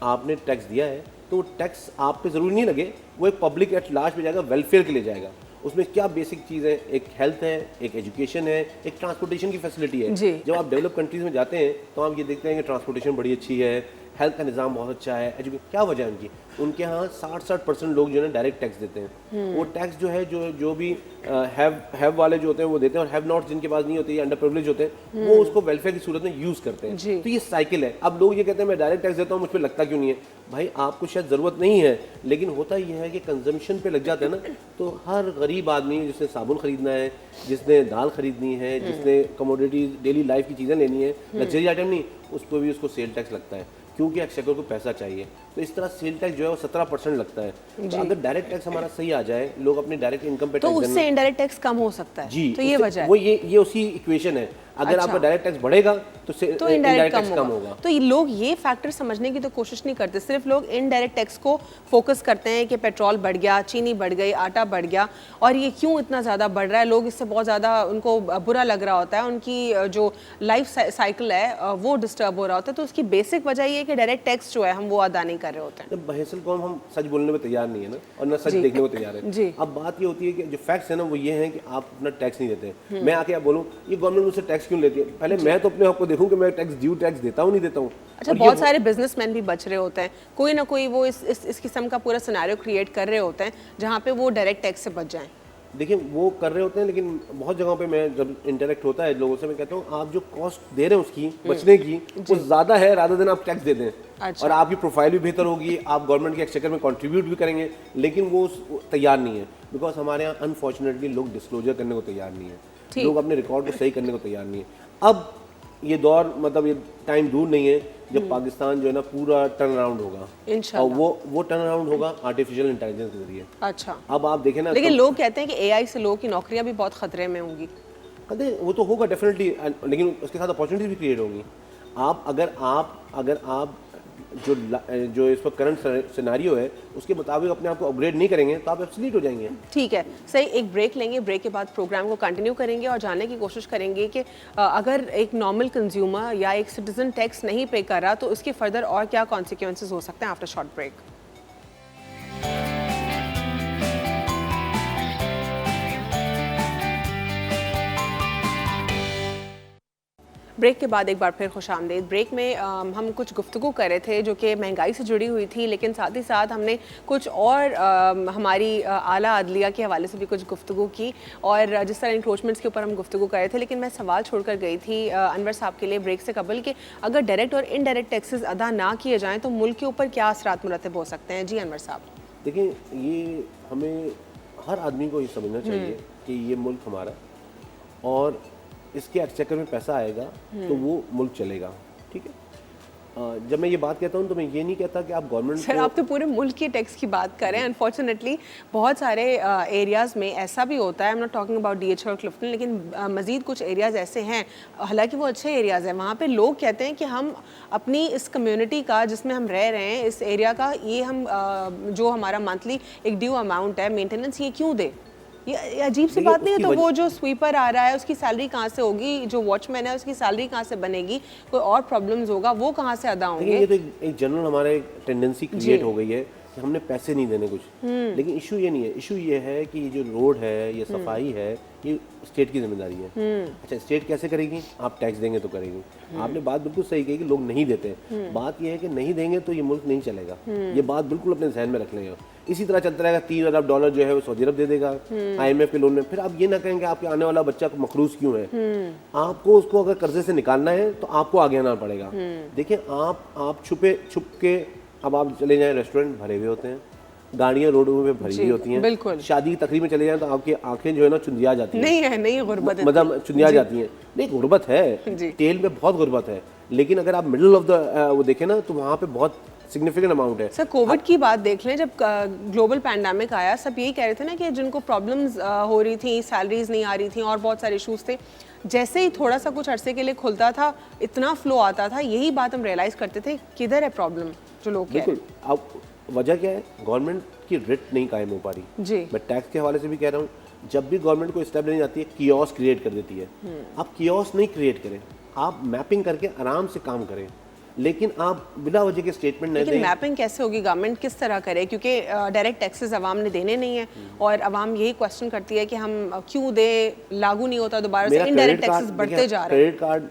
आपने टैक्स दिया है तो टैक्स आप पे ज़रूरी नहीं लगे, वो एक पब्लिक एट लार्ज पे जाएगा, वेलफेयर के लिए जाएगा। उसमें क्या बेसिक चीज़ है? एक हेल्थ है, एक एजुकेशन है, एक ट्रांसपोर्टेशन की फैसिलिटी है। जब आप डेवलप कंट्रीज़ में जाते हैं तो आप ये देखते हैं कि ट्रांसपोर्टेशन बड़ी अच्छी है, हेल्थ का निज़ाम बहुत अच्छा है, क्या वजह है उनकी? उनके यहाँ 60% लोग जो है डायरेक्ट टैक्स देते हैं। वो टैक्स जो है जो भी हैव वाले जो होते हैं वो देते हैं, और हैव नॉट जिनके पास नहीं होते, अंडर प्रिविलेज होते हैं, वो उसको वेलफेयर की सूरत में यूज़ करते हैं। तो ये साइकिल है। अब लोग ये कहते हैं मैं डायरेक्ट टैक्स देता हूँ, मुझ पर लगता क्यों नहीं है? भाई, आपको शायद ज़रूरत नहीं है, लेकिन होता ये है कि कंजम्पशन पे लग जाता है ना। तो हर गरीब आदमी जिसने साबुन खरीदना है, जिसने दाल खरीदनी है, जिसने कमोडिटीज डेली लाइफ की चीज़ें लेनी है, लग्जरी आइटम नहीं, उस पर भी उसको सेल टैक्स लगता है, क्योंकि एक्सचेकर को पैसा चाहिए। तो इस तरह सेल टैक्स जो है वो 17% लगता है। तो अगर डायरेक्ट टैक्स हमारा सही आ जाए, लोग अपनी डायरेक्ट इनकम पे तो उससे इनडायरेक्ट टैक्स कम हो सकता है। जी, तो ये वजह है। वो ये उसी इक्वेशन है। अगर आपका डायरेक्ट टैक्स बढ़ेगा तो इनडायरेक्ट टैक्स कम होगा। तो ये लोग ये फैक्टर समझने की तो कोशिश नहीं करते, सिर्फ लोग इनडायरेक्ट टैक्स को फोकस करते हैं कि पेट्रोल बढ़ गया, चीनी बढ़ गई, आटा बढ़ गया, और ये क्यों इतना ज़्यादा बढ़ रहा है। लोग इससे बहुत ज़्यादा उनको बुरा लग रहा होता है, उनकी जो लाइफ साइकिल है वो डिस्टर्ब हो रहा होता है। तो उसकी बेसिक वजह ये है कि डायरेक्ट टैक्स जो है हम वो अदा नहीं कर रहे होते हैं। बहसल कौम हम सच बोलने में तैयार नहीं है ना, और ना सच देखने को तैयार है। अब बात ये होती है कि जो फैक्ट्स है ना वो ये है कि आप अपना टैक्स नहीं देते। मैं आके आप बोलूँ ये गवर्नमेंट मुझसे टैक्स क्यों लेती है? पहले मैं तो अपने आप को देखूं कि मैं टैक्स देता हूं नहीं देता हूं। अच्छा, बहुत सारे बिजनेसमैन भी बच रहे होते हैं, कोई ना कोई वो इस किस्म का पूरा सिनेरियो क्रिएट कर रहे होते हैं जहां पे वो डायरेक्ट टैक्स से बच जाएं। देखिए, वो कर रहे होते हैं, लेकिन बहुत जगहों पे मैं जब इंटरेक्ट होता है लोगों से, मैं कहता हूँ आप जो कॉस्ट दे रहे हैं उसकी बचने की, वो ज़्यादा है रादर देन आप टैक्स दे दें। अच्छा। और आपकी प्रोफाइल भी बेहतर होगी, आप गवर्नमेंट के एक्सचेकर में कंट्रीब्यूट भी करेंगे, लेकिन वो तैयार नहीं है। बिकॉज हमारे यहाँ अनफॉर्चुनेटली लोग डिस्क्लोजर करने को तैयार नहीं है, लोग अपने रिकॉर्ड को सही करने को तैयार नहीं है। अब ये दौर, मतलब ये टाइम दूर नहीं है जब पाकिस्तान जो है ना पूरा टर्न अराउंड होगा, इंशाल्लाह। और वो टर्न अराउंड होगा आर्टिफिशियल इंटेलिजेंस के जरिए। अच्छा, अब आप देखें ना, लेकिन लोग कहते हैं कि एआई से लोगों की नौकरियां भी बहुत खतरे में होंगी। कहते वो तो होगा डेफिनेटली, लेकिन उसके साथ अपॉर्चुनिटीज भी क्रिएट होंगी। आप अगर आप जो इस वक्त करंट सिनेरियो है उसके मुताबिक अपने आप को अपग्रेड नहीं करेंगे तो आप एब्सोल्यूट हो जाएंगे। ठीक है, सही, एक ब्रेक लेंगे, ब्रेक के बाद प्रोग्राम को कंटिन्यू करेंगे और जानने की कोशिश करेंगे कि अगर एक नॉर्मल कंज्यूमर या एक सिटीजन टैक्स नहीं पे कर रहा तो उसके फर्दर और क्या कॉन्सिक्वेंसेज हो सकते हैं आफ्टर शॉर्ट ब्रेक। ब्रेक के बाद एक बार फिर खुश आमदीद। ब्रेक में हम कुछ गुफ्तगू कर रहे थे जो कि महंगाई से जुड़ी हुई थी, लेकिन साथ ही साथ हमने कुछ और हमारी आला अदलिया के हवाले से भी कुछ गुफ्तगू की और जिस तरह इंक्रोचमेंट्स के ऊपर हम गुफ्तगू कर रहे थे। लेकिन मैं सवाल छोड़कर गई थी अनवर साहब के लिए ब्रेक से कबल कि अगर डायरेक्ट और इनडायरेक्ट टैक्सेस अदा ना किए जाएँ तो मुल्क के ऊपर क्या असरात मुरतब हो सकते हैं। जी अनवर साहब। देखिए, ये हमें हर आदमी को ये समझना चाहिए कि ये मुल्क हमारा और इसके एक्सचेकर में पैसा आएगा तो वो मुल्क चलेगा। ठीक है, जब मैं ये बात कहता हूँ तो मैं ये नहीं कहता कि आप गवर्नमेंट सर आप तो पूरे मुल्क की टैक्स की बात करें। अनफॉर्चुनेटली बहुत सारे एरियाज़ में ऐसा भी होता है, I am not talking about DH और क्लिफ्टन, लेकिन मज़ीद कुछ एरियाज़ ऐसे हैं, हालांकि वो अच्छे एरियाज़ हैं, वहाँ पे लोग कहते हैं कि हम अपनी इस कम्युनिटी का जिसमें हम रह रहे हैं, इस एरिया का ये हम जो हमारा मंथली एक ड्यू अमाउंट है मेंटेनेंस, ये क्यों दे। ये अजीब सी बात नहीं है। तो वो जो स्वीपर आ रहा है उसकी सैलरी कहाँ से होगी, जो वॉचमैन है उसकी सैलरी कहाँ से बनेगी, कोई और प्रॉब्लम्स होगा वो कहाँ से अदा होंगे। ये तो एक जनरल हमारे टेंडेंसी क्रिएट हो गई है कि हमने पैसे नहीं देने कुछ, लेकिन इशू ये नहीं है। इशू ये है कि ये जो रोड है, ये सफाई है, ये स्टेट की जिम्मेदारी है। अच्छा, स्टेट कैसे करेगी? आप टैक्स देंगे तो करेगी। आपने बात बिल्कुल सही कही कि लोग नहीं देते। बात ये है कि नहीं देंगे तो ये मुल्क नहीं चलेगा। ये बात बिल्कुल अपने जहन में रख लेंगे। इसी तरह चलता रहेगा। $3 अरब जो है वो सऊदी अरब दे देगा IMF के लोन में। फिर आप ये ना कहेंगे आपके आने वाला बच्चा मखरूज क्यों है। आपको उसको अगर कर्जे से निकालना है तो आपको आगे आना पड़ेगा। देखिए, आप छुप के अब आप चले जाएं, रेस्टोरेंट भरे हुए होते हैं, गाड़ियां रोडों पे भरी हुई होती हैं, बिल्कुल। शादी की तकरीब में चले जाएं तो आपकी आंखें जो है ना चुंदिया जाती हैं। नहीं गुर्बत है, मतलब चुंदिया जाती हैं। नहीं, गुर्बत है, तेल में बहुत गुर्बत है, लेकिन अगर आप मिडिल ऑफ द वो देखें ना तो वहाँ पे बहुत सिग्निफिकेंट अमाउंट है। सर कोविड की बात देख लें, जब ग्लोबल पैंडेमिक आया सब यही कह रहे थे ना कि जिनको प्रॉब्लम्स हो रही थी, सैलरीज नहीं आ रही थी और बहुत सारे इश्यूज थे, जैसे ही थोड़ा सा कुछ अरसे के लिए खुलता था इतना फ्लो आता था, यही बात हम रियलाइज करते थे किधर है प्रॉब्लम जो लोग कह रहे हैं। अब वजह क्या है? गवर्नमेंट की रिट नहीं कायम हो पा रही जी। मैं टैक्स के हवाले से भी कह रहा हूँ, जब भी गवर्नमेंट को स्टेप लेनी जाती है कियोस क्रिएट कर देती है। आप कियोस नहीं क्रिएट करें, आप मैपिंग करके आराम से काम करें, लेकिन आप बिना वजह के स्टेटमेंट नहीं दें। लेकिन मैपिंग कैसे होगी? गवर्नमेंट किस तरह करे? क्योंकि डायरेक्ट टैक्सेस अवाम ने देने नहीं है और अवाम यही क्वेश्चन करती है कि हम क्यों दे, लागू नहीं होता, दोबारा से इनडायरेक्ट टैक्सेस बढ़ते जा रहे हैं। क्रेडिट कार्ड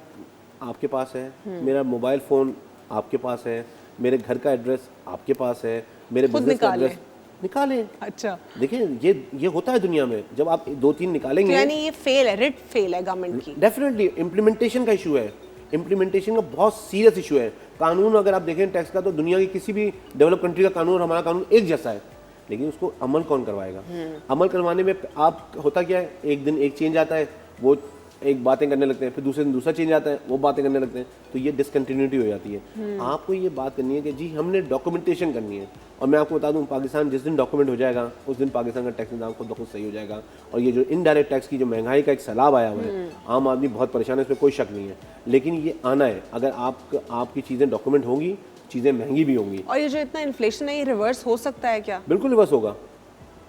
आपके पास है, मेरा मोबाइल फ़ोन आपके पास है, मेरे घर का एड्रेस आपके पास है, मेरे बिजनेस का एड्रेस निकालें। अच्छा, देखिए ये होता है दुनिया में, जब आप 2-3 निकालेंगे तो यानी ये फेल है, रिट फेल है गवर्नमेंट की। डेफिनेटली इम्प्लीमेंटेशन का इशू है, इम्प्लीमेंटेशन का बहुत सीरियस इशू है। कानून अगर आप देखें टैक्स का तो दुनिया की किसी भी डेवलप कंट्री का कानून और हमारा कानून एक जैसा है, लेकिन उसको अमल कौन करवाएगा? अमल करवाने में आप होता क्या है, एक दिन एक चेंज आता है, वो एक बातें करने लगते हैं, फिर दूसरे दिन दूसरा चेंज आता है, वो बातें करने लगते हैं, तो ये डिसकंटिन्यूटी हो जाती है। आपको ये बात करनी है कि जी हमने डॉक्यूमेंटेशन करनी है, और मैं आपको बता दूं पाकिस्तान जिस दिन डॉक्यूमेंट हो जाएगा उस दिन पाकिस्तान का टैक्स निज़ाम खुद ब खुद सही हो जाएगा। और ये जो इनडायरेक्ट टैक्स की जो महंगाई का एक सैलाब आया हुआ है, आम आदमी बहुत परेशान है, इसमें कोई शक नहीं है, लेकिन ये आना है। अगर आपकी चीज़ें डॉक्यूमेंट होंगी, चीज़ें महंगी भी होंगी। और ये जो इतना इन्फ्लेशन है ये रिवर्स हो सकता है क्या? बिल्कुल रिवर्स होगा,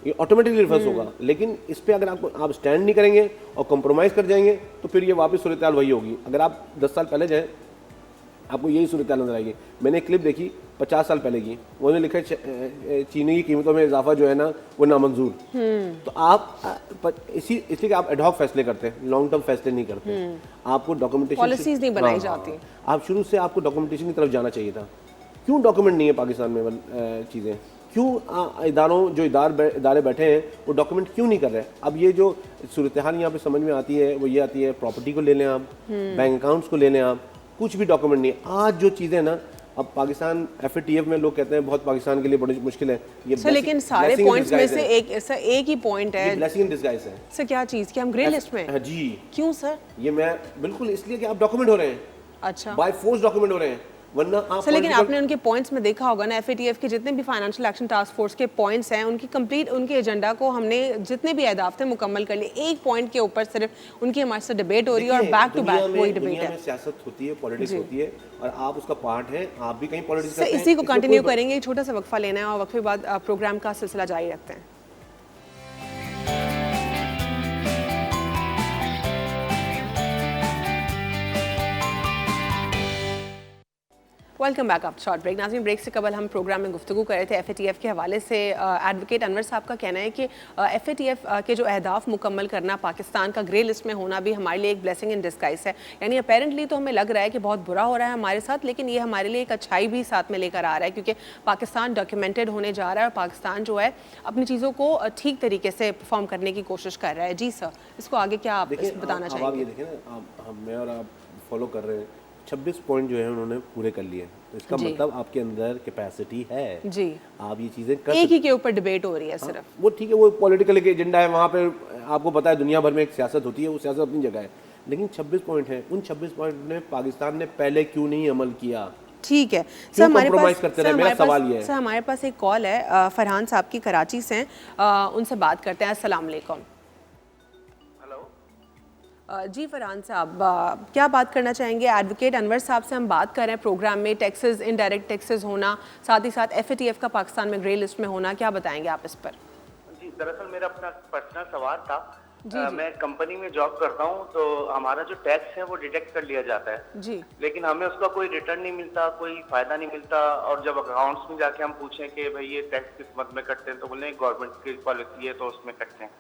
ये ऑटोमेटिकली रिवर्स होगा, लेकिन इस पे अगर आप स्टैंड नहीं करेंगे और कॉम्प्रोमाइज़ कर जाएंगे तो फिर ये वापस सूरत हाल वही होगी। अगर आप 10 साल पहले जाएँ आपको यही सूरत हाल नजर आएगी। मैंने एक क्लिप देखी 50 साल पहले की, उन्होंने लिखा है चीनी की कीमतों में इजाफा जो है ना वो नामंजूर। तो आप इसलिए कि आप एडहॉक फैसले करते हैं, लॉन्ग टर्म फैसले नहीं करते। आपको डॉक्यूमेंटेशन पॉलिसीज नहीं बनाई जाती। आप शुरू से आपको डॉक्यूमेंटेशन की तरफ जाना चाहिए था। क्यों डॉक्यूमेंट नहीं है पाकिस्तान में चीज़ें? क्यों इदारे बैठे हैं वो डॉक्यूमेंट क्यों नहीं कर रहे? अब ये जो सूरत हाल यहाँ पे समझ में आती है वो ये आती है, प्रॉपर्टी को ले लें आप, बैंक अकाउंट्स को ले लें आप, कुछ भी डॉक्यूमेंट नहीं है। आज जो चीज़ें ना, अब पाकिस्तान FATF में लोग कहते हैं बहुत पाकिस्तान के लिए बड़ी मुश्किल है ये सर, लेकिन सारे पॉइंट्स में से एक ही पॉइंट है, ब्लेसिंग इन डिस्गाइज है। सर क्या चीज़ कि हम ग्रे लिस्ट में हैं? जी क्यों सर? ये मैं बिल्कुल इसलिए कि आप डॉक्यूमेंट हो रहे हैं, अच्छा, बाय फोर्स डॉक्यूमेंट हो रहे हैं। वरना आप सर लेकिन political- आपने उनके पॉइंट्स में देखा होगा ना, FATF के जितने भी फाइनेंशियल एक्शन टास्क फोर्स के पॉइंट्स हैं, उनकी कंप्लीट उनके एजेंडा को हमने जितने भी अहदाफ थे मुकम्मल कर लिए। एक पॉइंट के ऊपर सिर्फ उनकी हमारे साथ डिबेट हो रही है और देखिए, बैक टू दुनिया बैक में- वही डिबेट दुनिया है। में सियासत होती है, पॉलिटिक्स होती है, और आप उसका पार्ट हैं, आप भी कहीं पॉलिटिक्स सर करते हैं। इसी को इसमें कंटिन्यू कोई- करेंगे, एक छोटा सा वक्फा लेना है और वक्फे बाद प्रोग्राम का सिलसिला जारी रखते हैं। Welcome back after short break. नाज़रीन, ब्रेक से कबल हम प्रोग्राम में गुफ्तगू कर रहे थे FATF के हवाले से। एडवोकेट अनवर साहब का कहना है कि FATF के जो अहदाफ मुकम्मल करना, पाकिस्तान का ग्रे लिस्ट में होना भी हमारे लिए एक ब्लेसिंग इन डिस्गाइज है। यानी अपेरेंटली तो हमें लग रहा है कि बहुत बुरा हो रहा है हमारे साथ, लेकिन ये हमारे लिए एक अच्छाई भी साथ में लेकर आ रहा है, क्योंकि पाकिस्तान डॉक्यूमेंटेड होने जा रहा है और पाकिस्तान जो है अपनी चीज़ों को ठीक तरीके से परफॉर्म करने की कोशिश कर रहा है। जी सर, इसको आगे क्या आप देखिए, बताना अब आप चाहेंगे? ये देखें ना, मैं और आप फॉलो कर रहे हैं, 26 पॉइंट जो है उन्होंने पूरे कर लिए, तो इसका जी। मतलब आपके अंदर कैपेसिटी है, जी, आप ये चीज़ें कर एक ही के ऊपर डिबेट हो रही है हाँ, सिर्फ। वो ठीक है, वो पॉलिटिकल एक एजेंडा है, वहाँ पे आपको पता है दुनिया भर में एक सियासत होती है, वो सियासत अपनी जगह है, लेकिन 26 पॉइंट है, उन 26 पॉइंट ने पाकिस्तान ने पहले क्यों नहीं अमल किया? ठीक है सर, हमारे compromise पास करते रहे? मेरा सवाल ये है। सर हमारे पास एक कॉल है, फरहान साहब की कराची से हैं, उनसे बात करते हैं। अस्सलाम वालेकुम। जी फरहान साहब, क्या बात करना चाहेंगे? एडवोकेट अनवर साहब से हम बात कर रहे हैं प्रोग्राम में, टैक्सेस, इनडायरेक्ट टैक्सेस होना, साथ ही साथ FATF का पाकिस्तान में ग्रे लिस्ट में होना, क्या बताएंगे आप इस पर? जी, दरअसल मेरा अपना पर्सनल सवाल था। जी, जी। मैं कंपनी में जॉब करता हूं, तो हमारा जो टैक्स है वो डिडक्ट कर लिया जाता है, जी, लेकिन हमें उसका कोई रिटर्न नहीं मिलता, कोई फायदा नहीं मिलता। और जब अकाउंट्स में जाके हम पूछें कि भाई ये टैक्स किस मद में कटते हैं, तो बोले गवर्नमेंट की पॉलिसी है तो उसमें कटते हैं।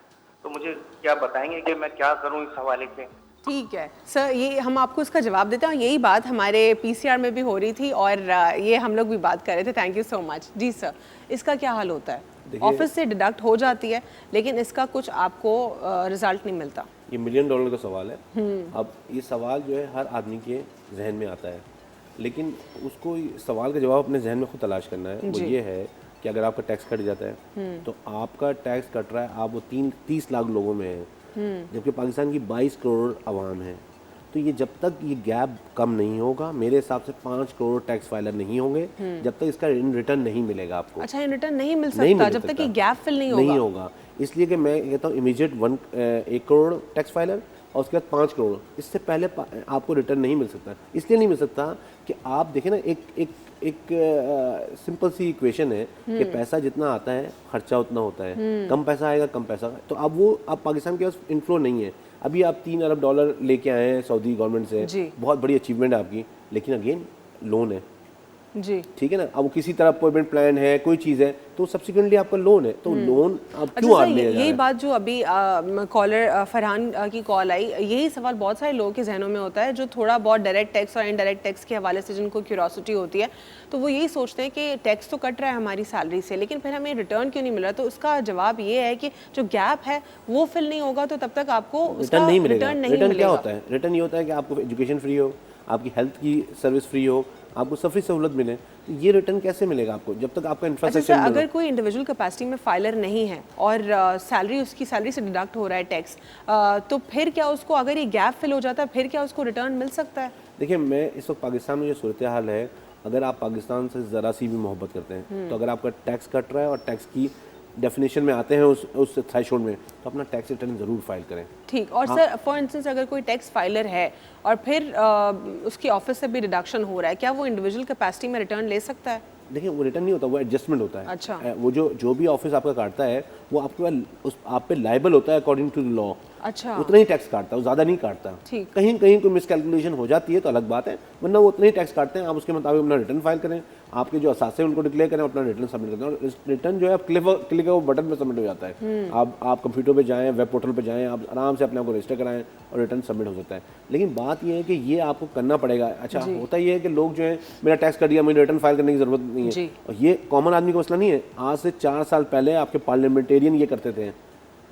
तो मुझे क्या बताएंगे कि मैं क्या करूं इस हवाले से? ठीक है सर, ये हम आपको इसका जवाब देते हैं, और यही बात हमारे PCR में भी हो रही थी और ये हम लोग भी बात कर रहे थे। Thank you so much. जी सर, इसका क्या हाल होता है? ऑफिस से डिडक्ट हो जाती है, लेकिन इसका कुछ आपको रिजल्ट नहीं मिलता। ये $1 मिलियन का सवाल है। अब ये सवाल जो है हर आदमी के जहन में आता है, लेकिन उसको सवाल का जवाब अपने जहन में खुद तलाश करना है। वो ये है कि अगर आपका टैक्स कट जाता है, तो आपका टैक्स कट रहा है, आप वो 30 लाख लोगों में हैं, जबकि पाकिस्तान की 22 करोड़ आवाम है। तो ये जब तक ये गैप कम नहीं होगा, मेरे हिसाब से 5 करोड़ टैक्स फाइलर नहीं होंगे जब तक इसका इन रिटर्न नहीं मिलेगा आपको। अच्छा, इन रिटर्न नहीं मिल नहीं सकता मिल जब तक सकता। ये गैप फिल नहीं होगा। इसलिए कि मैं कहता हूँ इमीडिएट 1 करोड़ टैक्स फाइलर और उसके बाद 5 करोड़, इससे पहले आपको रिटर्न नहीं मिल सकता। इसलिए नहीं मिल सकता कि आप देखें ना, एक सिंपल सी इक्वेशन है कि पैसा जितना आता है खर्चा उतना होता है, कम पैसा आएगा कम पैसा। तो अब वो आप पाकिस्तान के पास इनफ्लो नहीं है। अभी आप $3 अरब लेके आए हैं सऊदी गवर्नमेंट से, बहुत बड़ी अचीवमेंट है आपकी, लेकिन अगेन लोन है। जी, ठीक है ना, अब किसी तरह अपॉइंटमेंट प्लान है, कोई चीज़ है, तो सब्सिक्वेंटली आपका लोन है, तो लोन आप क्यों अच्छा आदमी ले जा रहा यही है? बात जो अभी कॉलर फरहान की कॉल आई, यही सवाल बहुत सारे लोगों के जहनों में होता है, जो थोड़ा बहुत डायरेक्ट टैक्स और इनडायरेक्ट टैक्स के हवाले से जिनको क्यूरोसिटी होती है, तो वो यही सोचते हैं कि टैक्स तो कट रहा है हमारी सैलरी से, लेकिन फिर हमें रिटर्न क्यों नहीं मिल रहा? तो उसका जवाब ये है कि जो गैप है वो फिल नहीं होगा, तो तब तक आपको रिटर्न नहीं मिलेगा। रिटर्न नहीं रिटर्न क्या मिलेगा। होता है? रिटर्न ये होता है कि आपको एजुकेशन फ्री हो, आपकी हेल्थ की सर्विस फ्री हो, आपको सफरी सहूलत मिले। तो ये रिटर्न कैसे मिलेगा आपको जब तक आपका अच्छा इंफ्रास्ट्रक्चर सर, अगर कोई इंडिविजुअल कैपेसिटी में फाइलर नहीं है और सैलरी उसकी सैलरी से डिडक्ट हो रहा है टैक्स, तो फिर क्या उसको, अगर ये गैप फिल हो जाता है, फिर क्या उसको रिटर्न मिल सकता है? देखिए, मैं इस वक्त पाकिस्तान में जो सूरत हाल है, अगर आप पाकिस्तान से ज़रा सी भी मोहब्बत करते हैं, तो अगर आपका टैक्स कट रहा है और टैक्स की डेफिनेशन में आते हैं उस थ्रेशोल्ड में, तो अपना टैक्स रिटर्न ज़रूर फाइल करें। ठीक। और सर फॉर इंस्टेंस अगर कोई टैक्स फाइलर है और फिर उसकी ऑफिस से भी डिडक्शन हो रहा है, क्या वो इंडिविजुअल कैपेसिटी में रिटर्न ले सकता है? देखिए, वो रिटर्न नहीं होता, वो एडजस्टमेंट होता है। अच्छा। वो जो भी ऑफिस आपका काटता है, वो आपके पास आप पे लाइबल होता है अकॉर्डिंग टू द लॉ। अच्छा, उतना ही टैक्स काटता है, वो ज़्यादा नहीं काटता। ठीक। कहीं कहीं कोई मिसकैलकुलेशन हो जाती है तो अलग बात है, वरना वो उतना ही टैक्स काटते हैं। आप उसके मुताबिक अपना रिटर्न फाइल करें, आपके जो असासे हैं उनको डिक्लेयर करें, अपना रिटर्न सबमिट करते हैं, और रिटर्न जो है आप क्लिक वो बटन पे सबमिट हो जाता है। आप कंप्यूटर पे जाएं, वेब पोर्टल पे जाएं, आप आराम से अपने आप को रजिस्टर कराएं और रिटर्न सबमिट हो सकता है। लेकिन बात ये है कि ये आपको करना पड़ेगा। अच्छा, होता ये है कि लोग जो है, मेरा टैक्स कर दिया, मुझे रिटर्न फाइल करने की जरूरत नहीं है, और ये कॉमन आदमी का मसला नहीं है। आज से 4 साल पहले आपके पार्लियामेंटेरियन ये करते थे।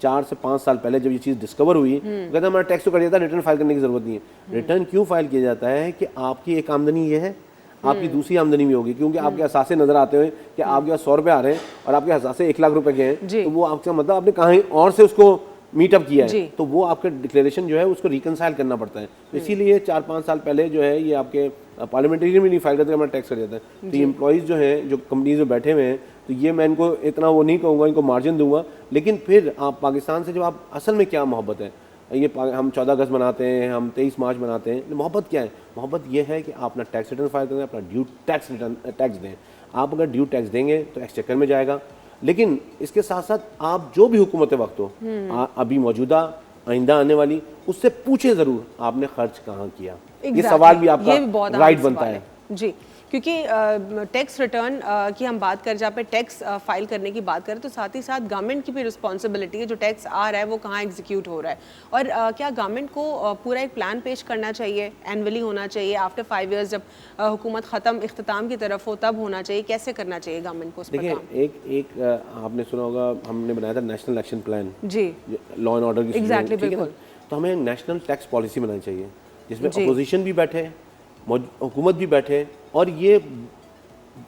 4 से 5 साल पहले जब ये चीज़ डिस्कवर हुई, कहते हमारा टैक्स तो कर दिया था, रिटर्न फाइल करने की जरूरत नहीं है। रिटर्न क्यों फाइल किया जाता है कि आपकी एक आमदनी ये है, आपकी दूसरी आमदनी भी होगी, क्योंकि आपके असासे नजर आते हुए कि आपके पास 100 रुपये आ रहे हैं और आपके असासे 1 लाख रुपए के हैं, तो वो आपका मतलब आपने कहीं और से उसको मीटअप किया जी। है तो वो आपका डिक्लेरेशन जो है उसको रिकनसाइल करना पड़ता है। तो इसीलिए 4-5 साल पहले जो है ये आपके पार्लियामेंटेरियन भी नहीं फाइल करते, हमारा टैक्स कट जाता है। तो ये एम्प्लॉइज़ जो हैं जो कंपनीज में बैठे हुए हैं, तो ये मैं इनको इतना वो नहीं कहूँगा, इनको मार्जिन दूंगा। लेकिन फिर आप पाकिस्तान से जब आप असल में क्या मोहब्बत है, ये हम 14 अगस्त मनाते हैं, हम 23 मार्च मनाते हैं, मोहब्बत क्या है? मोहब्बत ये है कि आप अपना टैक्स रिटर्न फाइल करें, अपना ड्यू टैक्स दें। आप अगर ड्यू टैक्स देंगे तो एक्सचेकर में जाएगा, लेकिन इसके साथ साथ आप जो भी हुकूमत वक्त हो, अभी मौजूदा आइंदा आने वाली, उससे पूछे ज़रूर आपने खर्च कहाँ किया। ये सवाल भी आपका राइट बनता है जी, क्योंकि टैक्स रिटर्न की हम बात करें, जहाँ पे टैक्स फाइल करने की बात करें, तो साथ ही साथ गवर्नमेंट की भी रिस्पॉन्सिबिलिटी है, जो टैक्स आ रहा है वो कहाँ एग्जीक्यूट हो रहा है। और क्या गवर्नमेंट को पूरा एक प्लान पेश करना चाहिए, एनुअली होना चाहिए, आफ्टर 5 इयर्स जब हुकूमत ख़त्म इख्तिताम की तरफ हो तब होना चाहिए, कैसे करना चाहिए गवर्नमेंट को उस पर काम? देखिए, एक आपने सुना होगा, हमने बनाया था नेशनल एक्शन प्लान जी, लॉ एंड ऑर्डर की, एग्जैक्टली, ठीक है ना? बिल्कुल। तो हमें नेशनल टैक्स पॉलिसी बनानी चाहिए जिसमें अपोजिशन भी बैठे, हुकूमत भी बैठे, और ये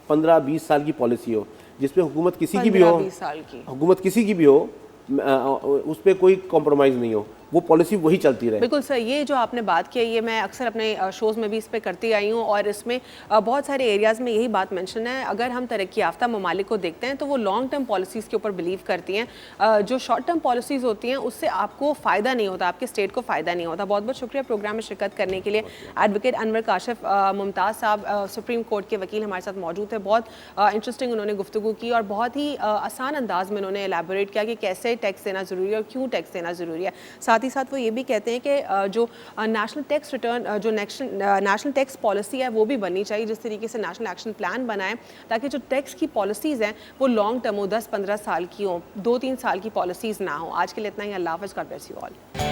15-20 साल की पॉलिसी हो जिसपे हुकूमत किसी की भी हो, 15-20 साल की हुकूमत किसी की भी हो, उस पर कोई कॉम्प्रोमाइज़ नहीं हो, वो पॉलिसी वही चलती रहे। बिल्कुल सर, ये जो आपने बात की है, ये मैं अक्सर अपने शोज़ में भी इस पे करती आई हूँ, और इसमें बहुत सारे एरियाज़ में यही बात मेंशन है। अगर हम तरक्की याफ्ता ममालिक को देखते हैं तो वो लॉन्ग टर्म पॉलिसीज़ के ऊपर बिलीव करती हैं। जो शॉर्ट टर्म पॉलिसीज़ होती हैं उससे आपको फ़ायदा नहीं होता, आपके स्टेट को फ़ायदा नहीं होता। बहुत बहुत शुक्रिया प्रोग्राम में शिरकत करने के लिए। एडवोकेट अनवर काशिफ मुमताज़ साहब सुप्रीम कोर्ट के वकील हमारे साथ मौजूद है। बहुत इंटरेस्टिंग उन्होंने गुफ्तगू की और बहुत ही आसान अंदाज में उन्होंने एलैबोरेट किया कि कैसे टैक्स देना ज़रूरी है और क्यों टैक्स देना ज़रूरी है। साथ ही साथ वो ये भी कहते हैं कि जो नेशनल टैक्स रिटर्न, जो नेशनल टैक्स पॉलिसी है वो भी बननी चाहिए, जिस तरीके से नेशनल एक्शन प्लान बनाए, ताकि जो टैक्स की पॉलिसीज़ हैं वो लॉन्ग टर्म हो, 10-15 साल की हो, 2-3 साल की पॉलिसीज़ ना हो। आज के लिए इतना ही। अल्लाह हाफ़िज़, गॉड ब्लेस यू ऑल।